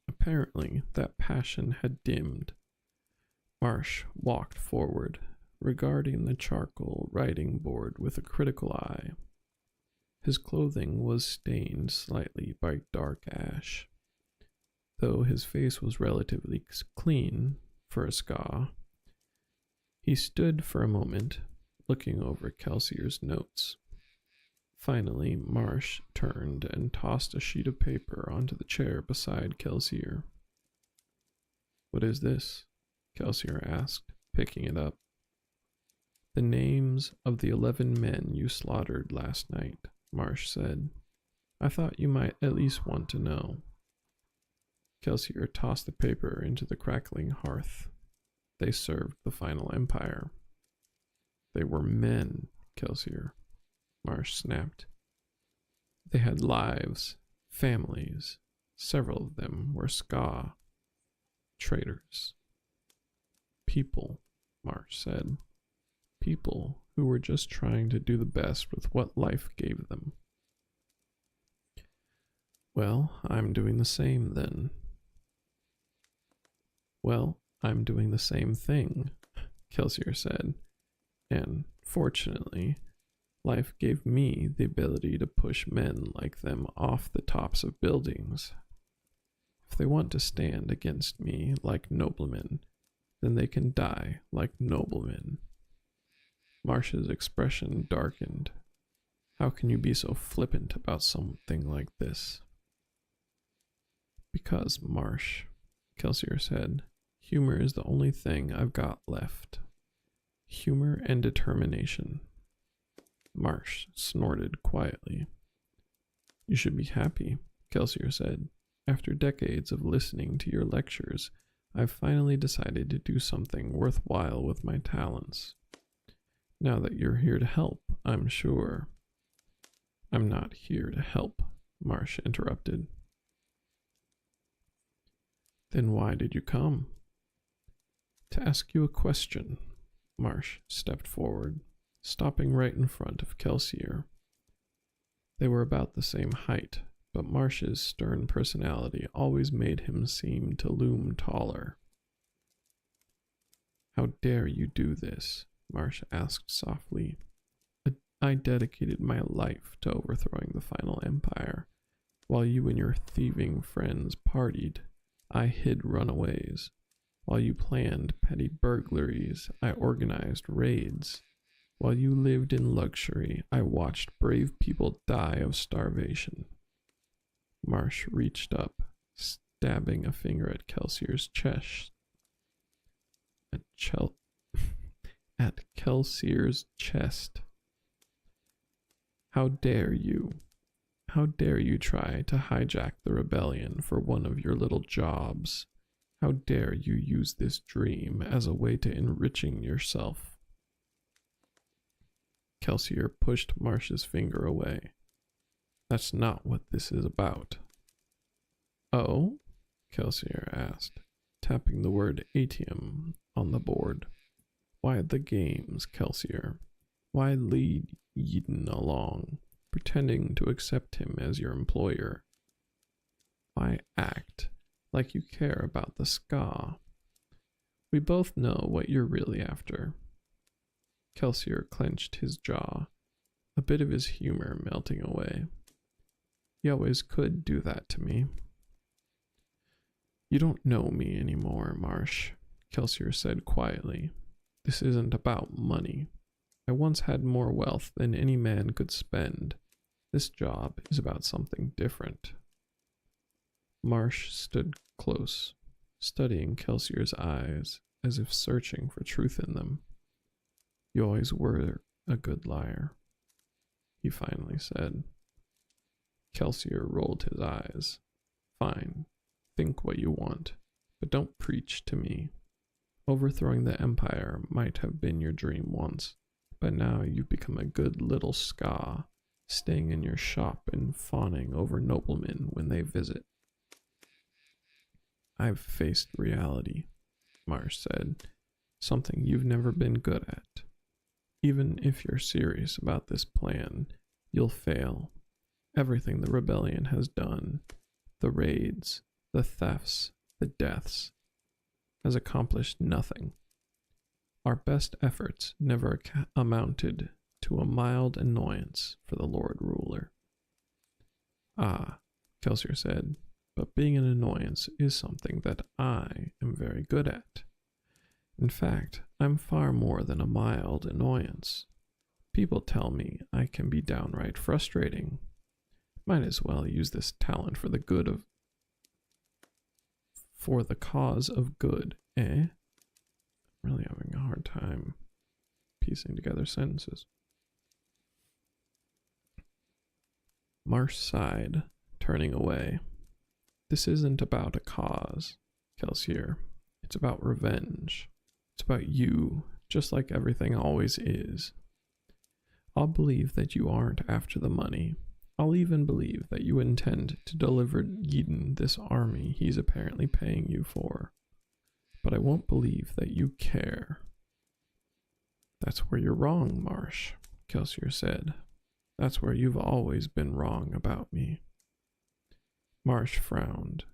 Apparently, that passion had dimmed. Marsh walked forward, regarding the charcoal writing board with a critical eye. His clothing was stained slightly by dark ash. Though his face was relatively clean for a Ska, he stood for a moment, looking over Kelsier's notes. Finally, Marsh turned and tossed a sheet of paper onto the chair beside Kelsier. "What is this?" Kelsier asked, picking it up. "The names of the 11 men you slaughtered last night," Marsh said. "I thought you might at least want to know." Kelsier tossed the paper into the crackling hearth. They served the final empire. "They were men, Kelsier," Marsh snapped. "They had lives, families. Several of them were Ska. Traitors. People," Marsh said. "People who were just trying to do the best with what life gave them." "Well, I'm doing the same then." "Well, I'm doing the same thing," Kelsier said. "And, fortunately, life gave me the ability to push men like them off the tops of buildings. If they want to stand against me like noblemen, then they can die like noblemen." Marsh's expression darkened. "How can you be so flippant about something like this?" "Because, Marsh," Kelsier said, "humor is the only thing I've got left. Humor and determination. Marsh snorted quietly. You should be happy, Kelsier said. After decades of listening to your lectures, I've finally decided to do something worthwhile with my talents. Now that you're here to help, I'm sure. I'm not here to help, Marsh interrupted. Then why did you come? To ask you a question. Marsh stepped forward, stopping right in front of Kelsier. They were about the same height, but Marsh's stern personality always made him seem to loom taller. How dare you do this? Marsh asked softly. I dedicated my life to overthrowing the final empire. While you and your thieving friends partied, I hid runaways. While you planned petty burglaries, I organized raids. While you lived in luxury, I watched brave people die of starvation. Marsh reached up, stabbing a finger at Kelsier's chest. At Kelsier's chest. How dare you? How dare you try to hijack the rebellion for one of your little jobs? How dare you use this dream as a way to enriching yourself? Kelsier pushed Marsh's finger away. That's not what this is about. Oh? Kelsier asked, tapping the word ATM on the board. Why the games, Kelsier? Why lead Eden along, pretending to accept him as your employer? Why act like you care about the ska? We both know what you're really after. Kelsier clenched his jaw, a bit of his humor melting away. You always could do that to me. You don't know me anymore, Marsh, Kelsier said quietly. This isn't about money. I once had more wealth than any man could spend. This job is about something different. Marsh stood close, studying Kelsier's eyes as if searching for truth in them. You always were a good liar, he finally said. Kelsier rolled his eyes. Fine, think what you want, but don't preach to me. Overthrowing the Empire might have been your dream once, but now you've become a good little ska, staying in your shop and fawning over noblemen when they visit. I've faced reality, Marsh said, something you've never been good at. Even if you're serious about this plan, you'll fail. Everything the rebellion has done, the raids, the thefts, the deaths, has accomplished nothing. Our best efforts never amounted to a mild annoyance for the Lord Ruler. Ah, Kelsier said, but being an annoyance is something that I am very good at. In fact, I'm far more than a mild annoyance. People tell me I can be downright frustrating. Might as well use this talent for the cause of good, eh? I'm really having a hard time piecing together sentences. Marsh sighed, turning away. This isn't about a cause, Kelsier. It's about revenge. It's about you, just like everything always is. I'll believe that you aren't after the money. I'll even believe that you intend to deliver Eden this army he's apparently paying you for. But I won't believe that you care. That's where you're wrong, Marsh, Kelsier said. That's where you've always been wrong about me. Marsh frowned.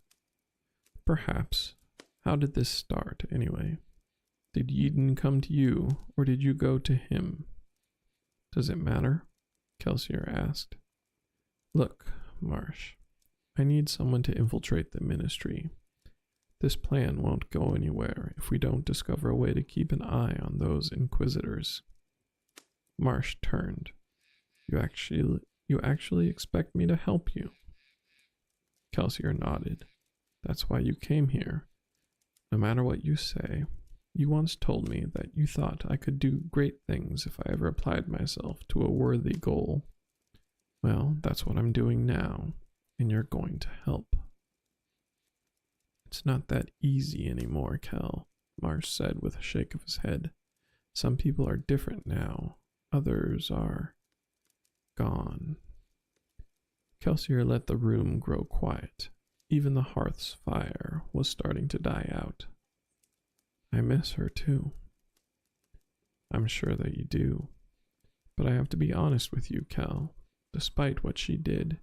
Perhaps. How did this start, anyway? Did Eden come to you, or did you go to him? Does it matter? Kelsier asked. Look, Marsh, I need someone to infiltrate the ministry. This plan won't go anywhere if we don't discover a way to keep an eye on those inquisitors. Marsh turned. You actually expect me to help you? Kelsier nodded. That's why you came here. No matter what you say, you once told me that you thought I could do great things if I ever applied myself to a worthy goal. Well, that's what I'm doing now, and you're going to help. It's not that easy anymore, Kel, Marsh said with a shake of his head. Some people are different now. Others are gone. Kelsier let the room grow quiet. Even the hearth's fire was starting to die out. I miss her too. I'm sure that you do. But I have to be honest with you, Cal. Despite what she did,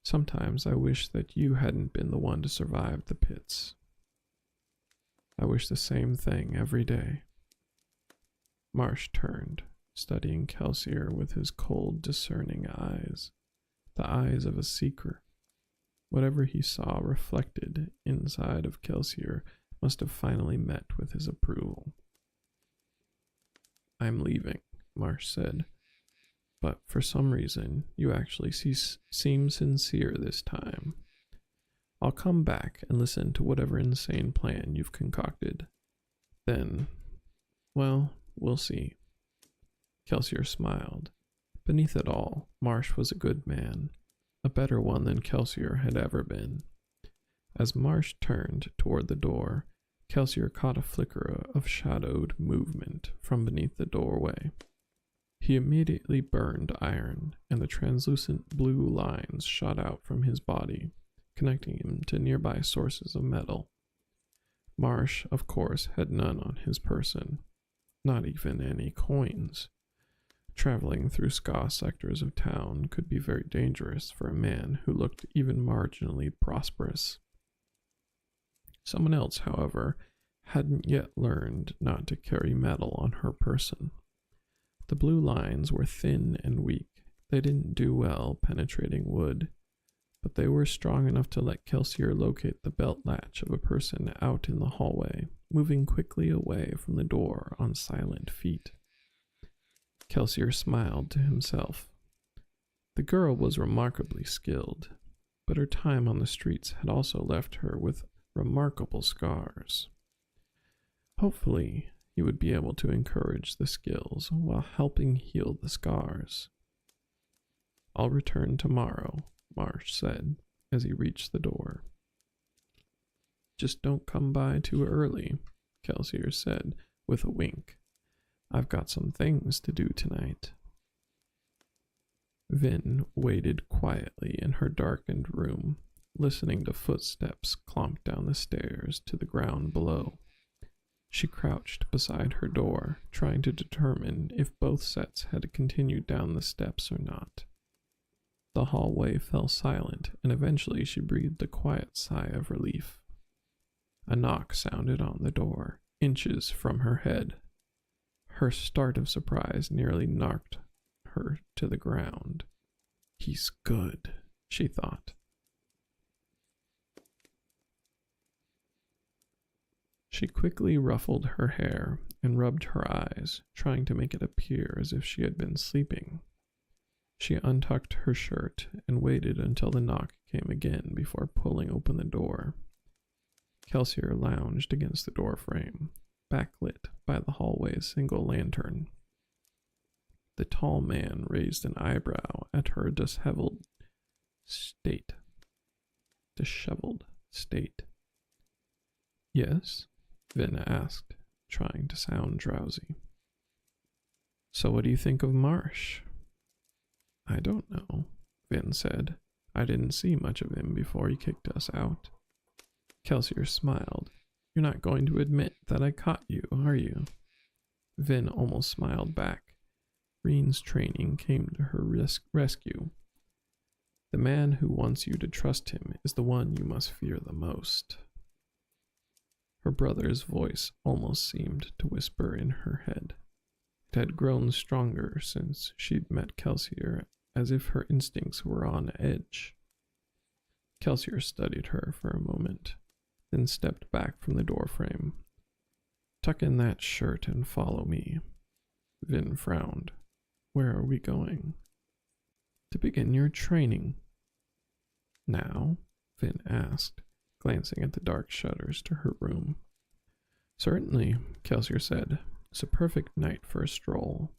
sometimes I wish that you hadn't been the one to survive the pits. I wish the same thing every day. Marsh turned, studying Kelsier with his cold, discerning eyes, the eyes of a seeker. Whatever he saw reflected inside of Kelsier must have finally met with his approval. I'm leaving, Marsh said, but for some reason you actually seem sincere this time. I'll come back and listen to whatever insane plan you've concocted. Then, well, we'll see. Kelsier smiled. Beneath it all, Marsh was a good man, a better one than Kelsier had ever been. As Marsh turned toward the door, Kelsier caught a flicker of shadowed movement from beneath the doorway. He immediately burned iron, and the translucent blue lines shot out from his body, connecting him to nearby sources of metal. Marsh, of course, had none on his person, not even any coins. Traveling through skaa sectors of town could be very dangerous for a man who looked even marginally prosperous. Someone else, however, hadn't yet learned not to carry metal on her person. The blue lines were thin and weak. They didn't do well penetrating wood, but they were strong enough to let Kelsier locate the belt latch of a person out in the hallway, moving quickly away from the door on silent feet. Kelsier smiled to himself. The girl was remarkably skilled, but her time on the streets had also left her with remarkable scars. Hopefully, he would be able to encourage the skills while helping heal the scars. I'll return tomorrow, Marsh said as he reached the door. Just don't come by too early, Kelsier said with a wink. I've got some things to do tonight. Vin waited quietly in her darkened room, listening to footsteps clomp down the stairs to the ground below. She crouched beside her door, trying to determine if both sets had continued down the steps or not. The hallway fell silent, and eventually she breathed a quiet sigh of relief. A knock sounded on the door, inches from her head. Her start of surprise nearly knocked her to the ground. He's good, she thought. She quickly ruffled her hair and rubbed her eyes, trying to make it appear as if she had been sleeping. She untucked her shirt and waited until the knock came again before pulling open the door. Kelsier lounged against the doorframe, backlit by the hallway's single lantern. The tall man raised an eyebrow at her disheveled state. Yes? Vin asked, trying to sound drowsy. So what do you think of Marsh? I don't know, Vin said. I didn't see much of him before he kicked us out. Kelsier smiled. You're not going to admit that I caught you, are you? Vin almost smiled back. Reen's training came to her rescue. The man who wants you to trust him is the one you must fear the most. Her brother's voice almost seemed to whisper in her head. It had grown stronger since she'd met Kelsier, as if her instincts were on edge. Kelsier studied her for a moment, then stepped back from the doorframe. Tuck in that shirt and follow me. Vin frowned. Where are we going? To begin your training. Now? Vin asked, glancing at the dark shutters to her room. Certainly, Kelsier said. It's a perfect night for a stroll.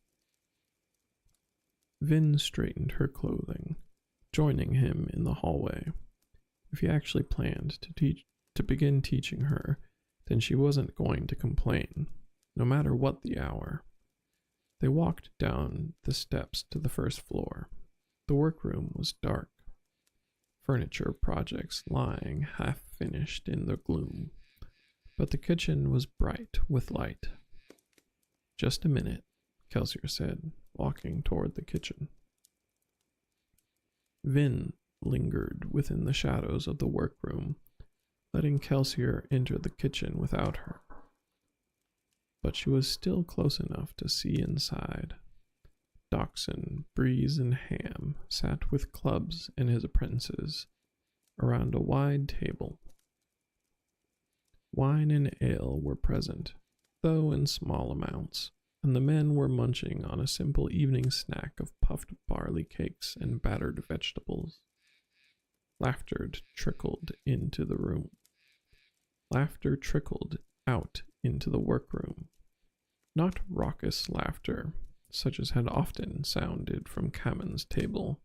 Vin straightened her clothing, joining him in the hallway. If he actually planned to begin teaching her, then she wasn't going to complain, no matter what the hour. They walked down the steps to the first floor. The workroom was dark, furniture projects lying half-finished in the gloom, but the kitchen was bright with light. Just a minute, Kelsier said, walking toward the kitchen. Vin lingered within the shadows of the workroom, letting Kelsier enter the kitchen without her. But she was still close enough to see inside. Dachshund, Breeze, and Ham sat with clubs and his apprentices around a wide table. Wine and ale were present, though in small amounts, and the men were munching on a simple evening snack of puffed barley cakes and battered vegetables. Laughter trickled into the room. Laughter trickled out into the workroom. Not raucous laughter, such as had often sounded from Kammen's table.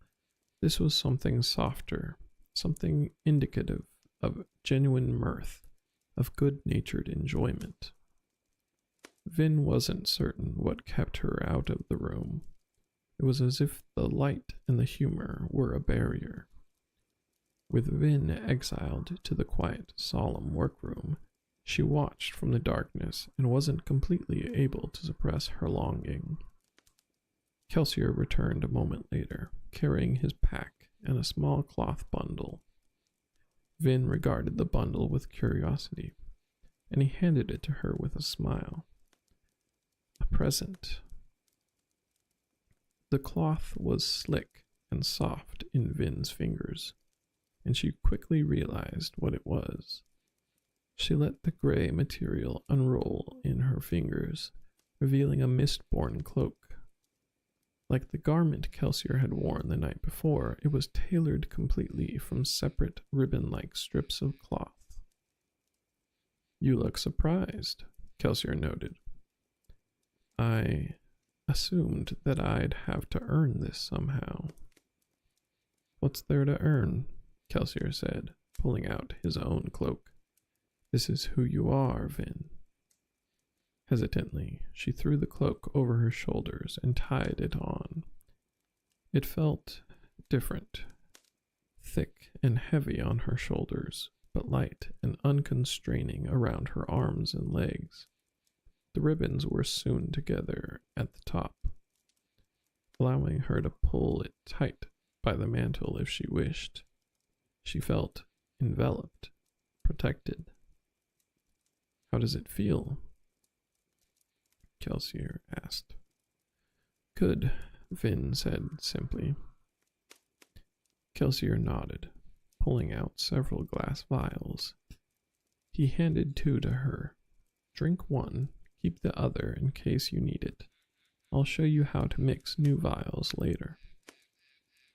This was something softer, something indicative of genuine mirth, of good-natured enjoyment. Vin wasn't certain what kept her out of the room. It was as if the light and the humor were a barrier. With Vin exiled to the quiet, solemn workroom, she watched from the darkness and wasn't completely able to suppress her longing. Kelsier returned a moment later, carrying his pack and a small cloth bundle. Vin regarded the bundle with curiosity, and he handed it to her with a smile. A present. The cloth was slick and soft in Vin's fingers, and she quickly realized what it was. She let the gray material unroll in her fingers, revealing a mist-born cloak. Like the garment Kelsier had worn the night before, it was tailored completely from separate ribbon-like strips of cloth. "You look surprised," Kelsier noted. "I assumed that I'd have to earn this somehow." "What's there to earn?" Kelsier said, pulling out his own cloak. "This is who you are, Vin." Hesitantly, she threw the cloak over her shoulders and tied it on. It felt different, thick and heavy on her shoulders, but light and unconstraining around her arms and legs. The ribbons were sewn together at the top, allowing her to pull it tight by the mantle if she wished. She felt enveloped, protected. "How does it feel?" Kelsier asked. "Good," Vin said simply. Kelsier nodded, pulling out several glass vials. He handed 2 to her. "Drink one, keep the other in case you need it. I'll show you how to mix new vials later."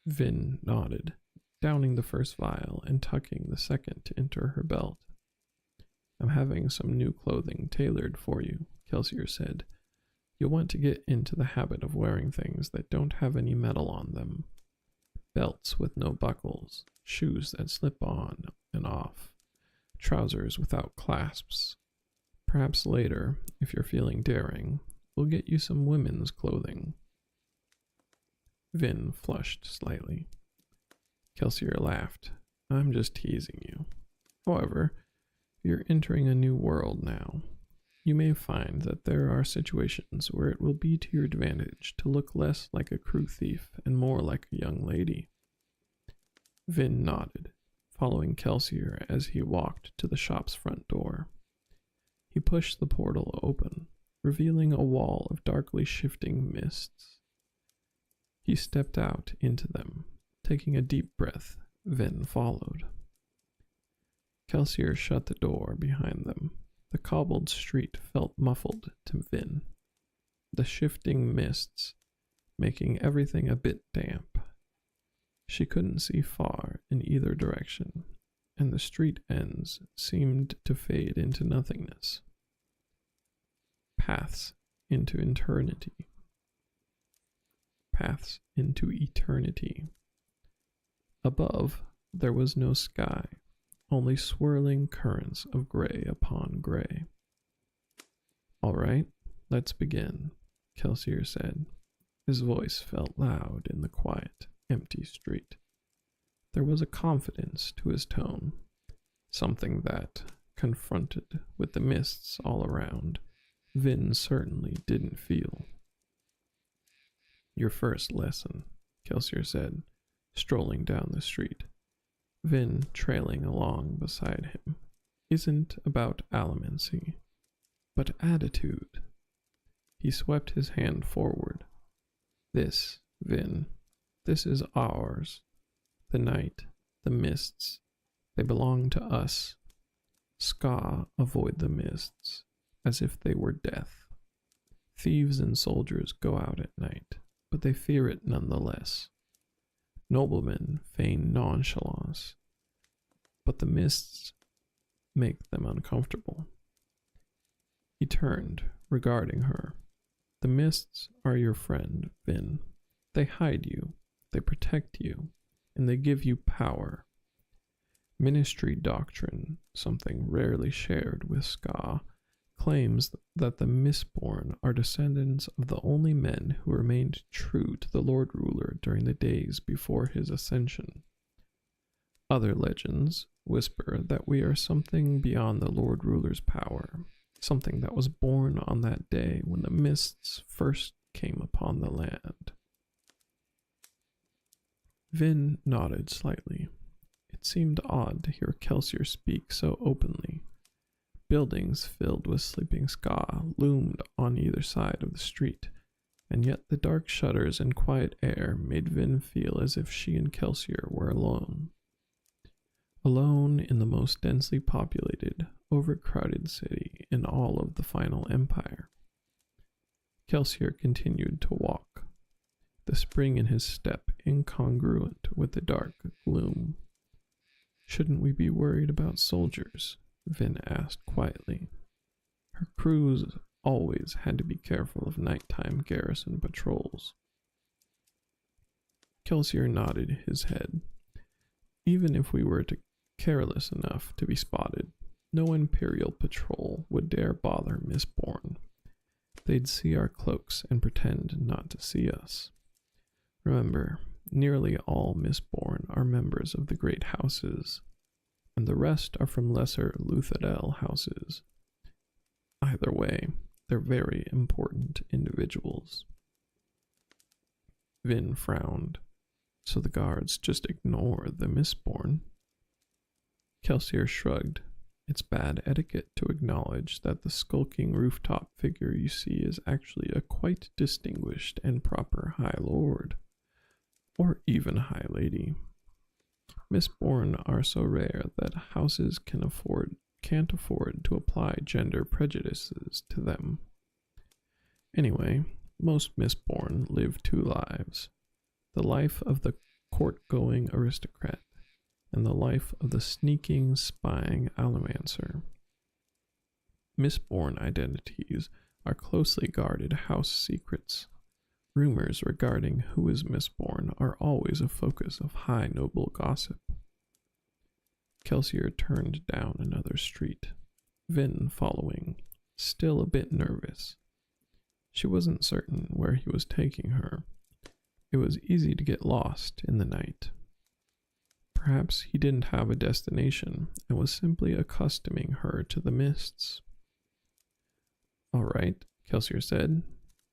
Vin nodded, downing the first vial and tucking the second into her belt. "I'm having some new clothing tailored for you," Kelsier said. "You'll want to get into the habit of wearing things that don't have any metal on them. Belts with no buckles, shoes that slip on and off, trousers without clasps. Perhaps later, if you're feeling daring, we'll get you some women's clothing." Vin flushed slightly. Kelsier laughed. "I'm just teasing you. However, you're entering a new world now. You may find that there are situations where it will be to your advantage to look less like a crew thief and more like a young lady." Vin nodded, following Kelsier as he walked to the shop's front door. He pushed the portal open, revealing a wall of darkly shifting mists. He stepped out into them, taking a deep breath. Vin followed. Kelsier shut the door behind them. The cobbled street felt muffled to Vin, the shifting mists making everything a bit damp. She couldn't see far in either direction, and the street ends seemed to fade into nothingness. paths into eternity. Paths into eternity. Above, there was no sky, only swirling currents of gray upon gray. "All right, let's begin," Kelsier said. His voice felt loud in the quiet, empty street. There was a confidence to his tone, something that, confronted with the mists all around, Vin certainly didn't feel. "Your first lesson," Kelsier said, strolling down the street, Vin trailing along beside him, "isn't about allomancy, but attitude." He swept his hand forward. "This, Vin, this is ours. The night, the mists, they belong to us. Ska avoid the mists, as if they were death. Thieves and soldiers go out at night, but they fear it nonetheless. Noblemen feign nonchalance, but the mists make them uncomfortable." He turned, regarding her. "The mists are your friend, Vin. They hide you, they protect you, and they give you power. Ministry doctrine, something rarely shared with Ska, claims that the Mistborn are descendants of the only men who remained true to the Lord Ruler during the days before his ascension. Other legends whisper that we are something beyond the Lord Ruler's power, something that was born on that day when the mists first came upon the land." Vin nodded slightly. It seemed odd to hear Kelsier speak so openly. Buildings filled with sleeping Ska loomed on either side of the street, and yet the dark shutters and quiet air made Vin feel as if she and Kelsier were alone. Alone in the most densely populated, overcrowded city in all of the final empire. Kelsier continued to walk, the spring in his step incongruent with the dark gloom. "Shouldn't we be worried about soldiers?" Vin asked quietly. Her crews always had to be careful of nighttime garrison patrols. Kelsier nodded his head. "Even if we were careless enough to be spotted, no Imperial patrol would dare bother Mistborn. They'd see our cloaks and pretend not to see us. Remember, nearly all Mistborn are members of the great houses, and the rest are from lesser Luthadel houses. Either way, they're very important individuals." Vin frowned. "So the guards just ignore the Mistborn?" Kelsier shrugged. "It's bad etiquette to acknowledge that the skulking rooftop figure you see is actually a quite distinguished and proper High Lord. Or even High Lady. Mistborn are so rare that houses can't afford to apply gender prejudices to them. Anyway, most Mistborn live two lives. The life of the court-going aristocrat, and the life of the sneaking, spying allomancer. Mistborn identities are closely guarded house secrets. Rumors regarding who is Mistborn are always a focus of high noble gossip." Kelsier turned down another street, Vin following, still a bit nervous. She wasn't certain where he was taking her. It was easy to get lost in the night. Perhaps he didn't have a destination and was simply accustoming her to the mists. "All right," Kelsier said.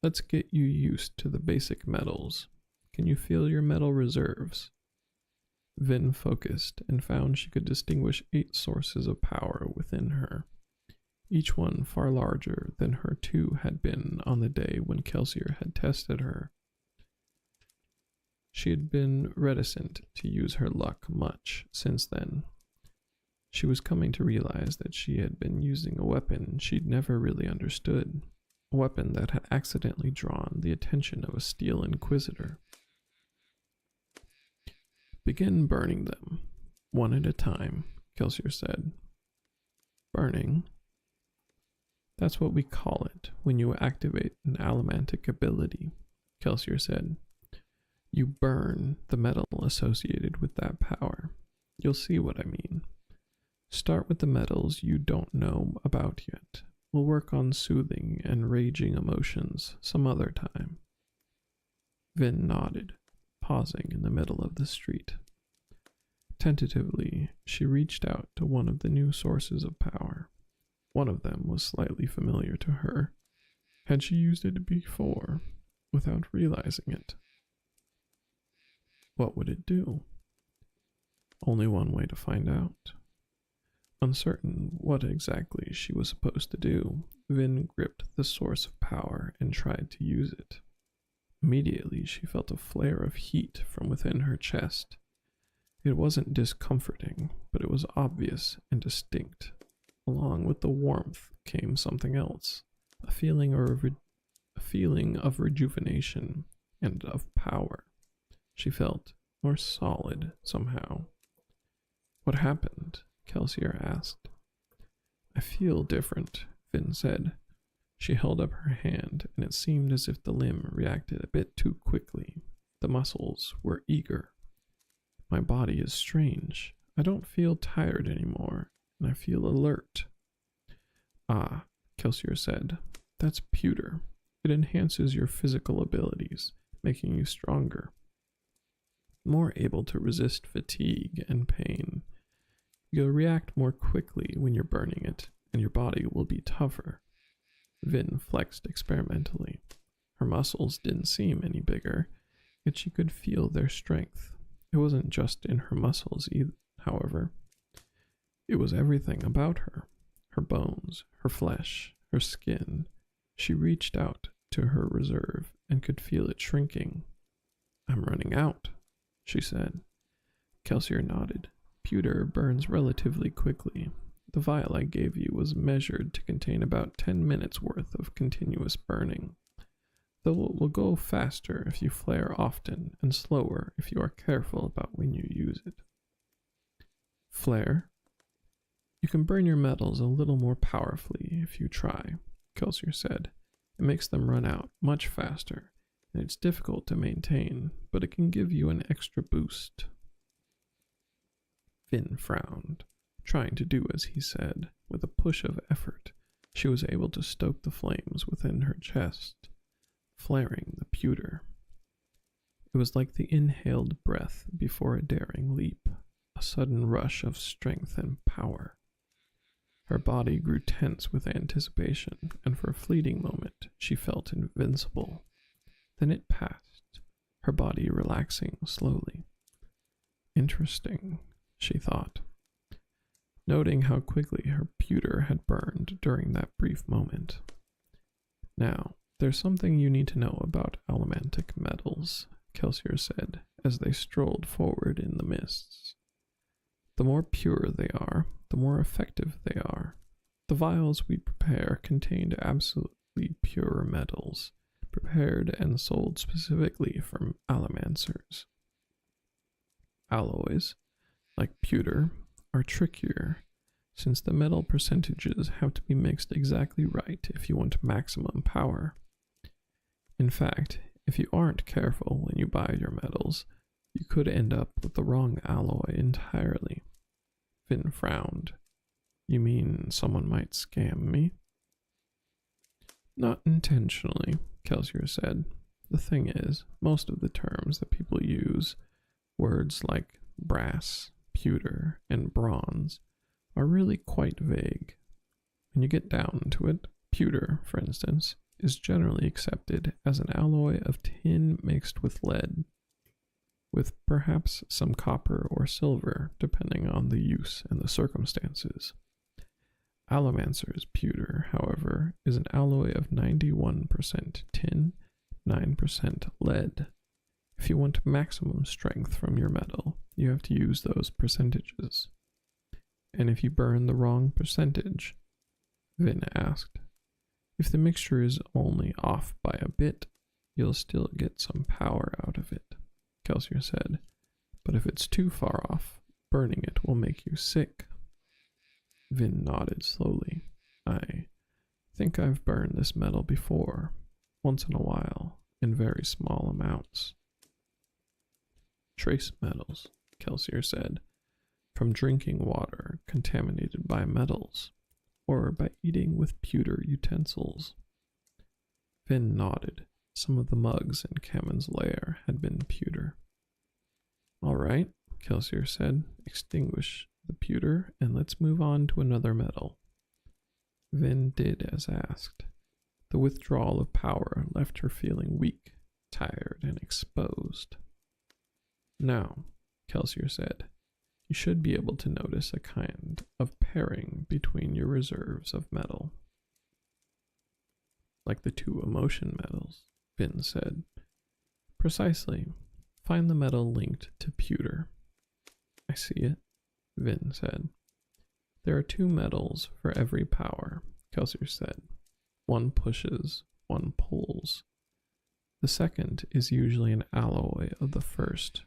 "Let's get you used to the basic metals. Can you feel your metal reserves?" Vin focused and found she could distinguish 8 sources of power within her, each one far larger than her 2 had been on the day when Kelsier had tested her. She had been reticent to use her luck much since then. She was coming to realize that she had been using a weapon she'd never really understood, a weapon that had accidentally drawn the attention of a Steel Inquisitor. "Begin burning them, one at a time," Kelsier said. "Burning?" That's what we call it when you activate an allomantic ability, Kelsier said. You burn the metal associated with that power. You'll see what I mean. Start with the metals you don't know about yet. We'll work on soothing and raging emotions some other time. Vin nodded, pausing in the middle of the street. Tentatively, she reached out to one of the new sources of power. One of them was slightly familiar to her. Had she used it before, without realizing it? What would it do? Only one way to find out. Uncertain what exactly she was supposed to do, Vin gripped the source of power and tried to use it. Immediately, she felt a flare of heat from within her chest. It wasn't discomforting, but it was obvious and distinct. Along with the warmth came something else, a feeling of rejuvenation and of power. She felt more solid somehow. What happened? Kelsier asked. I feel different, Vin said. She held up her hand, and it seemed as if the limb reacted a bit too quickly. The muscles were eager. My body is strange. I don't feel tired anymore, and I feel alert. Ah, Kelsier said. That's pewter. It enhances your physical abilities, making you stronger, more able to resist fatigue and pain. You'll react more quickly when you're burning it, and your body will be tougher. Vin flexed experimentally. Her muscles didn't seem any bigger, yet she could feel their strength. It wasn't just in her muscles either, however. It was everything about her. Her bones, her flesh, her skin. She reached out to her reserve and could feel it shrinking. I'm running out, she said. Kelsier nodded. Pewter burns relatively quickly. The vial I gave you was measured to contain about 10 minutes worth of continuous burning, though it will go faster if you flare often and slower if you are careful about when you use it. Flare? You can burn your metals a little more powerfully if you try, Kelsier said. It makes them run out much faster, and it's difficult to maintain, but it can give you an extra boost. Vin frowned, trying to do as he said. With a push of effort, she was able to stoke the flames within her chest, flaring the pewter. It was like the inhaled breath before a daring leap, a sudden rush of strength and power. Her body grew tense with anticipation, and for a fleeting moment she felt invincible. Then it passed, her body relaxing slowly. Interesting, she thought, noting how quickly her pewter had burned during that brief moment. Now, there's something you need to know about allomantic metals, Kelsier said as they strolled forward in the mists. The more pure they are, the more effective they are. The vials we prepare contained absolutely pure metals, prepared and sold specifically from allomancers. Alloys, like pewter, are trickier, since the metal percentages have to be mixed exactly right if you want maximum power. In fact, if you aren't careful when you buy your metals, you could end up with the wrong alloy entirely. Vin frowned. You mean someone might scam me? Not intentionally, Kelsier said. The thing is, most of the terms that people use, words like brass, pewter, and bronze, are really quite vague. When you get down to it, pewter, for instance, is generally accepted as an alloy of tin mixed with lead, with perhaps some copper or silver, depending on the use and the circumstances. Allomancer's pewter, however, is an alloy of 91% tin, 9% lead. If you want maximum strength from your metal, you have to use those percentages. And if you burn the wrong percentage, Vin asked, if the mixture is only off by a bit, you'll still get some power out of it, Kelsier said. But if it's too far off, burning it will make you sick. Vin nodded slowly. think I've burned this metal before, once in a while, in very small amounts. Trace metals, Kelsier said, from drinking water contaminated by metals, or by eating with pewter utensils. Vin nodded. Some of the mugs in Kammen's lair had been pewter. All right, Kelsier said, extinguish the pewter and let's move on to another metal. Vin did as asked. The withdrawal of power left her feeling weak, tired, and exposed. Now, Kelsier said, you should be able to notice a kind of pairing between your reserves of metal. Like the two emotion metals, Vin said. Precisely. Find the metal linked to pewter. I see it, Vin said. There are two metals for every power, Kelsier said. One pushes, one pulls. The second is usually an alloy of the first.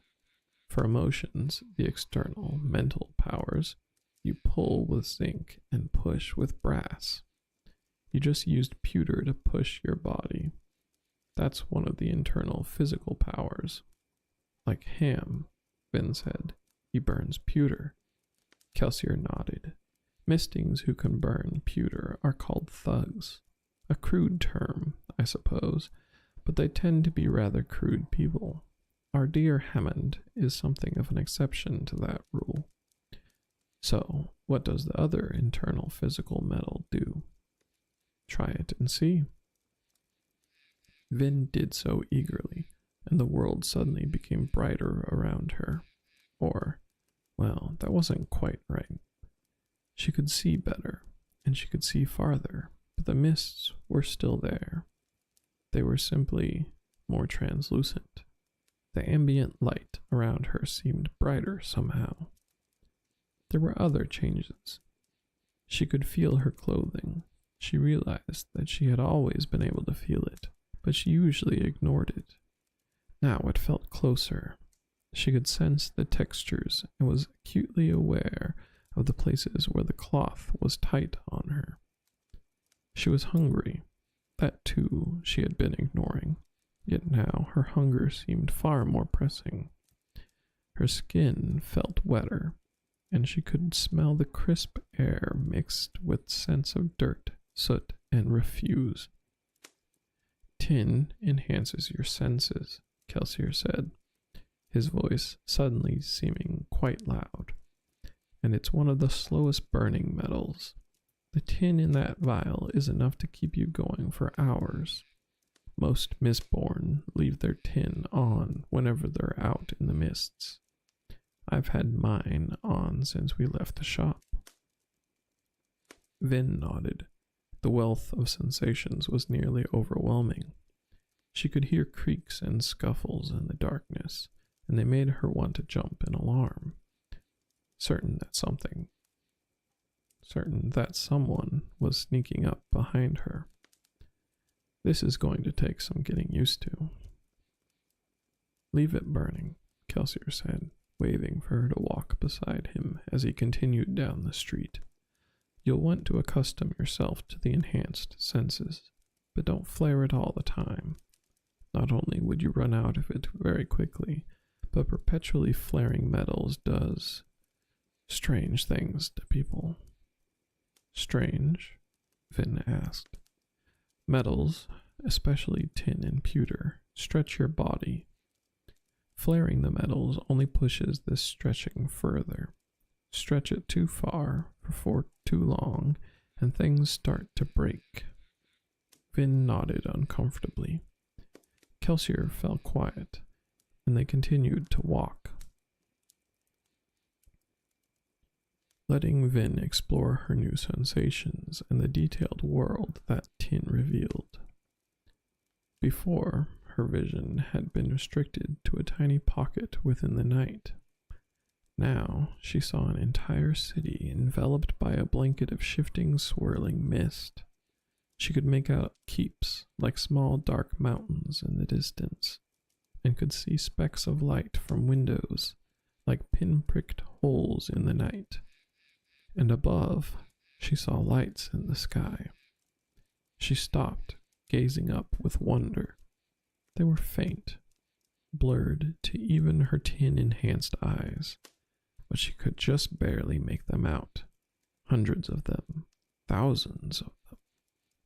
For emotions, the external, mental powers, you pull with zinc and push with brass. You just used pewter to push your body. That's one of the internal physical powers. Like Ham, Vin said, he burns pewter. Kelsier nodded. Mistings who can burn pewter are called thugs. A crude term, I suppose, but they tend to be rather crude people. Our dear Hammond is something of an exception to that rule. So, what does the other internal physical metal do? Try it and see. Vin did so eagerly, and the world suddenly became brighter around her. Or, well, that wasn't quite right. She could see better, and she could see farther, but the mists were still there. They were simply more translucent. The ambient light around her seemed brighter somehow. There were other changes. She could feel her clothing. She realized that she had always been able to feel it, but she usually ignored it. Now it felt closer. She could sense the textures and was acutely aware of the places where the cloth was tight on her. She was hungry. That too she had been ignoring. Yet now her hunger seemed far more pressing. Her skin felt wetter, and she could smell the crisp air mixed with scents of dirt, soot, and refuse. Tin enhances your senses, Kelsier said, his voice suddenly seeming quite loud. And it's one of the slowest burning metals. The tin in that vial is enough to keep you going for hours. Most mistborn leave their tin on whenever they're out in the mists. I've had mine on since we left the shop. Vin nodded. The wealth of sensations was nearly overwhelming. She could hear creaks and scuffles in the darkness, and they made her want to jump in alarm, certain that someone was sneaking up behind her. This is going to take some getting used to. Leave it burning, Kelsier said, waving for her to walk beside him as he continued down the street. You'll want to accustom yourself to the enhanced senses, but don't flare it all the time. Not only would you run out of it very quickly, but perpetually flaring metals does strange things to people. Strange? Vin asked. Metals, especially tin and pewter, stretch your body. Flaring the metals only pushes this stretching further. Stretch it too far for too long, and things start to break. Vin nodded uncomfortably. Kelsier fell quiet, and they continued to walk, letting Vin explore her new sensations and the detailed world that tin revealed. Before, her vision had been restricted to a tiny pocket within the night. Now she saw an entire city enveloped by a blanket of shifting, swirling mist. She could make out keeps like small dark mountains in the distance, and could see specks of light from windows like pin-pricked holes in the night. And above, she saw lights in the sky. She stopped, gazing up with wonder. They were faint, blurred to even her tin-enhanced eyes, but she could just barely make them out. Hundreds of them, thousands of them,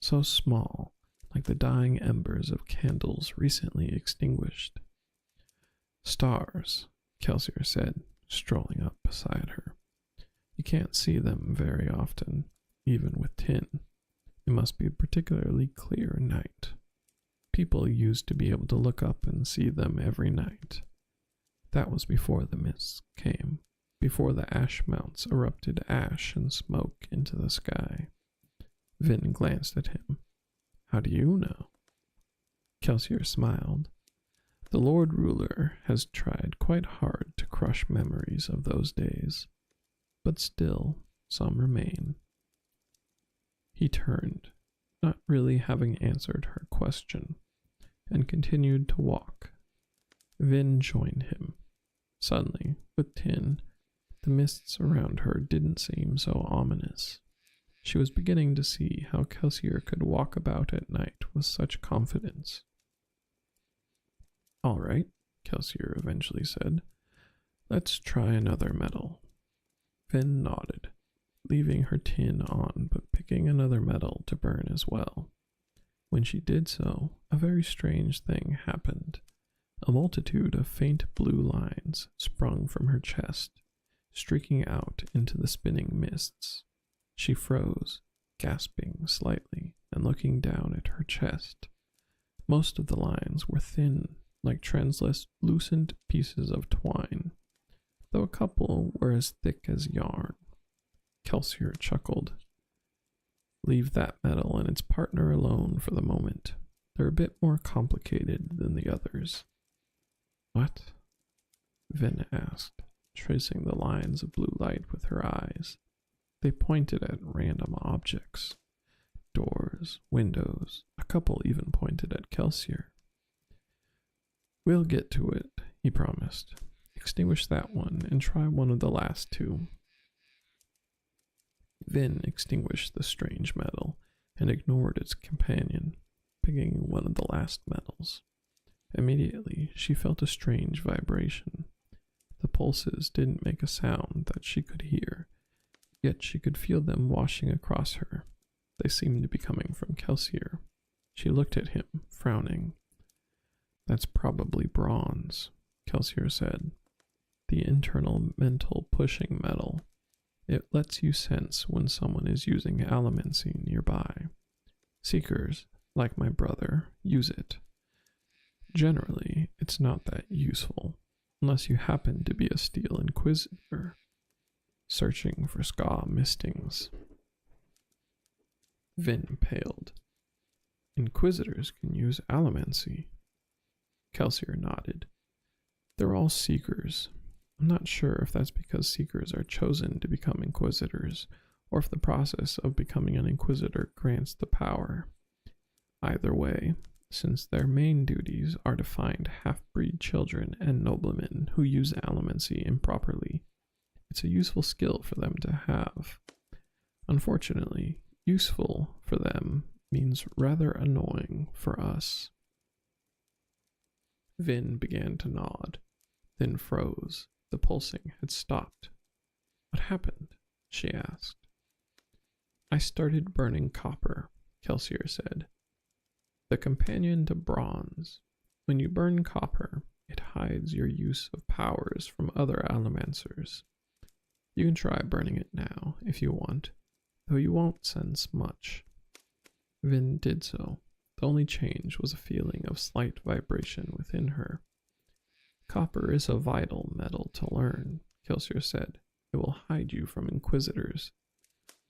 so small, like the dying embers of candles recently extinguished. Stars, Kelsier said, strolling up beside her. You can't see them very often, even with tin. It must be a particularly clear night. People used to be able to look up and see them every night. That was before the mists came, before the ash mounts erupted ash and smoke into the sky. Vin glanced at him. How do you know? Kelsier smiled. The Lord Ruler has tried quite hard to crush memories of those days, but still some remain. He turned, not really having answered her question, and continued to walk. Vin joined him. Suddenly, with Tin, the mists around her didn't seem so ominous. She was beginning to see how Kelsier could walk about at night with such confidence. All right, Kelsier eventually said. Let's try another metal. Vin nodded, leaving her tin on but picking another metal to burn as well. When she did so, a very strange thing happened. A multitude of faint blue lines sprung from her chest, streaking out into the spinning mists. She froze, gasping slightly and looking down at her chest. Most of the lines were thin, like translucent pieces of twine, though a couple were as thick as yarn. Kelsier chuckled. Leave that metal and its partner alone for the moment. They're a bit more complicated than the others. What? Vin asked, tracing the lines of blue light with her eyes. They pointed at random objects. Doors, windows, a couple even pointed at Kelsier. We'll get to it, he promised. Extinguish that one and try one of the last two. Vin extinguished the strange metal and ignored its companion, picking one of the last metals. Immediately, she felt a strange vibration. The pulses didn't make a sound that she could hear, yet she could feel them washing across her. They seemed to be coming from Kelsier. She looked at him, frowning. That's probably bronze, Kelsier said. The internal mental pushing metal. It lets you sense when someone is using allomancy nearby. Seekers, like my brother, use it. Generally, it's not that useful, unless you happen to be a Steel Inquisitor, searching for Ska mistings. Vin paled. Inquisitors can use allomancy. Kelsier nodded. They're all Seekers. I'm not sure if that's because Seekers are chosen to become Inquisitors, or if the process of becoming an Inquisitor grants the power. Either way, since their main duties are to find half-breed children and noblemen who use allomancy improperly, it's a useful skill for them to have. Unfortunately, useful for them means rather annoying for us. Vin began to nod, then froze. The pulsing had stopped. What happened? She asked. I started burning copper, Kelsier said. The companion to bronze. When you burn copper, it hides your use of powers from other allomancers. You can try burning it now, if you want, though you won't sense much. Vin did so. The only change was a feeling of slight vibration within her. Copper is a vital metal to learn, Kelsier said. It will hide you from Inquisitors.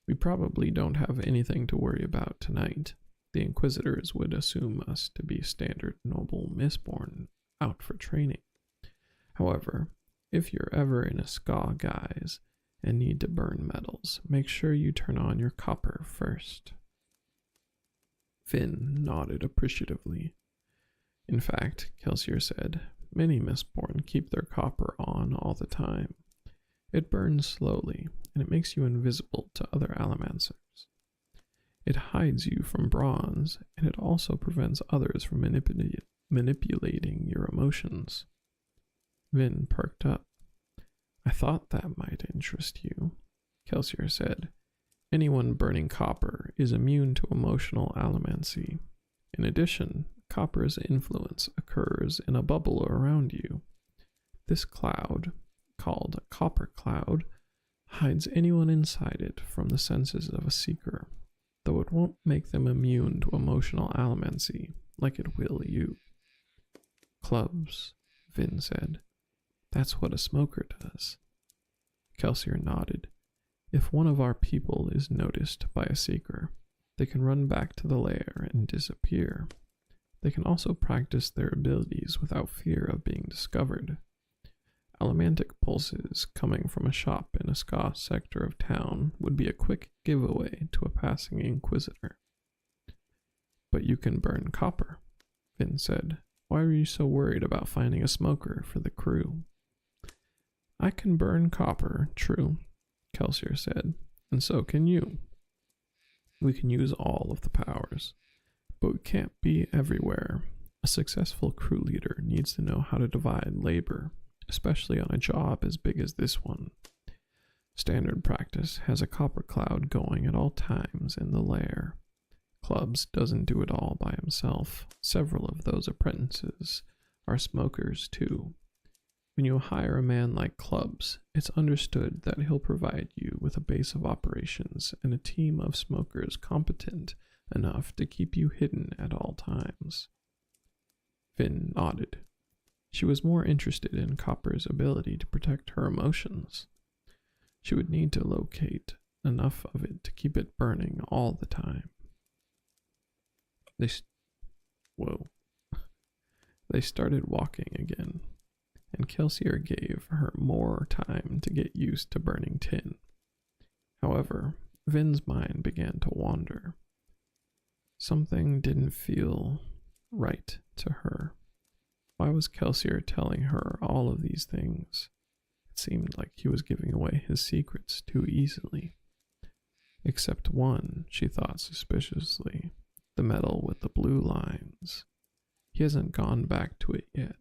We probably don't have anything to worry about tonight. The Inquisitors would assume us to be standard noble Mistborn out for training. However, if you're ever in a Ska guise and need to burn metals, make sure you turn on your copper first. Vin nodded appreciatively. In fact, Kelsier said, many Mistborn keep their copper on all the time. It burns slowly, and it makes you invisible to other allomancers. It hides you from bronze, and it also prevents others from manipulating your emotions. Vin perked up. I thought that might interest you, Kelsier said. Anyone burning copper is immune to emotional allomancy. In addition, copper's influence occurs in a bubble around you. This cloud, called a copper cloud, hides anyone inside it from the senses of a seeker, though it won't make them immune to emotional allomancy like it will you. Clubs, Vin said. That's what a smoker does. Kelsier nodded. If one of our people is noticed by a seeker, they can run back to the lair and disappear. They can also practice their abilities without fear of being discovered. Allomantic pulses coming from a shop in a scoff sector of town would be a quick giveaway to a passing inquisitor. But you can burn copper, Vin said. Why are you so worried about finding a smoker for the crew? I can burn copper, true, Kelsier said, and so can you. We can use all of the powers, but we can't be everywhere. A successful crew leader needs to know how to divide labor, especially on a job as big as this one. Standard practice has a copper cloud going at all times in the lair. Clubs doesn't do it all by himself. Several of those apprentices are smokers too. When you hire a man like Clubs, it's understood that he'll provide you with a base of operations and a team of smokers competent enough to keep you hidden at all times. Vin nodded. She was more interested in Copper's ability to protect her emotions. She would need to locate enough of it to keep it burning all the time. They started walking again, and Kelsier gave her more time to get used to burning tin. However, Vin's mind began to wander. Something didn't feel right to her. Why was Kelsier telling her all of these things? It seemed like he was giving away his secrets too easily. Except one, she thought suspiciously. The medal with the blue lines. He hasn't gone back to it yet.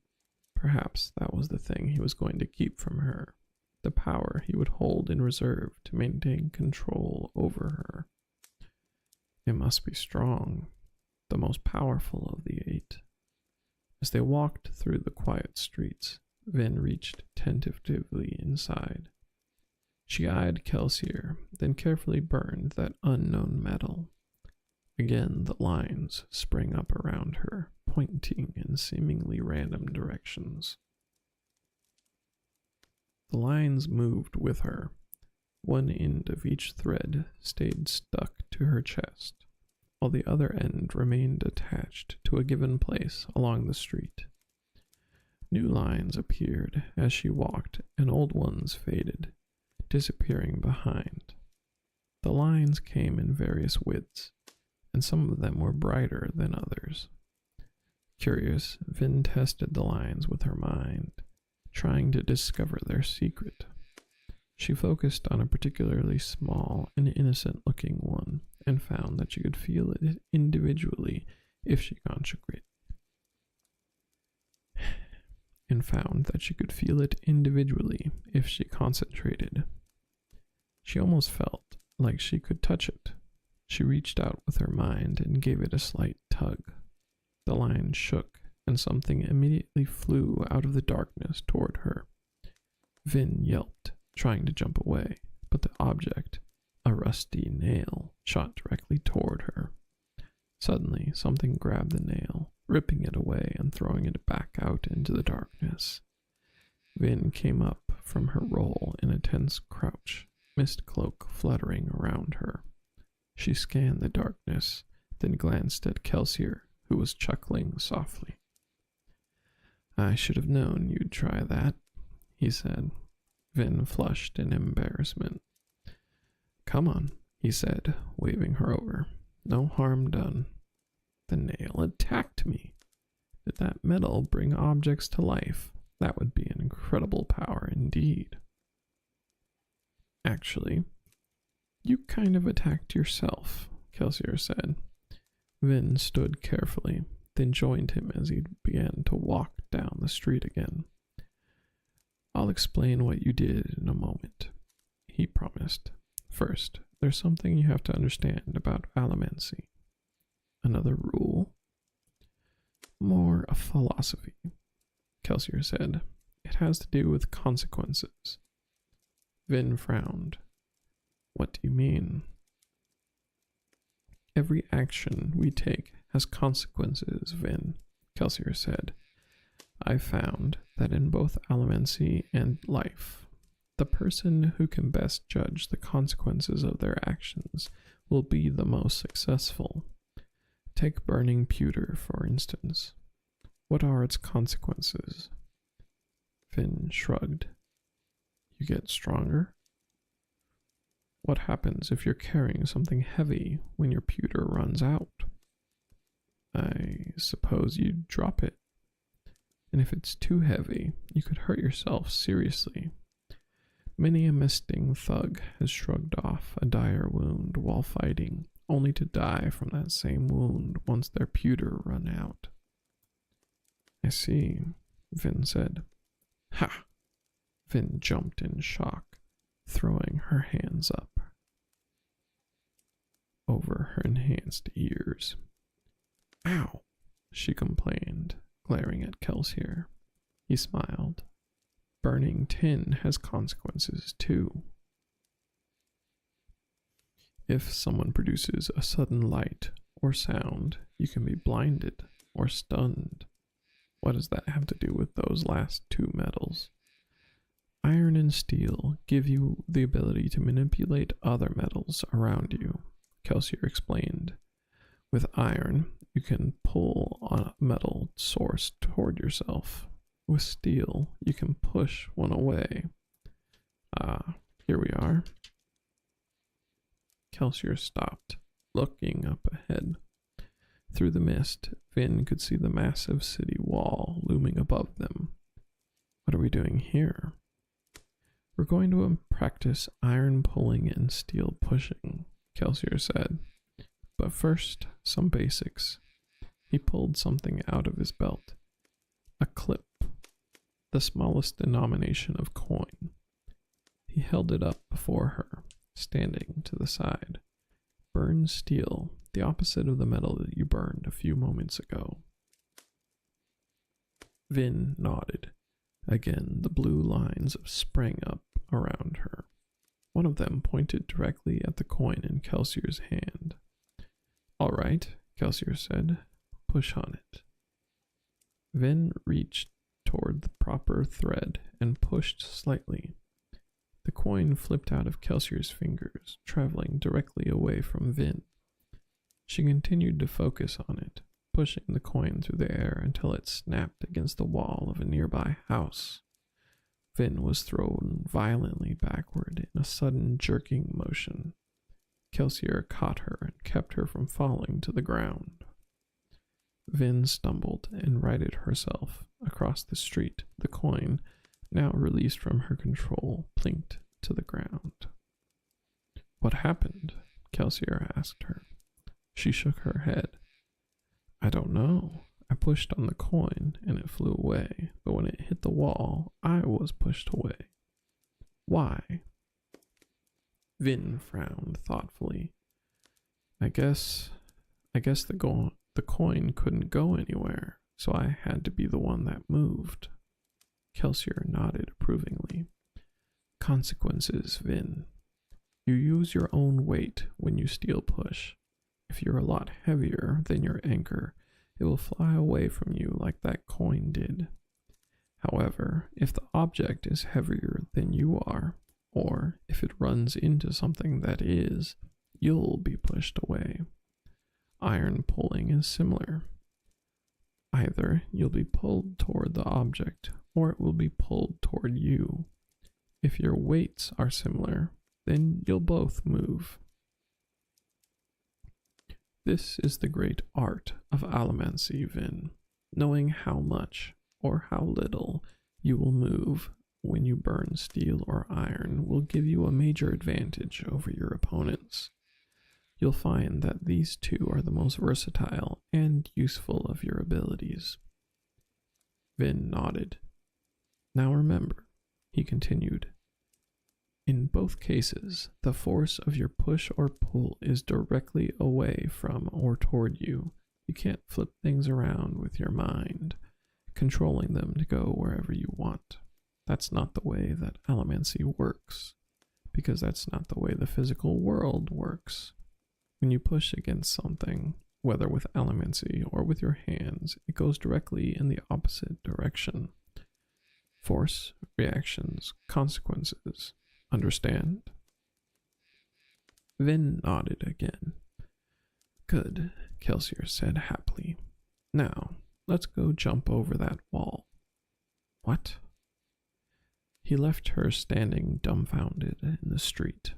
Perhaps that was the thing he was going to keep from her. The power he would hold in reserve to maintain control over her. It must be strong, the most powerful of the 8. As they walked through the quiet streets, Vin reached tentatively inside. She eyed Kelsier, then carefully burned that unknown metal. Again, the lines sprang up around her, pointing in seemingly random directions. The lines moved with her. One end of each thread stayed stuck to her chest, while the other end remained attached to a given place along the street. New lines appeared as she walked, and old ones faded, disappearing behind. The lines came in various widths, and some of them were brighter than others. Curious, Vin tested the lines with her mind, trying to discover their secret. She focused on a particularly small and innocent-looking one, and found that she could feel it individually if she concentrated. She almost felt like she could touch it. She reached out with her mind and gave it a slight tug. The line shook, and something immediately flew out of the darkness toward her. Vin yelped, trying to jump away, but the object, a rusty nail, shot directly toward her. Suddenly, something grabbed the nail, ripping it away and throwing it back out into the darkness. Vin came up from her roll in a tense crouch, mist cloak fluttering around her. She scanned the darkness, then glanced at Kelsier, who was chuckling softly. I should have known you'd try that, he said. Vin flushed in embarrassment. Come on, he said, waving her over. No harm done. The nail attacked me. Did that metal bring objects to life? That would be an incredible power indeed. Actually, you kind of attacked yourself, Kelsier said. Vin stood carefully, then joined him as he began to walk down the street again. I'll explain what you did in a moment, he promised. First, there's something you have to understand about allomancy. Another rule? More a philosophy, Kelsier said. It has to do with consequences. Vin frowned. What do you mean? Every action we take has consequences, Vin, Kelsier said. I found that in both allomancy and life, the person who can best judge the consequences of their actions will be the most successful. Take burning pewter, for instance. What are its consequences? Finn shrugged. You get stronger? What happens if you're carrying something heavy when your pewter runs out? I suppose you'd drop it. And if it's too heavy, you could hurt yourself seriously. Many a misting thug has shrugged off a dire wound while fighting, only to die from that same wound once their pewter run out. I see, Vin said. Ha! Vin jumped in shock, throwing her hands up over her enhanced ears. Ow! She complained, glaring at Kelsier. He smiled. Burning tin has consequences too. If someone produces a sudden light or sound, you can be blinded or stunned. What does that have to do with those last two metals? Iron and steel give you the ability to manipulate other metals around you, Kelsier explained. With iron, you can pull on a metal source toward yourself. With steel, you can push one away. Here we are. Kelsier stopped, looking up ahead. Through the mist, Vin could see the massive city wall looming above them. What are we doing here? We're going to practice iron pulling and steel pushing, Kelsier said. But first, some basics. He pulled something out of his belt. A clip, the smallest denomination of coin. He held it up before her, standing to the side. Burn steel, the opposite of the metal that you burned a few moments ago. Vin nodded. Again, the blue lines sprang up around her. One of them pointed directly at the coin in Kelsier's hand. All right, Kelsier said. Push on it. Vin reached toward the proper thread and pushed slightly. The coin flipped out of Kelsier's fingers, traveling directly away from Vin. She continued to focus on it, pushing the coin through the air until it snapped against the wall of a nearby house. Vin was thrown violently backward in a sudden jerking motion. Kelsier caught her and kept her from falling to the ground. Vin stumbled and righted herself across the street. The coin, now released from her control, plinked to the ground. What happened? Kelsier asked her. She shook her head. I don't know. I pushed on the coin and it flew away, but when it hit the wall, I was pushed away. Why? Vin frowned thoughtfully. I guess the coin couldn't go anywhere, so I had to be the one that moved. Kelsier nodded approvingly. Consequences, Vin. You use your own weight when you steel push. If you're a lot heavier than your anchor, it will fly away from you like that coin did. However, if the object is heavier than you are, or if it runs into something that is, you'll be pushed away. Iron pulling is similar. Either you'll be pulled toward the object, or it will be pulled toward you. If your weights are similar, then you'll both move. This is the great art of allomancy, Vin. Knowing how much or how little you will move when you burn steel or iron will give you a major advantage over your opponents. you'll find that these two are the most versatile and useful of your abilities. Vin nodded. Now remember, he continued, in both cases, the force of your push or pull is directly away from or toward you. You can't flip things around with your mind, controlling them to go wherever you want. That's not the way that allomancy works, because that's not the way the physical world works. When you push against something, whether with allomancy or with your hands, it goes directly in the opposite direction. Force, reactions, consequences. Understand? Vin nodded again. Good, Kelsier said happily. Now, let's go jump over that wall. What? He left her standing dumbfounded in the street.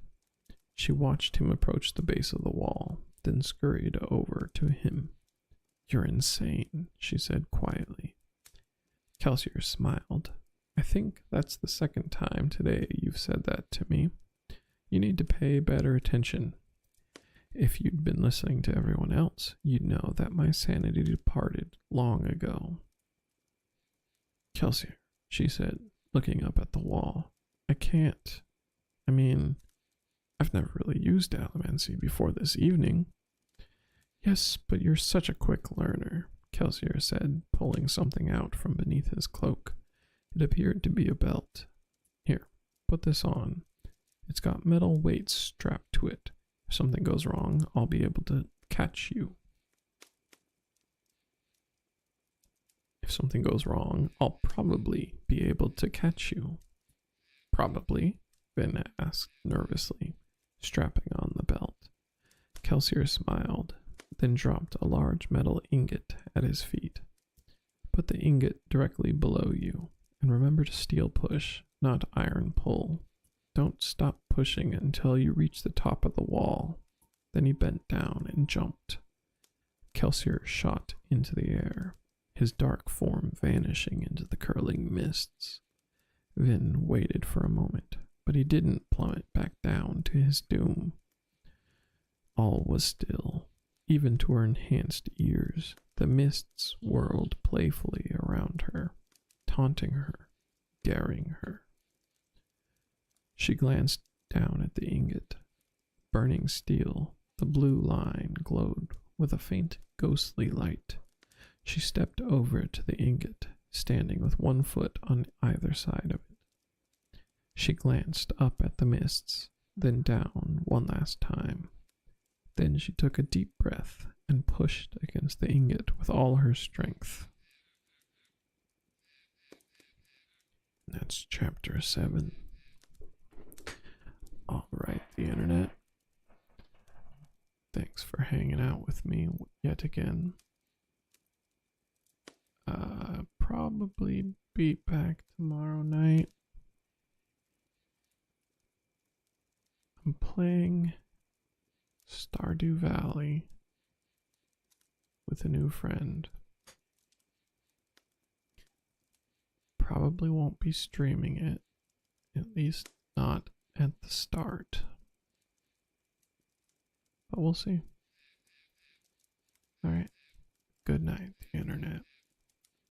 She watched him approach the base of the wall, then scurried over to him. You're insane, she said quietly. Kelsier smiled. I think that's the second time today you've said that to me. You need to pay better attention. If you'd been listening to everyone else, you'd know that my sanity departed long ago. Kelsier, she said, looking up at the wall. I can't. I mean, I've never really used allomancy before this evening. Yes, but you're such a quick learner, Kelsier said, pulling something out from beneath his cloak. It appeared to be a belt. Here, put this on. It's got metal weights strapped to it. If something goes wrong, I'll be able to catch you. If something goes wrong, I'll probably be able to catch you. Probably? Vin asked nervously, strapping on the belt. Kelsier smiled, then dropped a large metal ingot at his feet. Put the ingot directly below you, and remember to steel push, not iron pull. Don't stop pushing until you reach the top of the wall. Then he bent down and jumped. Kelsier shot into the air, his dark form vanishing into the curling mists. Vin waited for a moment, but he didn't plummet back down to his doom. All was still, even to her enhanced ears. The mists whirled playfully around her, taunting her, daring her. She glanced down at the ingot. Burning steel, the blue line glowed with a faint ghostly light. She stepped over to the ingot, standing with one foot on either side of it. She glanced up at the mists, then down one last time. Then she took a deep breath and pushed against the ingot with all her strength. That's chapter 7. Alright, the internet. Thanks for hanging out with me yet again. Probably be back tomorrow night. I'm playing Stardew Valley with a new friend. Probably won't be streaming it, at least not at the start. But we'll see. Alright. Good night, the internet.